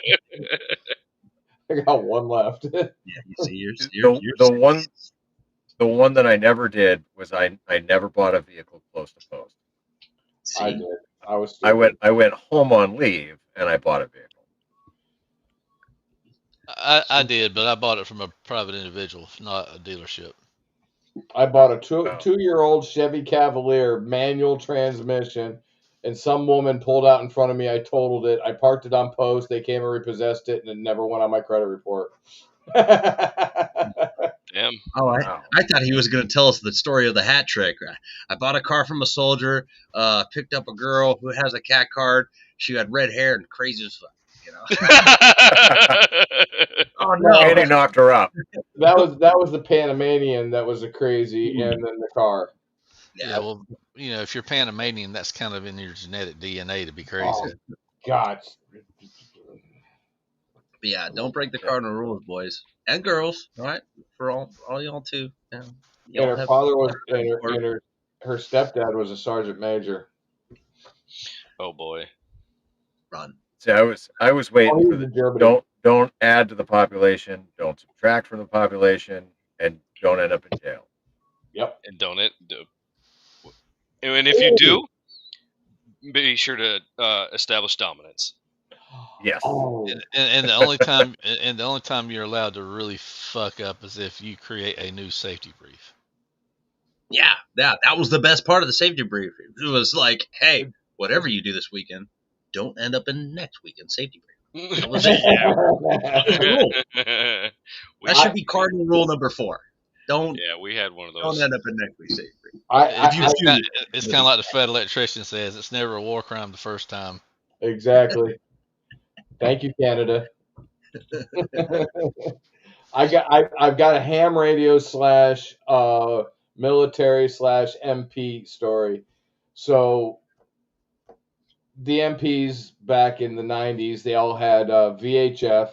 I got one left. Yeah, you see, you're The one that I never did was I never bought a vehicle close to post. I See, did. I was stupid. I went home on leave and I bought a vehicle. I did, but I bought it from a private individual, not a dealership. I bought a Oh. 2-year-old Chevy Cavalier manual transmission, and some woman pulled out in front of me. I totaled it. I parked it on post. They came and repossessed it, and it never went on my credit report. damn. oh, Wow. I thought he was going to tell us the story of the hat trick. I bought a car from a soldier. Picked up a girl who has a cat card. She had red hair and crazy as fuck. You know. Oh And he knocked her up. That was the Panamanian that was a crazy, and then the car. Yeah, well, if you're Panamanian, that's kind of in your genetic DNA to be crazy. Oh, God. But yeah, don't break the cardinal rules, boys and girls. All right, for all y'all too. Yeah. And her father was, and her stepdad was a sergeant major. Oh boy. Run. See, I was waiting for the don't add to the population, don't subtract from the population, and don't end up in jail. Yep. And don't it? And if you do, be sure to establish dominance. Yes. Oh. And the only time you're allowed to really fuck up is if you create a new safety brief. Yeah, that was the best part of the safety brief. It was like, hey, whatever you do this weekend, don't end up in next weekend's safety brief. That was it. That should be cardinal rule number 4. Don't. Yeah, we had one of those. Don't end up in next week's safety brief. It's kind of like the Fed electrician says: it's never a war crime the first time. Exactly. Thank you, Canada. I've got a ham radio / military / MP story. So the MPs back in the 90s, they all had VHF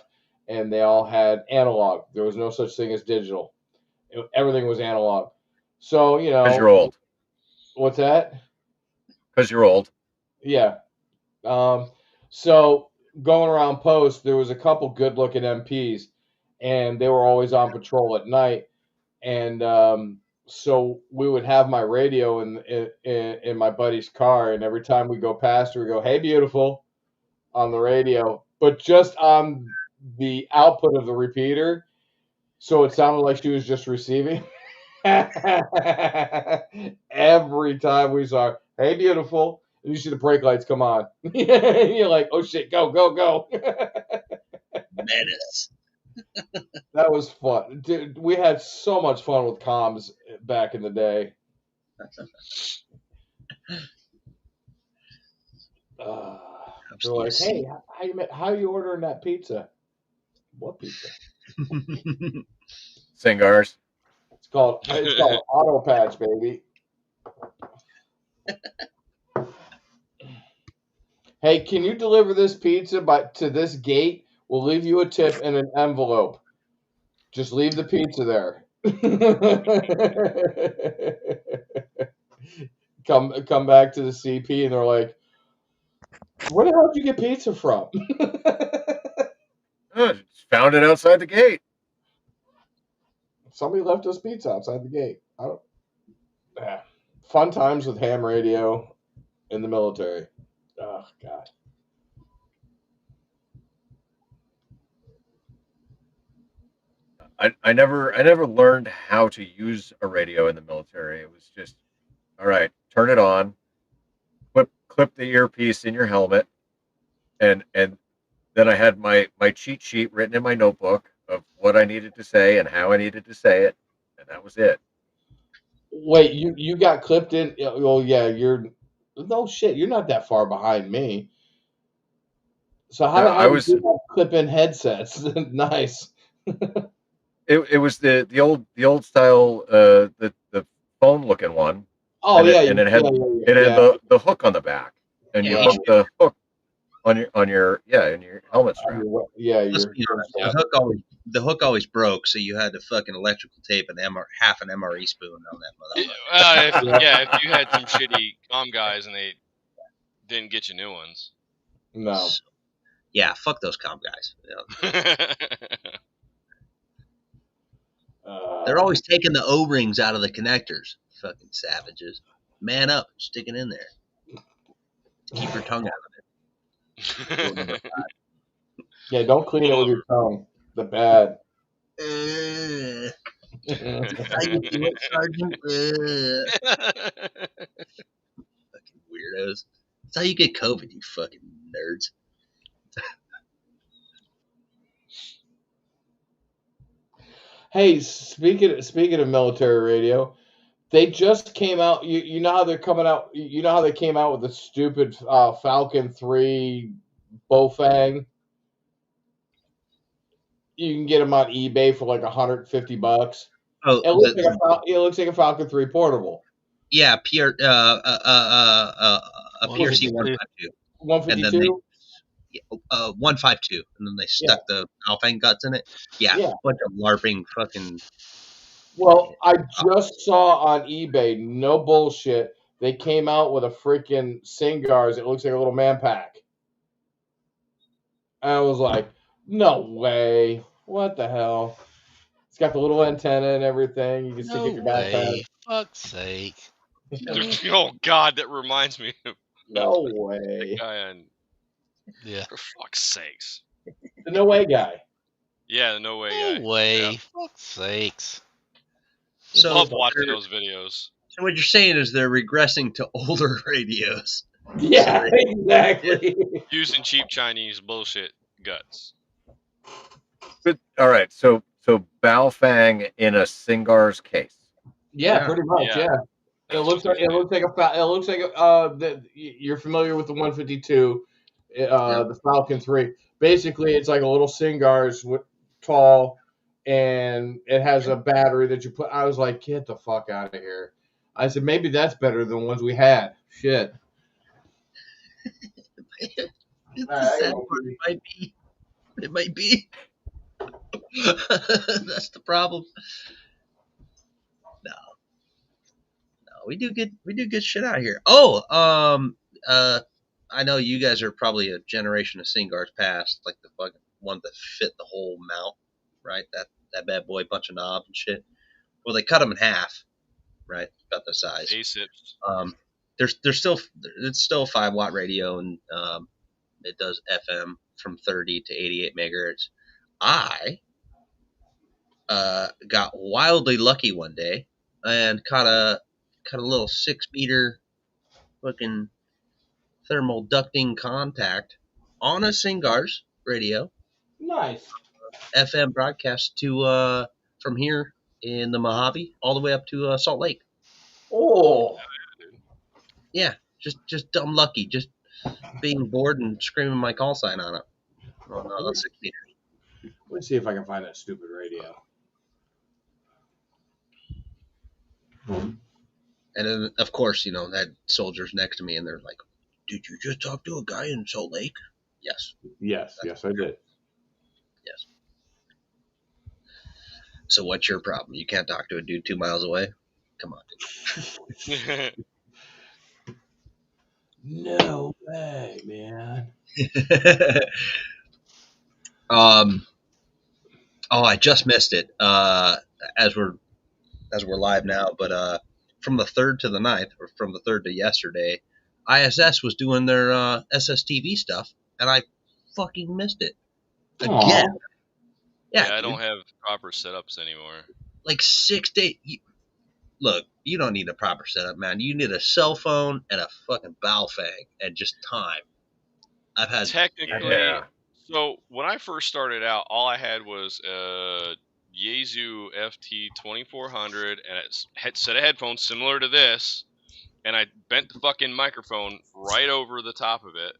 and they all had analog. There was no such thing as digital. Everything was analog. So, Because you're old. What's that? Because you're old. Yeah. So going around post, there was a couple good-looking MPs, and they were always on patrol at night. And so we would have my radio in my buddy's car, and every time we go past her, we go, "Hey, beautiful," on the radio, but just on the output of the repeater, so it sounded like she was just receiving. Every time we saw her, "Hey, beautiful," and you see the brake lights come on. You're like, "Oh shit, go, go, go!" Menace. That was fun. Dude, we had so much fun with comms back in the day. They're like, "Hey, how you ordering that pizza?" What pizza? Cigars. It's called Auto Patch, baby. Hey, can you deliver this pizza to this gate? We'll leave you a tip in an envelope. Just leave the pizza there. Come back to the CP, and they're like, "Where the hell did you get pizza from?" Just found it outside the gate. Somebody left us pizza outside the gate. Fun times with ham radio in the military. Oh God. I never learned how to use a radio in the military. It was just, all right, turn it on, clip the earpiece in your helmet, and then I had my cheat sheet written in my notebook of what I needed to say and how I needed to say it, and that was it. Wait, you got clipped in? Oh yeah, No shit, you're not that far behind me. So how No, the I hell did was. you have clip-in headsets? Nice. It was the old style the phone looking one, Oh and yeah, it had yeah. the hook on the back, and you Yeah, hook the hook on your in your helmet On strap. your, let's your be honest. Yeah. The hook always broke, so you had to fucking electrical tape an half an MRE spoon on that motherfucker. If you had some shitty comm guys and they didn't get you new ones. No. So, yeah, fuck those comm guys. You know, they're always taking the O-rings out of the connectors. Fucking savages. Man up, stick it in there. Keep your tongue out of it. Rule number Yeah, don't clean it with your tongue. The bad. 5. That's how you do it, Sergeant. Fucking weirdos. That's how you get COVID, you fucking nerds. Hey, speaking of military radio, they just came out. You know how they're coming out. You know how they came out with the stupid Falcon 3 Bofang. You can get them on eBay for like $150. Oh, It looks like a Falcon 3 portable. yeah, a PRC 152, and then they 152. 152, and then they stuck the Alfang guts in it. Yeah, Yeah. bunch of LARPing fucking. Well, I just saw on eBay, no bullshit. They came out with a freaking Singars. It looks like a little man pack. And I was like, no way. What the hell? It's got the little antenna and everything. You can stick it in your backpack. Fuck's sake. Oh God, that reminds me of No the way. guy on. Yeah. For fuck's sakes. The no way guy. Yeah, the no way guy. No way. Yeah. Fuck's sakes. So Love watching those videos. So what you're saying is they're regressing to older radios. Yeah, exactly. Using cheap Chinese bullshit guts. But, all right, so Baofeng in a Singar's case. Yeah, pretty much. Yeah. Yeah. It looks like you're familiar with the 152, the Falcon 3. Basically, it's like a little Singar's tall, and it has a battery that you put. I was like, get the fuck out of here. I said maybe that's better than the ones we had. Shit. The sad part it might be. That's the problem. No, we do good shit out here. I know you guys are probably a generation of Singars past, like the fucking one that fit the whole mount, right? That bad boy, bunch of knobs and shit. Well, they cut them in half, right? About the size. ASIPs. It's still a 5-watt radio, and it does FM from 30 to 88 megahertz. I got wildly lucky one day and caught a little 6-meter fucking thermal ducting contact on a Singars radio. Nice. FM broadcast to from here in the Mojave all the way up to Salt Lake. Oh. Yeah, just dumb lucky, just being bored and screaming my call sign on it. On 6 meters. Let's see if I can find that stupid radio. And then, of course, had soldiers next to me, and they're like, "Did you just talk to a guy in Salt Lake?" Yes. Yes, I did. Yes. So what's your problem? You can't talk to a dude 2 miles away? Come on, dude. No way, man. I just missed it. As we're live now, but from the 3rd to the 9th, or from the 3rd to yesterday, ISS was doing their SSTV stuff, and I fucking missed it again. Aww. Yeah, I don't have proper setups anymore. Like 6 days. Look, you don't need a proper setup, man. You need a cell phone and a fucking Baofeng and just time. I've had technically. So when I first started out, all I had was Yaesu FT 2400 and a set of headphones similar to this, and I bent the fucking microphone right over the top of it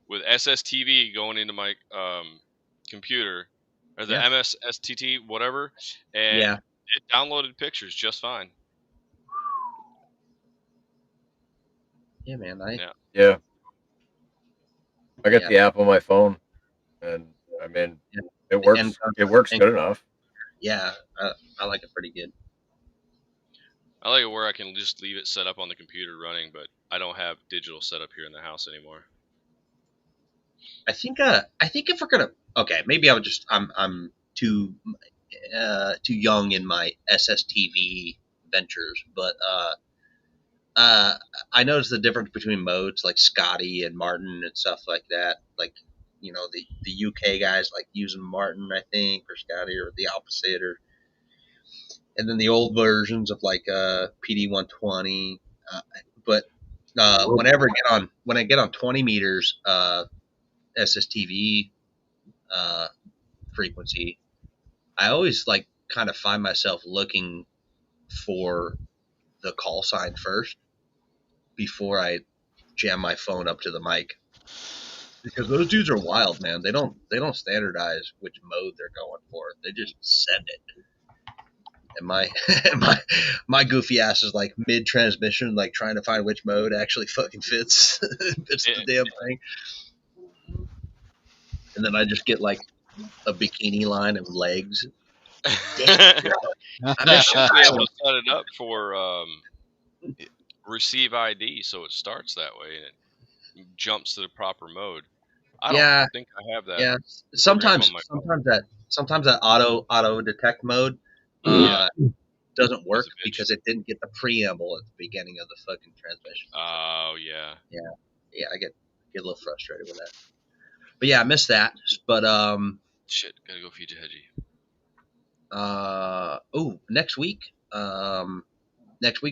with SSTV going into my computer, or the MSSTT, whatever, and it downloaded pictures just fine. Yeah, man. Yeah. I got the app on my phone, and I mean, it works. It works good enough. Yeah, I like it pretty good. I like it where I can just leave it set up on the computer running, but I don't have digital set up here in the house anymore. I think if we're gonna, okay, maybe I'm too young in my SSTV ventures, but I noticed the difference between modes like Scotty and Martin and stuff like that. Like, you know, the UK guys like using Martin, I think, or Scotty, or the opposite, and then the old versions of like PD 120. But when I get on 20 meters SSTV frequency, I always like kind of find myself looking for the call sign first before I jam my phone up to the mic, because those dudes are wild, man. They don't standardize which mode they're going for. They just send it. And my goofy ass is like mid transmission, like trying to find which mode actually fucking fits the damn thing. And then I just get like a bikini line of legs. Damn, You should be able to set it up for receive ID, so it starts that way and it jumps to the proper mode. I don't think I have that. Yeah, sometimes that auto detect mode doesn't work because it didn't get the preamble at the beginning of the fucking transmission. Oh yeah. Yeah. I get a little frustrated with that. But yeah, I missed that. But shit, gotta go feed Hedgie. Next week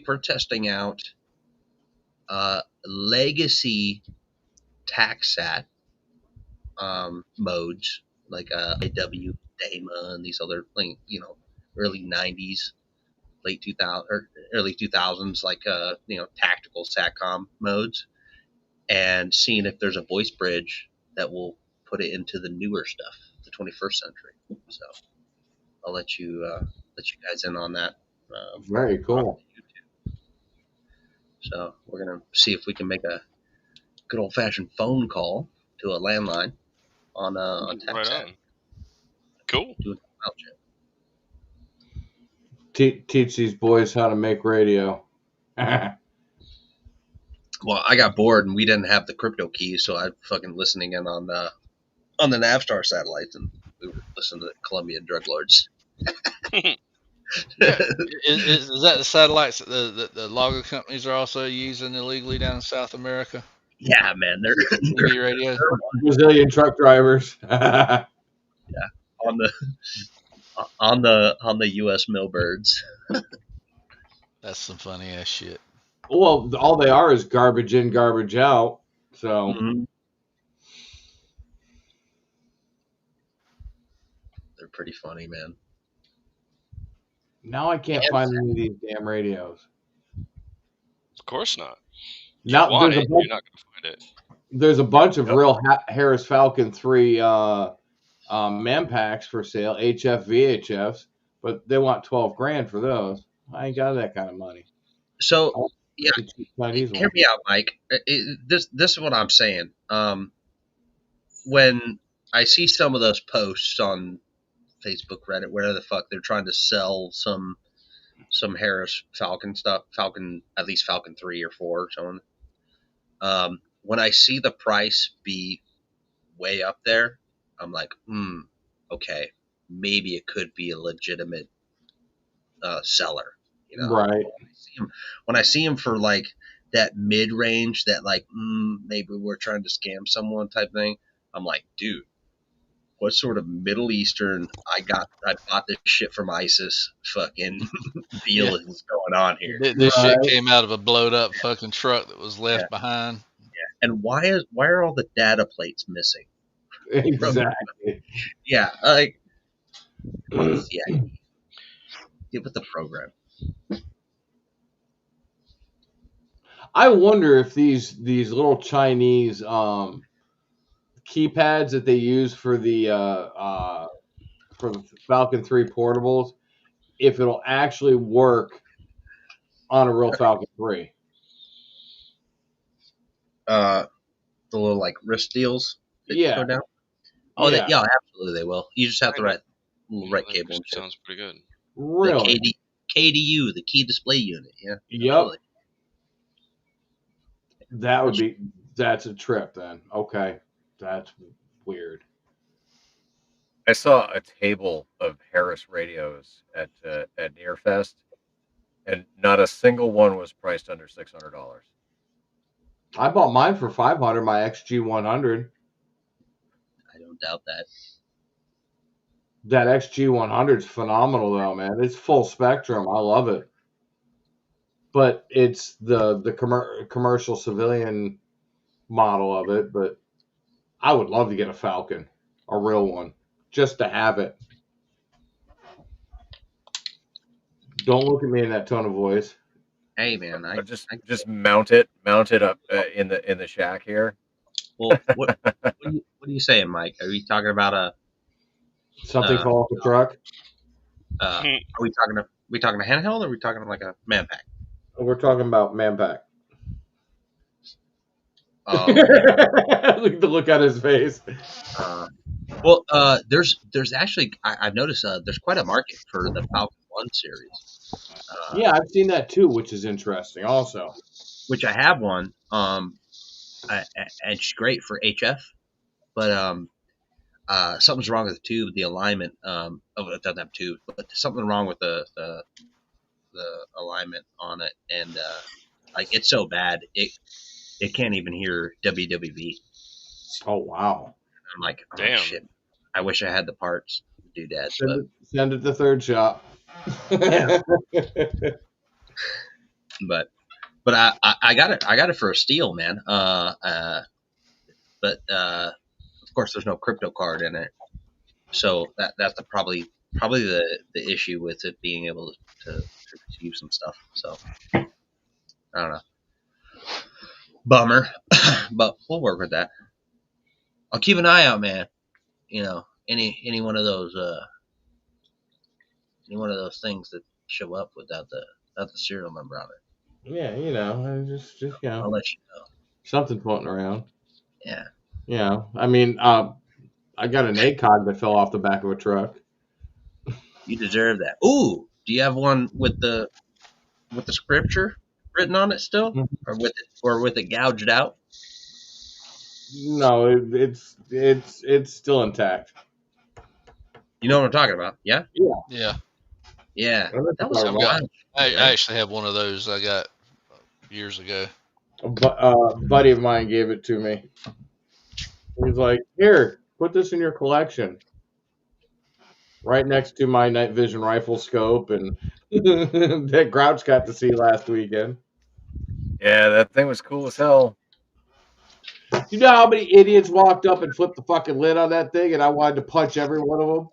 we're testing out legacy TACSAT modes like IW Dama and these other, like, you know, early 90s, late 2000 or early 2000s, like tactical SATCOM modes, and seeing if there's a voice bridge that will put it into the newer stuff, the 21st century. So I'll let you guys in on that. Very cool. So we're gonna see if we can make a good old fashioned phone call to a landline on TACSAT. Right on. Cool. Teach these boys how to make radio. Well, I got bored and we didn't have the crypto key, so I fucking listening in on the Navstar satellites, and we were listening to the Colombian drug lords. Is that the satellites that the logger companies are also using illegally down in South America? Yeah, man, they're radio. Brazilian truck drivers. Yeah, on the U.S. millbirds. That's some funny ass shit. Well, all they are is garbage in, garbage out. So they're pretty funny, man. Now I can't find any of these damn radios. Of course not. Now you're not going to find it. There's a bunch of real Harris Falcon 3 man packs for sale, HF VHFs, but they want $12,000 for those. I ain't got that kind of money. So yeah, hear me out, Mike. This is what I'm saying. When I see some of those posts on Facebook, Reddit, whatever the fuck, they're trying to sell some Harris Falcon stuff, at least Falcon 3 or 4 or something. When I see the price be way up there, I'm like, okay, maybe it could be a legitimate seller, you know? Right. When I see him for like that mid range, that like maybe we're trying to scam someone type thing, I'm like, dude, what sort of Middle Eastern I bought this shit from ISIS fucking deal is going on here? This shit came out of a blowed up fucking truck that was left behind. Yeah. And why are all the data plates missing? Exactly. Yeah, like get with the program. I wonder if these little Chinese keypads that they use for the Falcon 3 portables, if it'll actually work on a real Falcon 3. The little like wrist deals that Yeah. go down. Oh, Yeah. yeah, absolutely they will. You just have the right That cable and shit. sounds pretty good. Really? The KDU, the key display unit. Yeah. Yep. Absolutely. That's a trip then. Okay. That's weird. I saw a table of Harris radios at Nearfest, and not a single one was priced under $600. I bought mine for $500, my XG100. I don't doubt that. That XG100 is phenomenal though, man. It's full spectrum. I love it. But it's the commercial civilian model of it, but I would love to get a Falcon, a real one, just to have it. Don't look at me in that tone of voice. Hey, man, I just mount it up in the shack here. Well, what are you saying, Mike? Are you talking about something fall off the truck? Are we talking a handheld, or are we talking like a man pack? We're talking about man pack. The look on his face. Well, there's actually I've noticed there's quite a market for the Falcon 1 series. Yeah, I've seen that too, which is interesting. Also, which I have one. And it's great for HF, but something's wrong with the tube, the alignment. It doesn't have tube, but there's something wrong with the alignment on it, and like it's so bad it can't even hear WWV. Oh wow! I'm like, oh, damn. Shit. I wish I had the parts to do that. Send it to Third Shop. Yeah. but I got it for a steal, man. But of course there's no crypto card in it, so that's probably the issue with it being able to receive some stuff. So I don't know, bummer, but we'll work with that. I'll keep an eye out, man. You know, any one of those things that show up without the serial number on it. Yeah, you know, just you know, I'll let you know. Something floating around. Yeah. You know, I mean, I got an ACOG that fell off the back of a truck. You deserve that. Ooh, do you have one with the scripture written on it still, or with it gouged out? No, it's still intact. You know what I'm talking about? Yeah. Yeah. Yeah. That was a while. I actually have one of those I got years ago. A buddy of mine gave it to me. He's like, "Here, put this in your collection." Right next to my night vision rifle scope and that Grouch got to see last weekend. Yeah, that thing was cool as hell. You know how many idiots walked up and flipped the fucking lid on that thing, and I wanted to punch every one of them?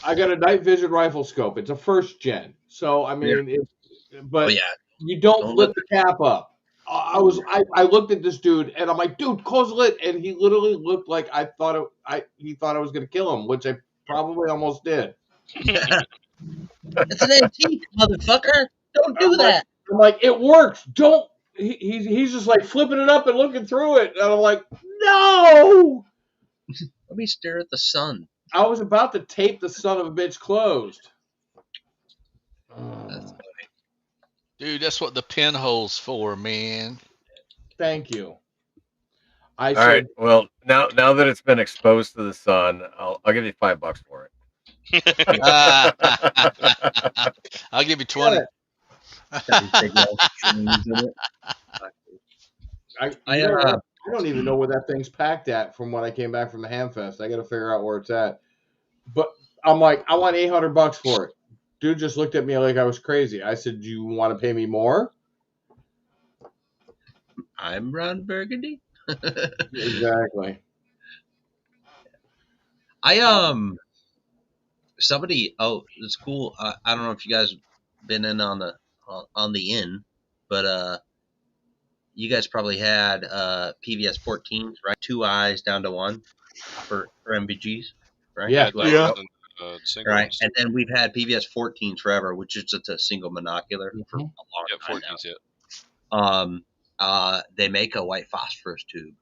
I got a night vision rifle scope. It's a first gen, so I mean, you don't flip the cap up. I looked at this dude and I'm like, dude, close the lid, and he literally looked like he thought I was gonna kill him, which I probably almost did. It's an antique, motherfucker. Don't do that. I'm like, it works. Don't. He's just like flipping it up and looking through it, and I'm like, no. Let me stare at the sun. I was about to tape the son of a bitch closed. That's funny. Dude, that's what the pinhole's for, man. Thank you. All right. Well, now that it's been exposed to the sun, I'll give you $5 for it. I'll give you 20. I don't even know where that thing's packed at from when I came back from the Hamfest. I got to figure out where it's at. But I'm like, I want $800 for it. Dude just looked at me like I was crazy. I said, "Do you want to pay me more?" I'm Ron Burgundy. Exactly. Somebody. Oh, it's cool. I don't know if you guys been in on the on the in, but you guys probably had PVS 14s, right? 2 eyes down to 1 for MBGs, right? Yeah. Yeah, Two eyes. those and single Right, ones. and then we've had PVS 14s forever, which is just a single monocular for a long Yep, time 14s. Yeah. now. They make a white phosphorus tube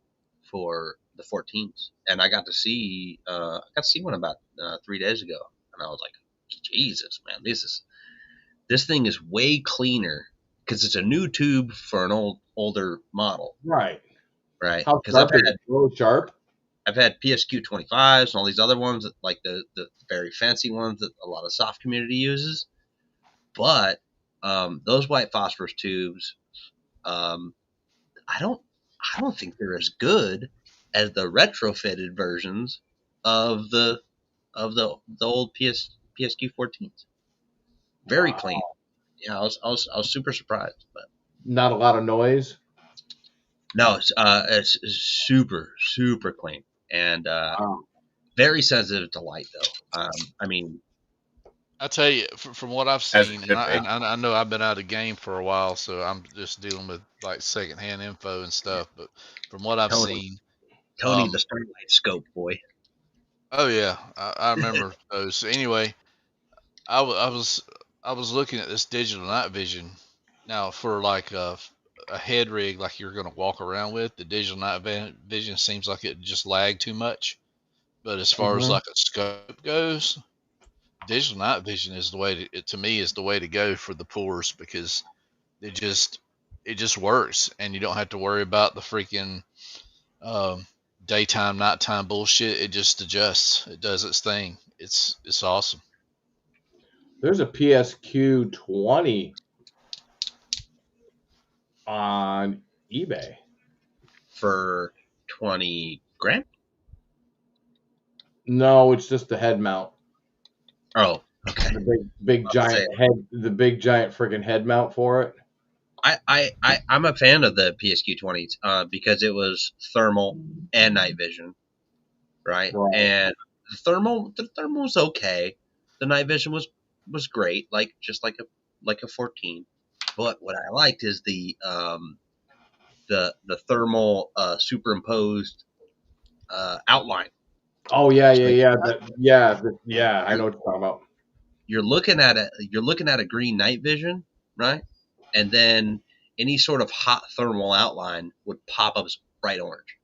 for the 14s, and I got to see one about 3 days ago, and I was like, Jesus, man, this thing is way cleaner because it's a new tube for an older model, Right. right? How Because sharp is it? Really sharp? I've had PSQ 25s and all these other ones, like the very fancy ones that a lot of soft community uses. But those white phosphorus tubes, um, I don't think they're as good as the retrofitted versions of the old PSQ 14s. Very Wow. clean. Yeah, I was super surprised, but Not a lot of noise. no, it's super clean and Wow. very sensitive to light though. I mean, I tell you, from what I've As it seen, and should I, be. and I know I've been out of game for a while, so I'm just dealing with like secondhand info and stuff. But from what I've seen, Tony the Starlight Scope boy. oh yeah, I remember those. So anyway, I was looking at this digital night vision. Now for like a head rig like you're going to walk around with, the digital night vision seems like it just lagged too much. But as far as Mhm. like a scope goes, digital night vision is the way to me is the way to go for the pours because it just works and you don't have to worry about the freaking um, daytime nighttime bullshit. It just adjusts. It does its thing. It's awesome. There's a PSQ 20 on eBay. For 20 grand. No, it's just the head mount. Oh, okay. The big I'll giant say- head. The big giant freaking head mount for it. I'm a fan of the PSQ 20s because it was thermal and night vision, right? Right. And the thermal was okay. The night vision was great, just like a 14. But what I liked is the thermal superimposed outline. Oh yeah, So yeah. I know what you're talking about. you're looking at a green night vision, right? And then any sort of hot thermal outline would pop up as bright orange,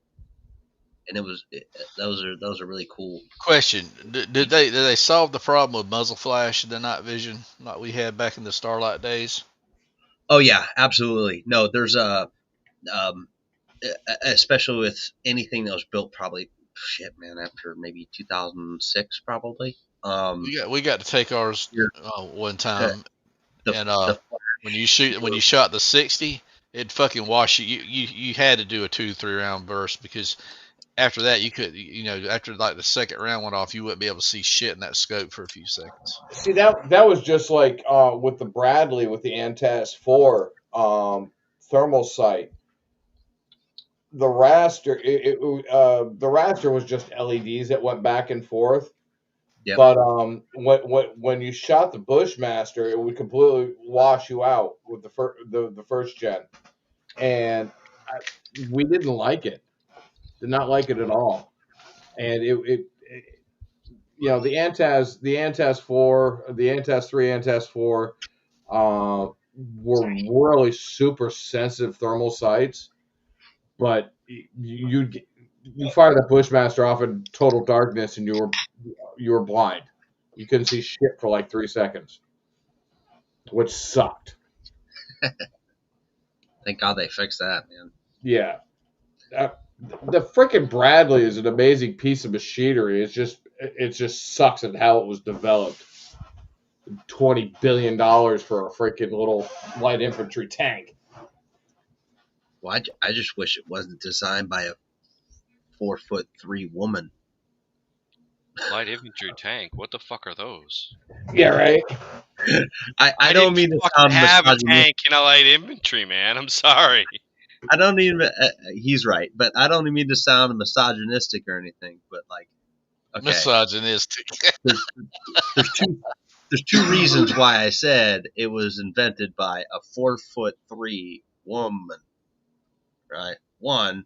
and those are really cool. Question: did they solve the problem with muzzle flash in the night vision like we had back in the Starlight days? Oh yeah, absolutely. No, there's especially with anything that was built probably after maybe 2006 probably. We got to take ours You're- one time, the, and the when you shot the 60, it fucking washed you. You had to do a 2-3 round burst because after that you could after like the second round went off you wouldn't be able to see shit in that scope for a few seconds. See that was just like with the Bradley with the Antas 4 thermal sight. The raster, the raster was just LEDs that went back and forth. Yep. But when you shot the Bushmaster, it would completely wash you out with the first gen, and we didn't like it. Did not like it at all. And it the Antas 4, the Antas 3, Antas 4 were really super sensitive thermal sights, but you fired that Bushmaster off in total darkness and you were blind. You couldn't see shit for like 3 seconds, which sucked. Thank God they fixed that, man. Yeah. The freaking Bradley is an amazing piece of machinery. It just sucks at how it was developed. $20 billion for a freaking little light infantry tank. Well, I just wish it wasn't designed by a 4'3" woman. Light infantry tank. What the fuck are those? Yeah, right. I don't mean to sound have a misogynistic. tank in a light infantry, man. I'm sorry. I don't even. He's right, but I don't mean to sound misogynistic or anything. But like, okay, Misogynistic. there's there's two reasons why I said it was invented by a 4'3" woman. Right? One,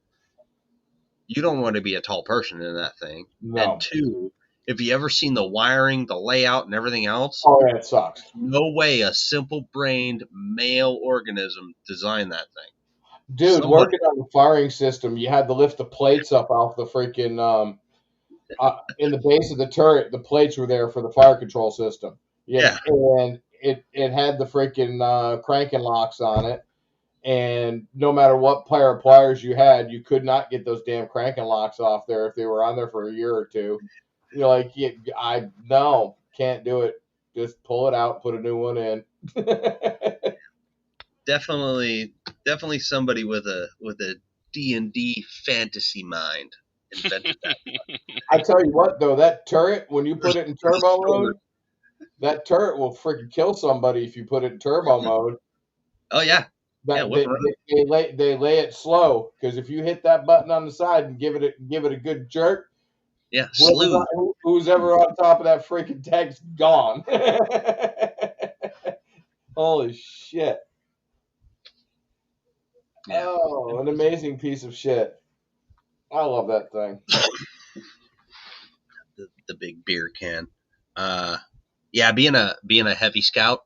you don't want to be a tall person in that thing. No. And two, if you ever seen the wiring, the layout, and everything else, Oh, yeah, it sucks. no way a simple-brained male organism designed that thing. Dude, working on the firing system, you had to lift the plates up off the freaking in the base of the turret. The plates were there for the fire control system. Yeah. And it had the freaking cranking locks on it. And no matter what pair of pliers you had, you could not get those damn cranking locks off there if they were on there for a year or two. You're like, no, can't do it. Just pull it out, put a new one in. Definitely somebody with a D&D fantasy mind invented that. I tell you what, though, that turret, when you put it in turbo mode, that turret will freaking kill somebody if you put it in turbo mode. Oh yeah. They lay it slow, because if you hit that button on the side and give it a good jerk, yeah, who's ever on top of that freaking tank's gone. Holy shit. Yeah. Oh, an amazing piece of shit. I love that thing. The big beer can. Yeah, being a heavy scout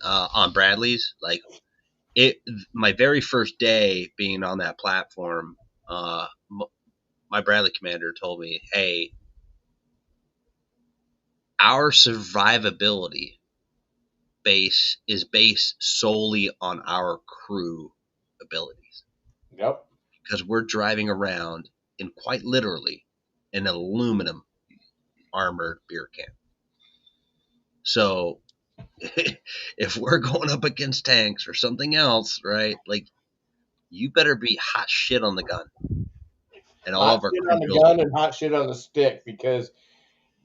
on Bradley's, like my very first day being on that platform, my Bradley commander told me, "Hey, our survivability base is based solely on our crew abilities." Yep. Because we're driving around in quite literally an aluminum armored beer can. So if we're going up against tanks or something else, right? Like, you better be hot shit on the gun. And all hot of our shit on the gun and hot shit on the stick, because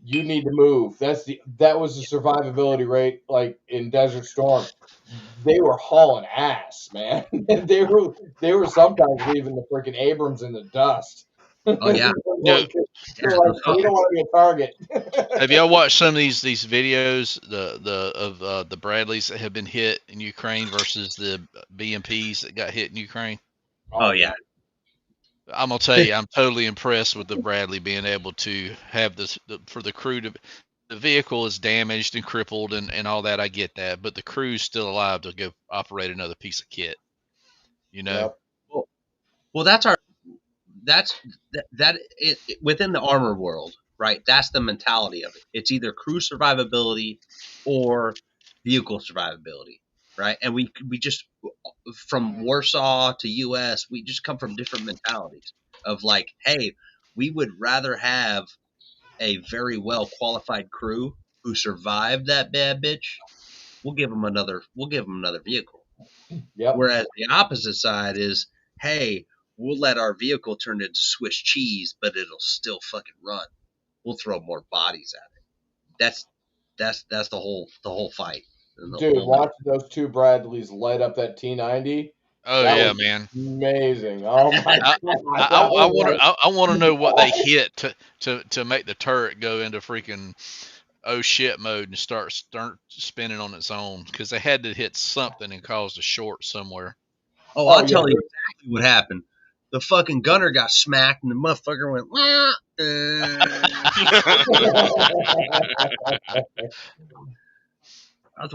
you need to move. That was the survivability rate, like in Desert Storm. They were hauling ass, man. they were sometimes leaving the freaking Abrams in the dust. Oh yeah. They're like, we don't want to be a target. Have y'all watched some of these videos of the Bradleys that have been hit in Ukraine versus the BMPs that got hit in Ukraine? Oh yeah. I'm gonna tell you, I'm totally impressed with the Bradley being able to have this for the crew to. The vehicle is damaged and crippled and all that. I get that, but the crew's still alive to go operate another piece of kit. You know. Yep. Well, within the armor world, right? That's the mentality of it. It's either crew survivability or vehicle survivability, right? And we just, from Warsaw to US, we just come from different mentalities of like, hey, we would rather have a very well qualified crew who survived that bad bitch. We'll give them another vehicle. Yep. Whereas the opposite side is, hey, we'll let our vehicle turn into Swiss cheese, but it'll still fucking run. We'll throw more bodies at it. That's the whole fight. Dude, watching those two Bradleys light up that T90. Oh yeah, man! Amazing. Oh my god! I want to know what they hit to make the turret go into freaking oh shit mode and start spinning on its own, because they had to hit something and caused a short somewhere. Oh, I'll tell you exactly what happened. The fucking gunner got smacked and the motherfucker went, wah,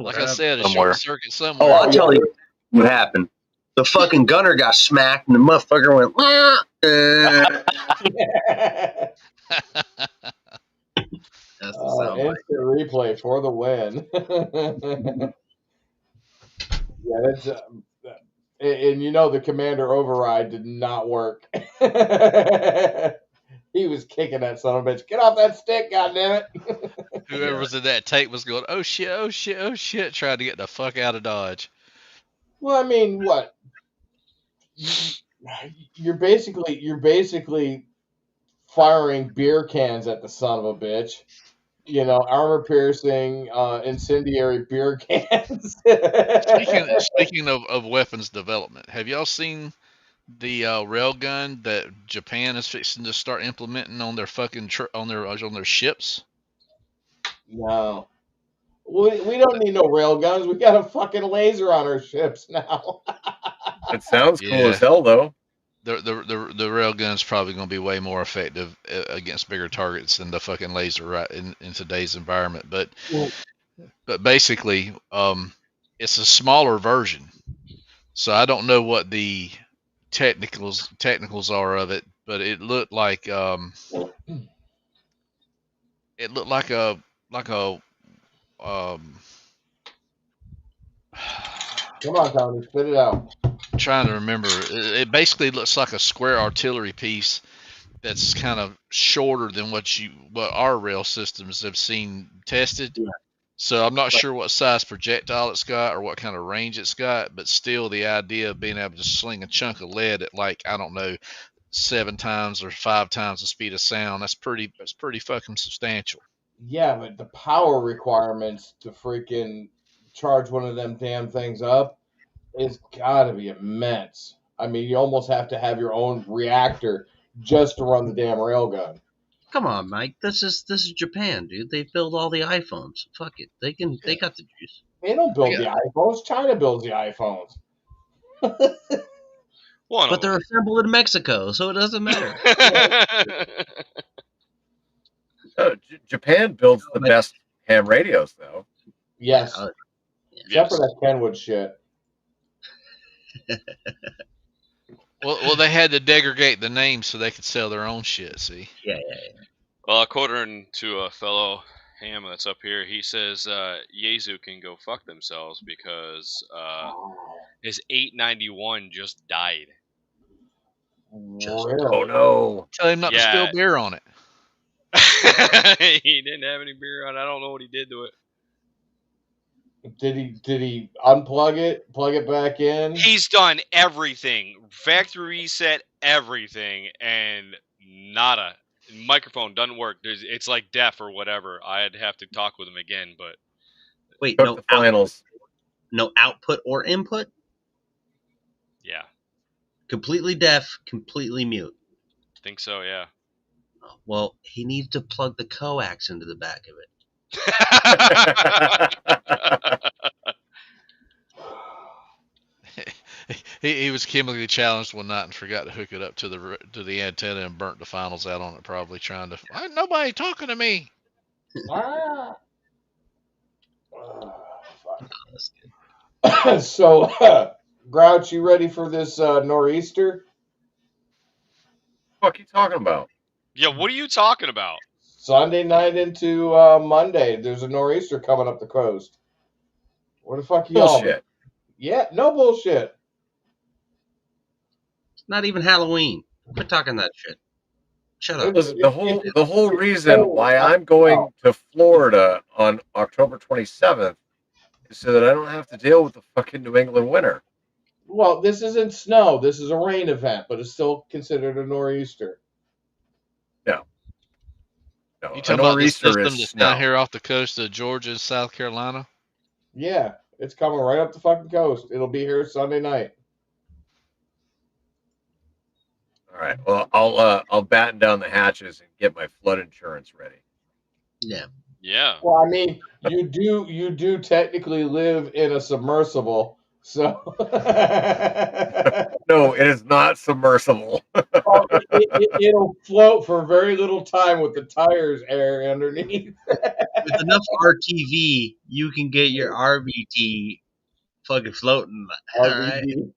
like I said, a short circuit somewhere. Oh, I'll tell you what happened. The fucking gunner got smacked and the motherfucker went, wah, That's the instant replay for the win. Yeah, that's and you know the commander override did not work. He was kicking that son of a bitch. Get off that stick, goddammit. Whoever was in that tape was going, oh shit, oh shit, oh shit, trying to get the fuck out of Dodge. Well, I mean, what? You're basically firing beer cans at the son of a bitch. You know, armor piercing, incendiary beer cans. Speaking of weapons development, have y'all seen the railgun that Japan is fixing to start implementing on their fucking on their ships? No. We don't need no rail guns. We got a fucking laser on our ships now. It sounds cool as Yeah. hell, though. The rail gun's probably going to be way more effective against bigger targets than the fucking laser right in today's environment. But basically, it's a smaller version. So I don't know what the technicals are of it, but it looked like a um Come on, Tony, spit it out. trying to remember. It basically looks like a square artillery piece that's kind of shorter than what our rail systems have seen tested. Yeah. So I'm not sure what size projectile it's got or what kind of range it's got, but still the idea of being able to sling a chunk of lead at, like, I don't know, 7 times or 5 times the speed of sound, that's pretty fucking substantial. Yeah, but the power requirements to freaking charge one of them damn things up is gotta be immense. I mean, you almost have to have your own reactor just to run the damn railgun. Come on, Mike. This is Japan, dude. They build all the iPhones. Fuck it. They got the juice. They don't build Yeah. the iPhones. China builds the iPhones. One But of they're assembled in Mexico, so it doesn't matter. them. Japan builds the best ham radios, though. Yes, Uh, except for Yes. that Kenwood shit. Well, they had to degradate the name so they could sell their own shit. See, yeah. Well, according to a fellow ham that's up here, he says Yezu can go fuck themselves because his 891 just died. Really? Oh no! tell him not to spill Yeah. beer on it. He didn't have any beer on. I don't know what he did to it. Did he unplug it, plug it back in? He's done everything, factory reset, everything, and nada. Microphone doesn't work. It's like deaf or whatever. I'd have to talk with him again, but Wait, Took the finals. no output or input. yeah, Completely deaf, completely mute. I think so. Yeah. Well, he needs to plug the coax into the back of it. He was chemically challenged one night and forgot to hook it up to the antenna and burnt the finals out on it, probably trying to. Why ain't nobody talking to me? Ah. That's good. So, Grouch, you ready for this nor'easter? What are you talking about? Yeah, what are you talking about? Sunday night into Monday, there's a nor'easter coming up the coast. What the fuck y'all? Bullshit. Yeah, no bullshit. It's not even Halloween. Quit talking that shit. Shut up. Listen, the whole reason why I'm going to Florida on October 27th is so that I don't have to deal with the fucking New England winter. Well, this isn't snow. This is a rain event, but it's still considered a nor'easter. No, You a talking about the nor'easter system is that's snow. down here off the coast of Georgia and South Carolina? Yeah, it's coming right up the fucking coast. It'll be here Sunday night. All right. Well, I'll batten down the hatches and get my flood insurance ready. Yeah. Yeah. Well, I mean, you do technically live in a submersible, so No, it is not submersible. it'll float for very little time with the tires air underneath. With enough RTV, you can get your RBT fucking floating. All right. RVD.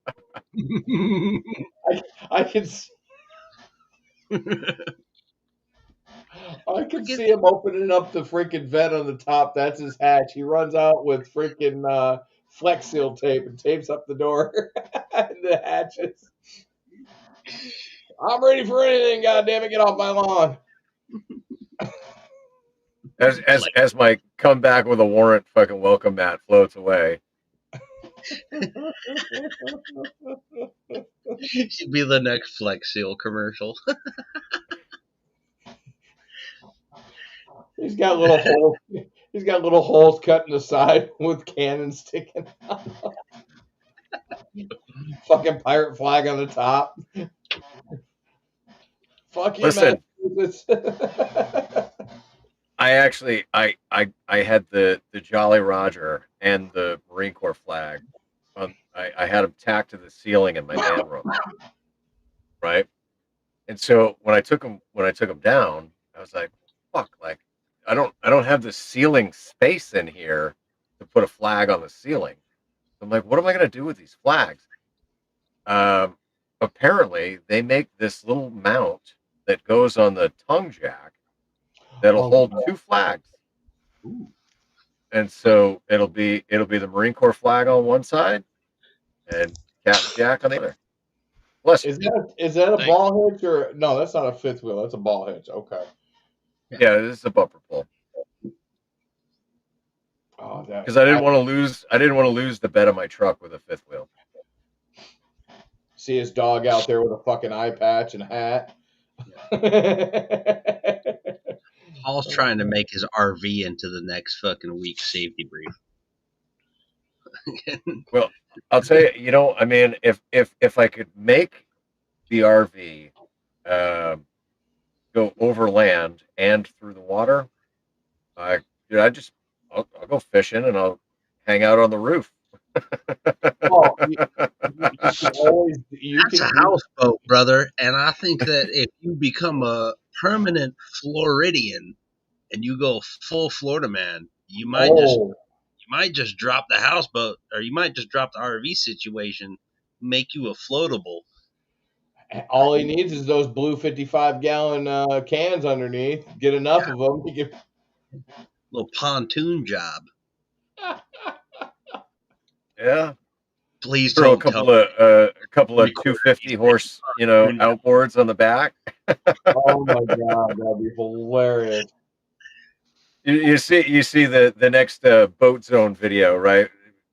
I can see him opening up the freaking vent on the top. That's his hatch. He runs out with freaking Flex Seal tape and tapes up the door and the hatches. I'm ready for anything. God damn it! Get off my lawn. As my come back with a warrant fucking welcome mat floats away. Should be the next Flex Seal commercial. He's got little holes. He's got little holes cut in the side with cannons sticking out. Fucking pirate flag on the top. Fuck you, Listen. Massachusetts. I actually I had the Jolly Roger and the Marine Corps flag. I had them tacked to the ceiling in my man room, right? And so when I took them down, I was like, fuck, like I don't have the ceiling space in here to put a flag on the ceiling. I'm like, what am I going to do with these flags? Um, Apparently, they make this little mount that goes on the tongue jack that'll Oh, hold two flags, Ooh. and so it'll be the Marine Corps flag on one side and Captain Jack on the other. Bless you. is that a Thank ball hitch or no? That's not a fifth wheel. That's a ball hitch. Okay. Yeah, this is a bumper pull Oh, because I didn't want to lose the bed of my truck with a fifth wheel. see his dog out there with a fucking eye patch and hat. Paul's trying to make his RV into the next fucking week's safety brief. Well, I'll tell you, you know, I mean, if I could make the RV go over land and through the water, I dude, I'll go fishing and I'll hang out on the roof. Well, you can always you That's can a do houseboat, brother. And I think that if you become a permanent Floridian and you go full Florida man, you might just drop the houseboat, or you might just drop the RV situation, make you a floatable. all he needs is those blue 55-gallon cans underneath. Get enough of them. He can, Little pontoon job. Yeah, Please throw don't tell me a couple of record 250 these horse, you know, pontoon jobs. outboards on the back. oh my god, that'd be hilarious. You see the next boat zone video, right?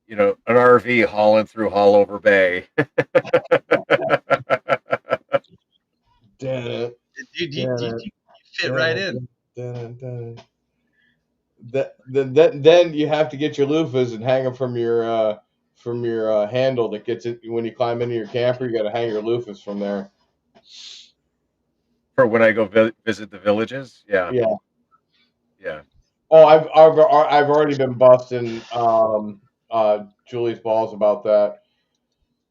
You know, an RV hauling through Haulover Bay. Dun it, Dude, dun you fit it, right in. dun. Then you have to get your loofahs and hang them from your handle that gets it when you climb into your camper. You got to hang your loofahs from there. For when I go visit the villages. Yeah, Yeah. yeah. Oh, I've already been busting Julie's balls about that.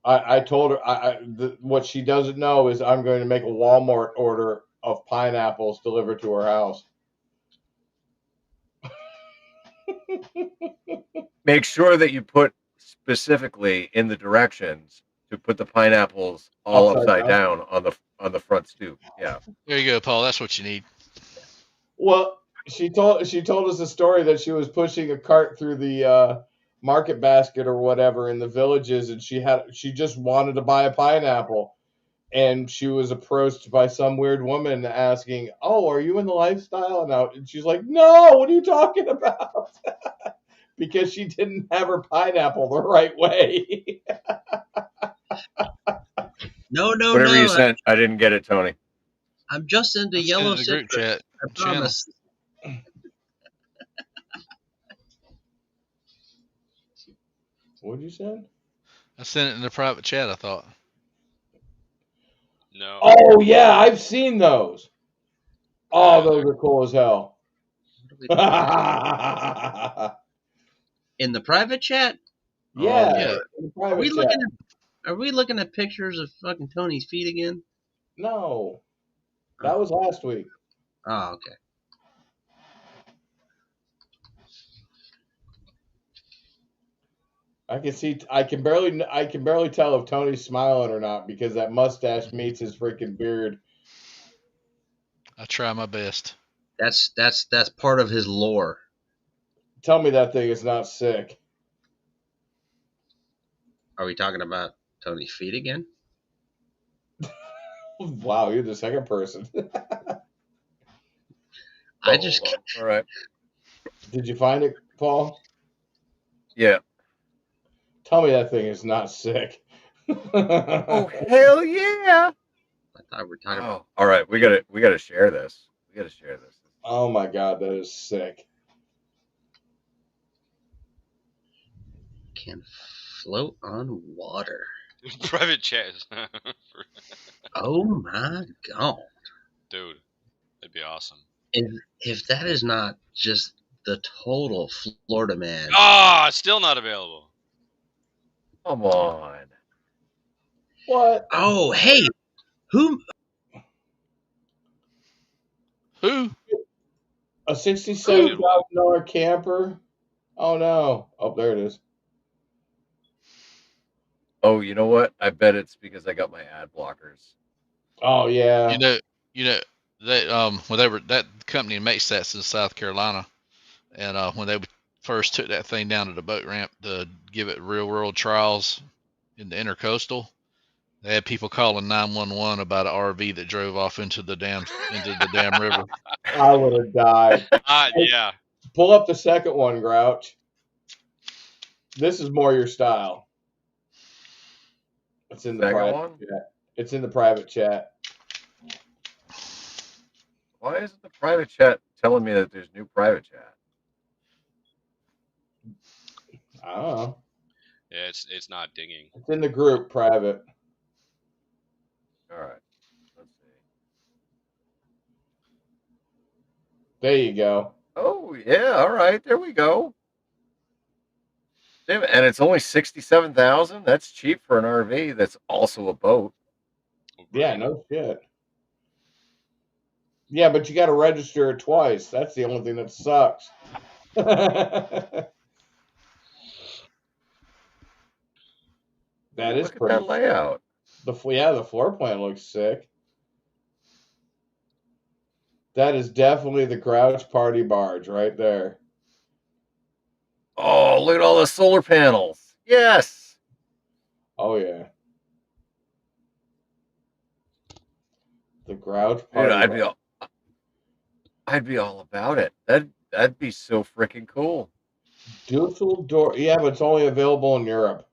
I told her what she doesn't know is I'm going to make a Walmart order of pineapples delivered to her house. Make sure that you put specifically in the directions to put the pineapples all upside down on the front stoop. Yeah. There you go, Paul. That's what you need. Well, she told us a story that she was pushing a cart through the market basket or whatever in the villages, and she just wanted to buy a pineapple, and she was approached by some weird woman asking, "Oh, are you in the lifestyle?" And she's like, "No, what are you talking about?" Because she didn't have her pineapple the right way. No, Whatever you no. sent, I didn't get it, Tony. I'm just into I sent it yellow in the group citrus. chat I channel. promise. What'd you say? I sent it in the private chat. I thought. No. Oh yeah, I've seen those. Oh, Yeah. those are cool as hell. In the private chat? Yeah, Oh, Yeah. Lord. in the Are private we chat. looking at pictures of fucking Tony's feet again? No, that was last week. Oh, okay. I can barely tell if Tony's smiling or not because that mustache meets his freaking beard. I try my best. That's part of his lore. Tell me that thing is not sick. Are we talking about Tony's feet again? Wow, you're the second person. I just All right. Did you find it, Paul? Yeah. Tell me that thing is not sick. Oh hell yeah! I thought we were talking about. Oh, all right. We gotta share this. We gotta share this. Oh my god, that is sick. Can float on water. Private chat. Oh my god. Dude, that'd be awesome. If that is not just the total Florida man, Ah, still not available. Come on. What? oh hey, who? Who? A Who did what? $67,000 camper? Oh no! Oh, there it is. Oh, you know what? I bet it's because I got my ad blockers. Oh yeah. You know they when they were that company makes that in South Carolina, and when they first took that thing down to the boat ramp to give it real world trials in the intercoastal, they had people calling 911 about an RV that drove off into the damn river. I would have died. Yeah. Pull up the second one, Grouch. This is more your style. It's in the Second private one? chat. It's in the private chat. Why isn't the private chat telling me that there's new private chat? I don't know. Yeah, it's not dinging. It's in the group private. All right. Let's see. There you go. Oh, yeah. All right. There we go. Damn it. And it's only 67,000. That's cheap for an RV that's also a boat. Yeah, no shit. Yeah, but you got to register it twice. That's the only thing that sucks. That is Look at pretty. that layout. The floor plan looks sick. That is definitely the Grouch Party barge right there. Oh, look at all the solar panels. Yes. Oh yeah. The Grouch Dude, Party I'd be all about it. That'd be so freaking cool. Dusseldorf. Yeah, but it's only available in Europe.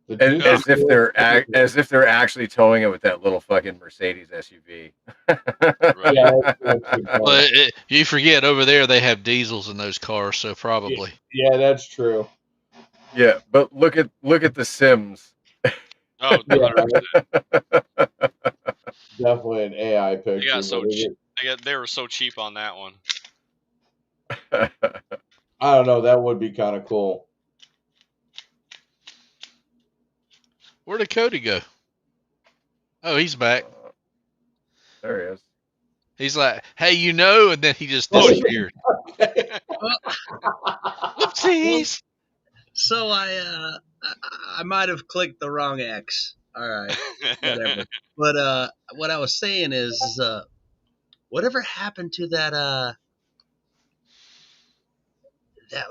The As if Dusseldorf- they're actually towing it with that little fucking Mercedes SUV. Right. Yeah, that's good point. But you forget over there they have diesels in those cars, so probably. Yeah, that's true. Yeah, but look at the Sims. Oh, Yeah, 100%. definitely an AI picture. They got so but cheap. They were so cheap on that one. I don't know. That would be kind of cool. Where did Cody go? Oh, he's back. There he is. He's like, hey, and then he just disappeared. Whoopsies. So I might have clicked the wrong X. All right, whatever. But what I was saying is, whatever happened to that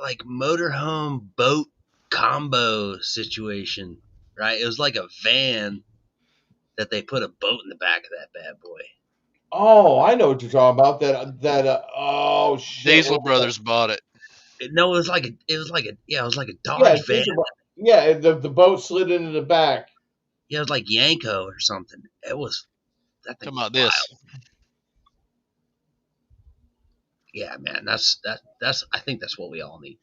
like motorhome boat combo situation, right? It was like a van that they put a boat in the back of that bad boy. Oh, I know what you're talking about. Oh shit. Diesel Brothers bought it. No, it was like a Dodge van. Yeah, the boat slid into the back. Yeah, it was like Yanko or something. It was that thing. Come about wild. this. Yeah, man, that's. I think that's what we all need.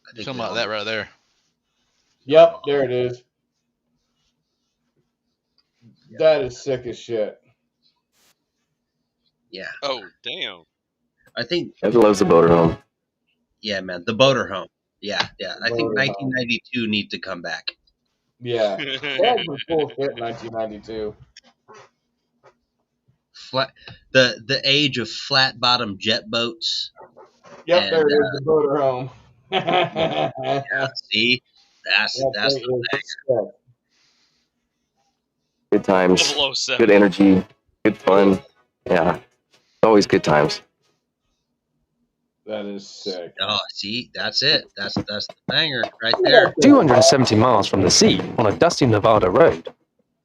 I think Come we about all that need. right there. Yep, there it is. That is sick as shit. Yeah. Oh, damn. I think. Ed loves the motorhome. Yeah, man, the motorhome. Yeah. I think Motorhome. 1992 needs to come back. Yeah. They had some cool shit in 1992. The age of flat bottom jet boats. Yep, And, there it is, the motorhome. Yeah, see, that's the thing. Good times, 007. good energy, good fun. Yeah, always good times. That is sick. Oh, see, that's it. That's the banger right there. 270 miles from the sea on a dusty Nevada road.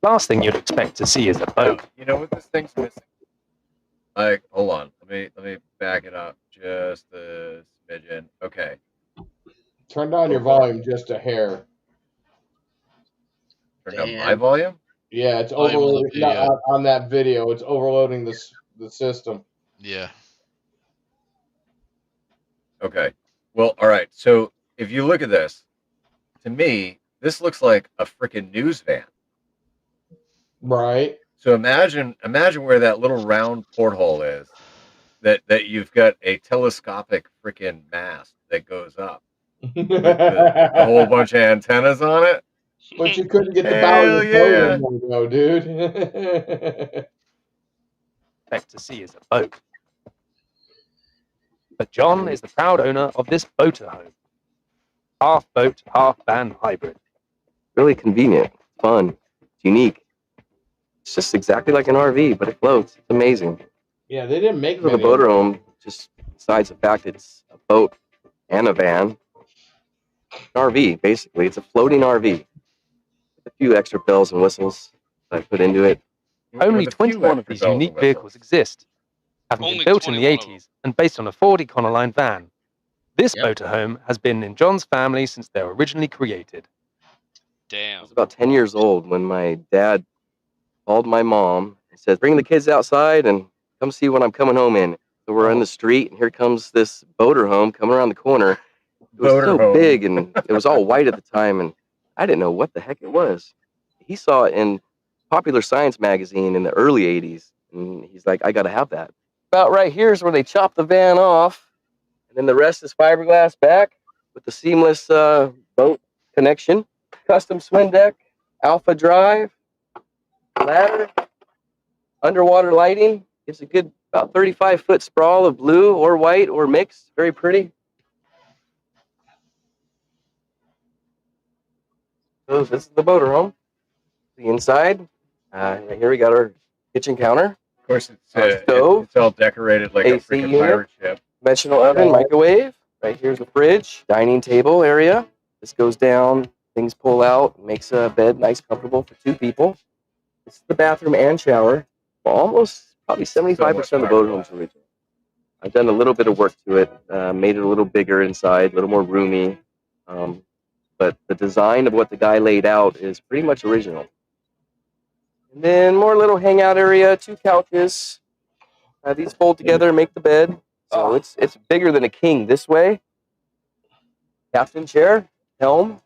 Last thing you'd expect to see is a boat. You know what this thing's missing? Like, hold on. Let me back it up just a smidgen. Okay. Turn down your volume just a hair. Turn down my volume? Yeah, it's Volume on the overloading video. on that video. It's overloading the system. Yeah. Okay. Well, all right. So if you look at this, to me, this looks like a freaking news van. Right. So imagine where that little round porthole is. that you've got a telescopic freaking mast that goes up with a whole bunch of antennas on it. But you couldn't get the bow Hell of the boat yeah. in there, though, dude. Expect to see is a boat. But John is the proud owner of this boater home. Half boat, half van hybrid. Really convenient, fun, it's unique. It's just exactly like an RV, but it floats. It's amazing. Yeah, they didn't make So the many of them. motorhome, just besides the fact it's a boat and a van, an RV, basically. It's a floating RV with a few extra bells and whistles that I put into it. Only With a few 21 of extra these bells and unique whistles. vehicles exist, having Only been built in the 21 of them. 80s and based on a Ford Econoline van. This Yep. motorhome has been in John's family since they were originally created. I Damn. was about 10 years old when my dad called my mom and said, "Bring the kids outside and come see what I'm coming home in." So we're in the street, and here comes this boater home coming around the corner. It was Boater so home. big, and it was all white at the time, and I didn't know what the heck it was. He saw it in Popular Science magazine in the early 80s, and he's like, "I got to have that." About right here is where they chop the van off, and then the rest is fiberglass back with the seamless boat connection, custom swing deck, alpha drive, ladder, underwater lighting. Gives a good about 35-foot sprawl of blue or white or mixed. Very pretty. So this is the boater home. The inside. Right here we got our kitchen counter, Of course, stove, it's all decorated like a AC freaking unit. pirate ship. conventional oven, microwave. Right here's the fridge, dining table area. This goes down, things pull out, makes a bed nice, comfortable for 2 people. This is the bathroom and shower. Almost probably 75% of the boat home's original. I've done a little bit of work to it, made it a little bigger inside, a little more roomy. But the design of what the guy laid out is pretty much original. And then more little hangout area, 2 couches. These fold together and make the bed. So it's bigger than a king this way. Captain chair, helm.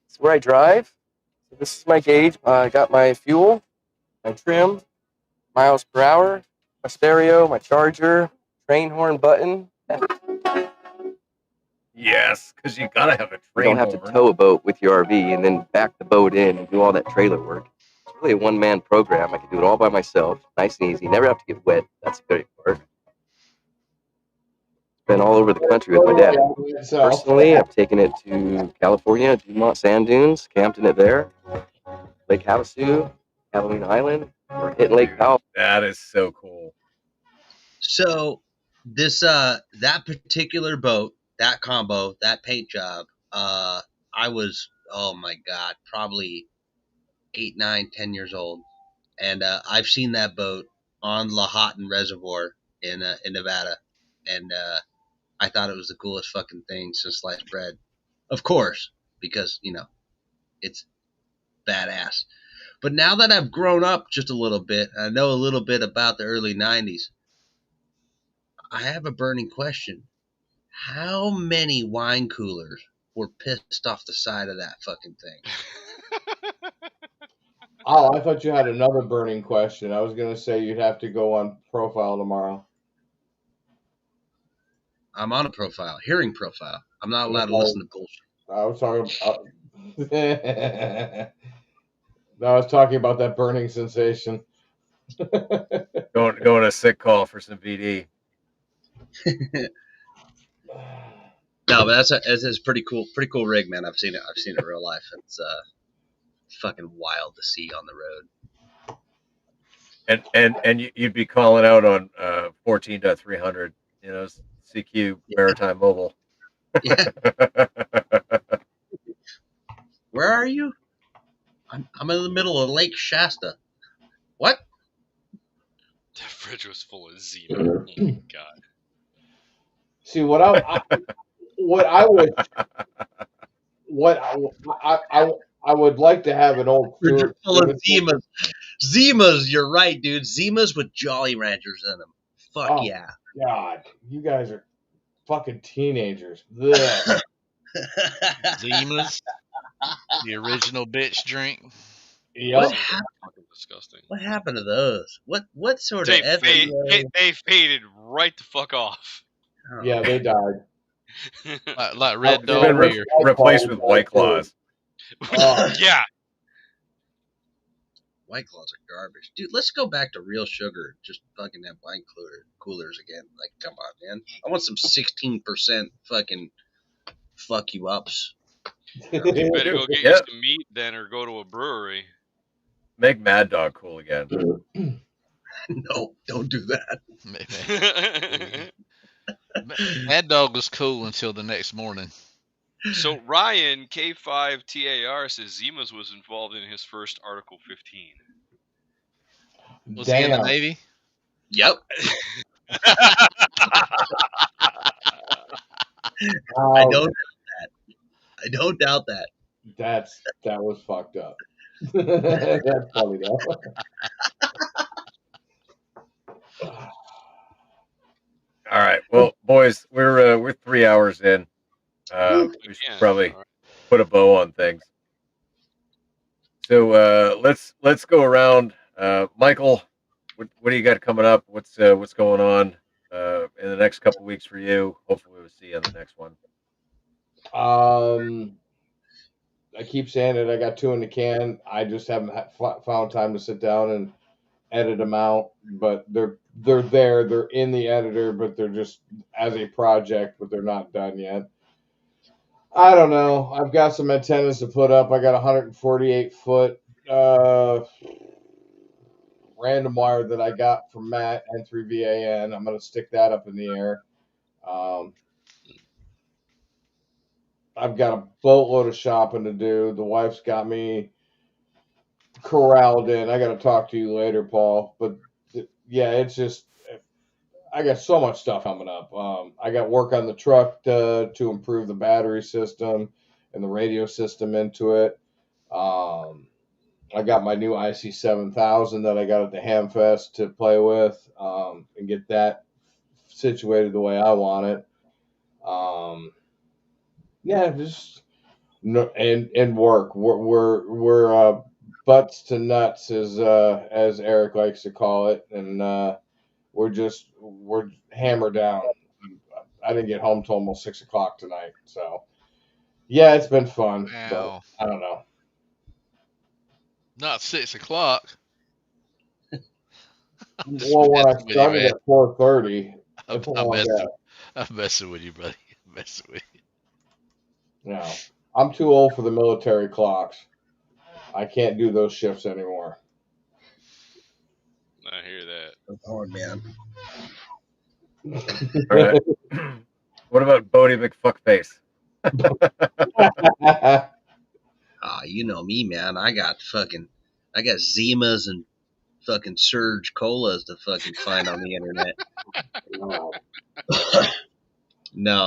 This is where I drive. So this is my gauge. I got my fuel, my trim, miles per hour, my stereo, my charger, train horn button. Yes, because you gotta have a You train don't have to horn. tow a boat with your RV and then back the boat in and do all that trailer work. It's really a one-man program. I can do it all by myself, nice and easy. Never have to get wet. That's a great part. Been all over the country with my dad. Personally, I've taken it to California, Dumont Sand Dunes, camped in it there, Lake Havasu, Halloween Island, or hitting Lake Powell. That is so cool. So this that particular boat, that combo, that paint job, I was, oh my god, probably 8, 9, 10 years old, and I've seen that boat on Lahontan Reservoir in Nevada, and I thought it was the coolest fucking thing since sliced bread. Of course, because it's badass. But now that I've grown up just a little bit, I know a little bit about the early 90s. I have a burning question. How many wine coolers were pissed off the side of that fucking thing? Oh, I thought you had another burning question. I was going to say you'd have to go on profile tomorrow. I'm on a profile, hearing profile. I'm not allowed to listen to bullshit. I was talking no, I was talking about that burning sensation. Going a sick call for some VD. No, but it's pretty cool rig, man. I've seen it in real life. It's fucking wild to see on the road. And you'd be calling out on 14.300, CQ Maritime Mobile. Yeah. Where are you? I'm in the middle of Lake Shasta. What? The fridge was full of Zima. Oh my god. See what I would like to have an old Stewart Full of Zimas. Zimas, you're right, dude. Zimas with Jolly Ranchers in them. Fuck Oh, yeah. God, you guys are fucking teenagers. Blech. Zimas, the original bitch drink. Yep. Fucking disgusting. What happened to those? What sort They of faded right the fuck off. Yeah, they died. Like Red It's Dog been beer. replaced with White Claws. Oh. Yeah. White Claws are garbage, dude. Let's go back to real sugar. Just fucking have wine coolers again. Like, come on, man. I want some 16% fucking fuck you ups. You better go get you some meat then, or go to a brewery. Make Mad Dog cool again. No, don't do that. Mad Dog was cool until the next morning. So Ryan K5TAR says Zimas was involved in his first Article 15. Was he in the Navy? Yep. I don't doubt that. That was fucked up. That's funny though. All right, well, boys, we're 3 hours in. We should probably put a bow on things. So let's go around. Michael, what do you got coming up? What's going on in the next couple weeks for you? Hopefully, we'll see you on the next one. I keep saying it. I got 2 in the can. I just haven't found time to sit down and edit them out. But they're there. They're in the editor, but they're just as a project, but they're not done yet. I don't know. I've got some antennas to put up. I got 148 foot random wire that I got from Matt N3VAN. I'm going to stick that up in the air. I've got a boatload of shopping to do. The wife's got me corralled in. I got to talk to you later, Paul. But yeah, it's just I got so much stuff coming up. I got work on the truck to improve the battery system and the radio system into it. I got my new IC 7000 that I got at the Hamfest to play with and get that situated the way I want it. Yeah, just and work. We're butts to nuts as Eric likes to call it, and we're hammered down. I didn't get home till almost 6 o'clock tonight, so yeah, it's been fun. Wow. But I don't know. Not 6 o'clock. Well, when I started at 4:30, I'm messing with you, buddy. I'm messing with you. No, I'm too old for the military clocks. I can't do those shifts anymore. I hear that. That's hard, man. All right. What about Bodie McFuckface? You know me, man. I got Zimas and fucking Surge Colas to fucking find on the internet. No.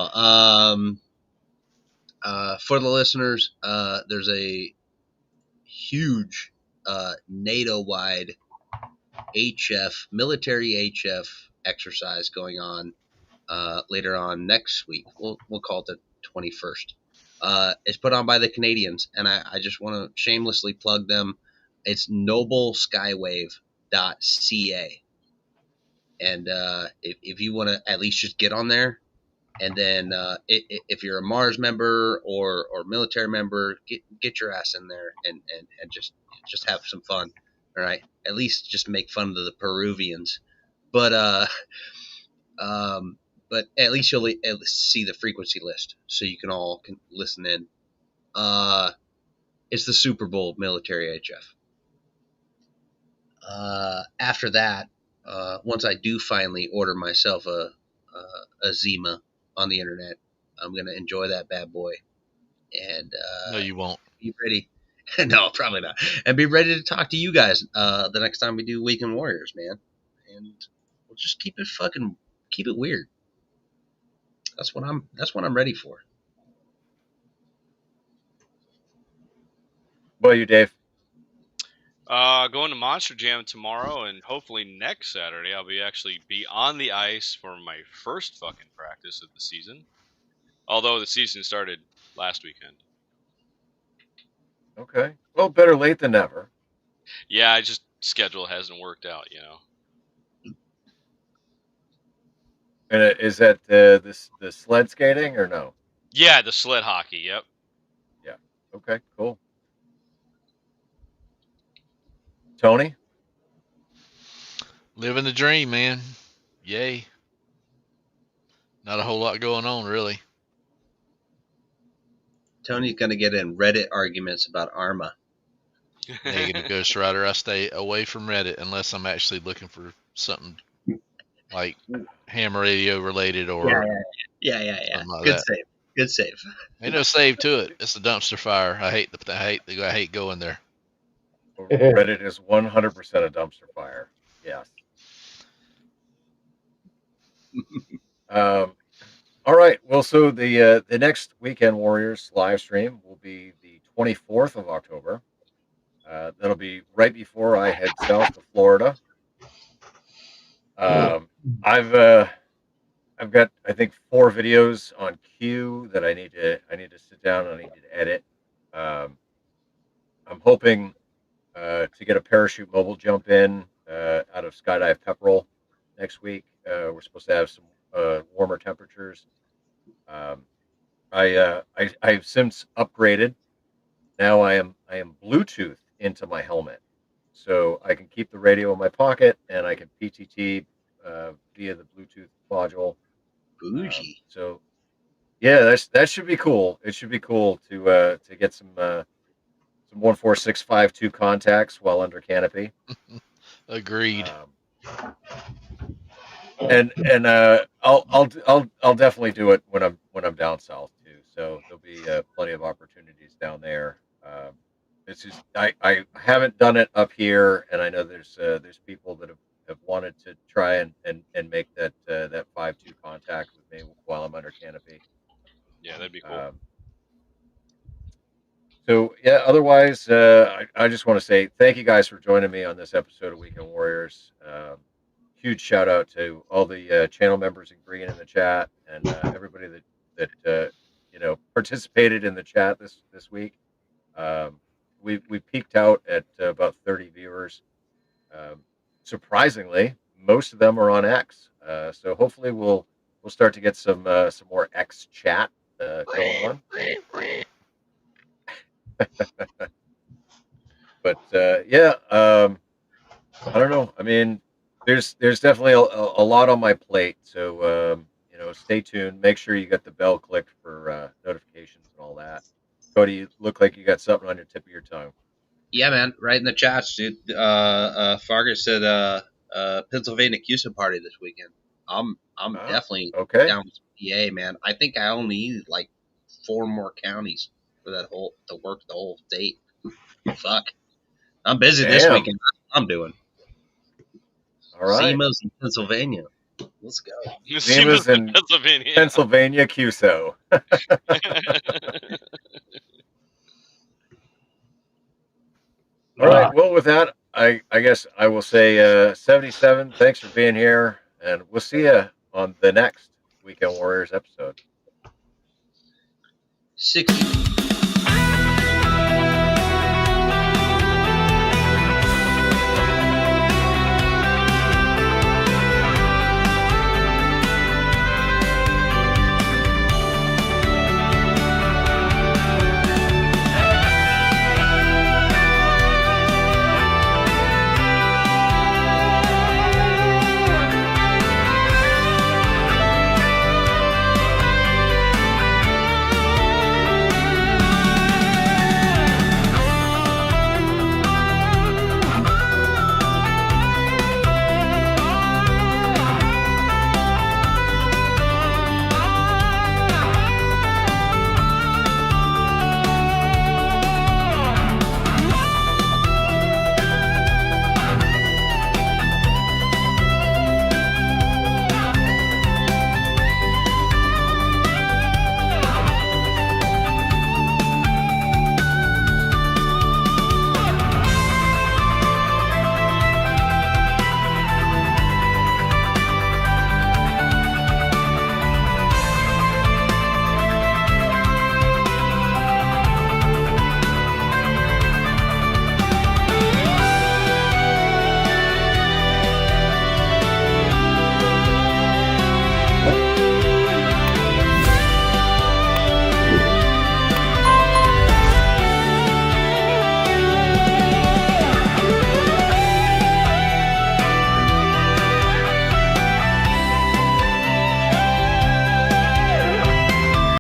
For the listeners, there's a huge NATO-wide military HF exercise going on later on next week. We'll call it the 21st. It's put on by the Canadians, and I just want to shamelessly plug them. It's nobleskywave.ca. And if you want to at least just get on there, and then if you're a Mars member or military member, get your ass in there and just have some fun. All right, at least just make fun of the Peruvians, but at least you'll at least see the frequency list, so you can all listen in. It's the Super Bowl military HF. After that, once I do finally order myself a Zima on the internet, I'm gonna enjoy that bad boy. And no, you won't. Be ready. No, probably not. And be ready to talk to you guys the next time we do Weekend Warriors, man. And we'll just keep it weird. That's what I'm ready for. What about you, Dave? Going to Monster Jam tomorrow, and hopefully next Saturday I'll be on the ice for my first fucking practice of the season. Although the season started last weekend. Okay. Well, better late than never. Yeah, schedule hasn't worked out, And is that the sled skating or no? Yeah, the sled hockey. Yep. Yeah. Okay. Cool. Tony. Living the dream, man. Yay. Not a whole lot going on, really. Tony's going to get in Reddit arguments about Arma. Negative Ghost Rider. I stay away from Reddit unless I'm actually looking for something like ham radio related or Yeah. something like Good that. save. Good save. Ain't no save to it. It's a dumpster fire. I hate going there. Reddit is 100% a dumpster fire. Yes. All right. Well, so the next Weekend Warriors live stream will be the 24th of October. That'll be right before I head south to Florida. I've got I think 4 videos on queue that I need to sit down and I need to edit. I'm hoping to get a parachute mobile jump in out of Skydive Pepperell next week. We're supposed to have some warmer temperatures. Um, I've since upgraded. Now I am Bluetooth into my helmet, so I can keep the radio in my pocket and I can PTT via the Bluetooth module. Bougie. So yeah, that should be cool. It should be cool to get some 14652 contacts while under canopy. Agreed. And I'll definitely do it when I'm down south too. So there'll be plenty of opportunities down there. It's just I haven't done it up here, and I know there's people that have wanted to try and make that 5.2 contact with me while I'm under canopy. Yeah, that'd be cool. So yeah, otherwise, I just want to say thank you guys for joining me on this episode of Weekend Warriors. Huge shout out to all the channel members in green in the chat and everybody that participated in the chat this week. We peaked out at about 30 viewers. Surprisingly, most of them are on X. So hopefully we'll start to get some more X chat going on. But yeah, I don't know. I mean, there's definitely a lot on my plate. So stay tuned. Make sure you got the bell clicked for notifications and all that. Cody, you look like you got something on your tip of your tongue. Yeah, man. Right in the chats, dude. Fargus said Pennsylvania CUSA party this weekend. I'm definitely okay. down with PA, man. I think I only need like 4 more counties for to work the whole state. Fuck. I'm busy this weekend. I'm doing. All right. SEMA's in Pennsylvania. Let's go. SEMA's in Pennsylvania CUSO. All right. Well, with that, I guess I will say 77. Thanks for being here, and we'll see you on the next Weekend Warriors episode. 60.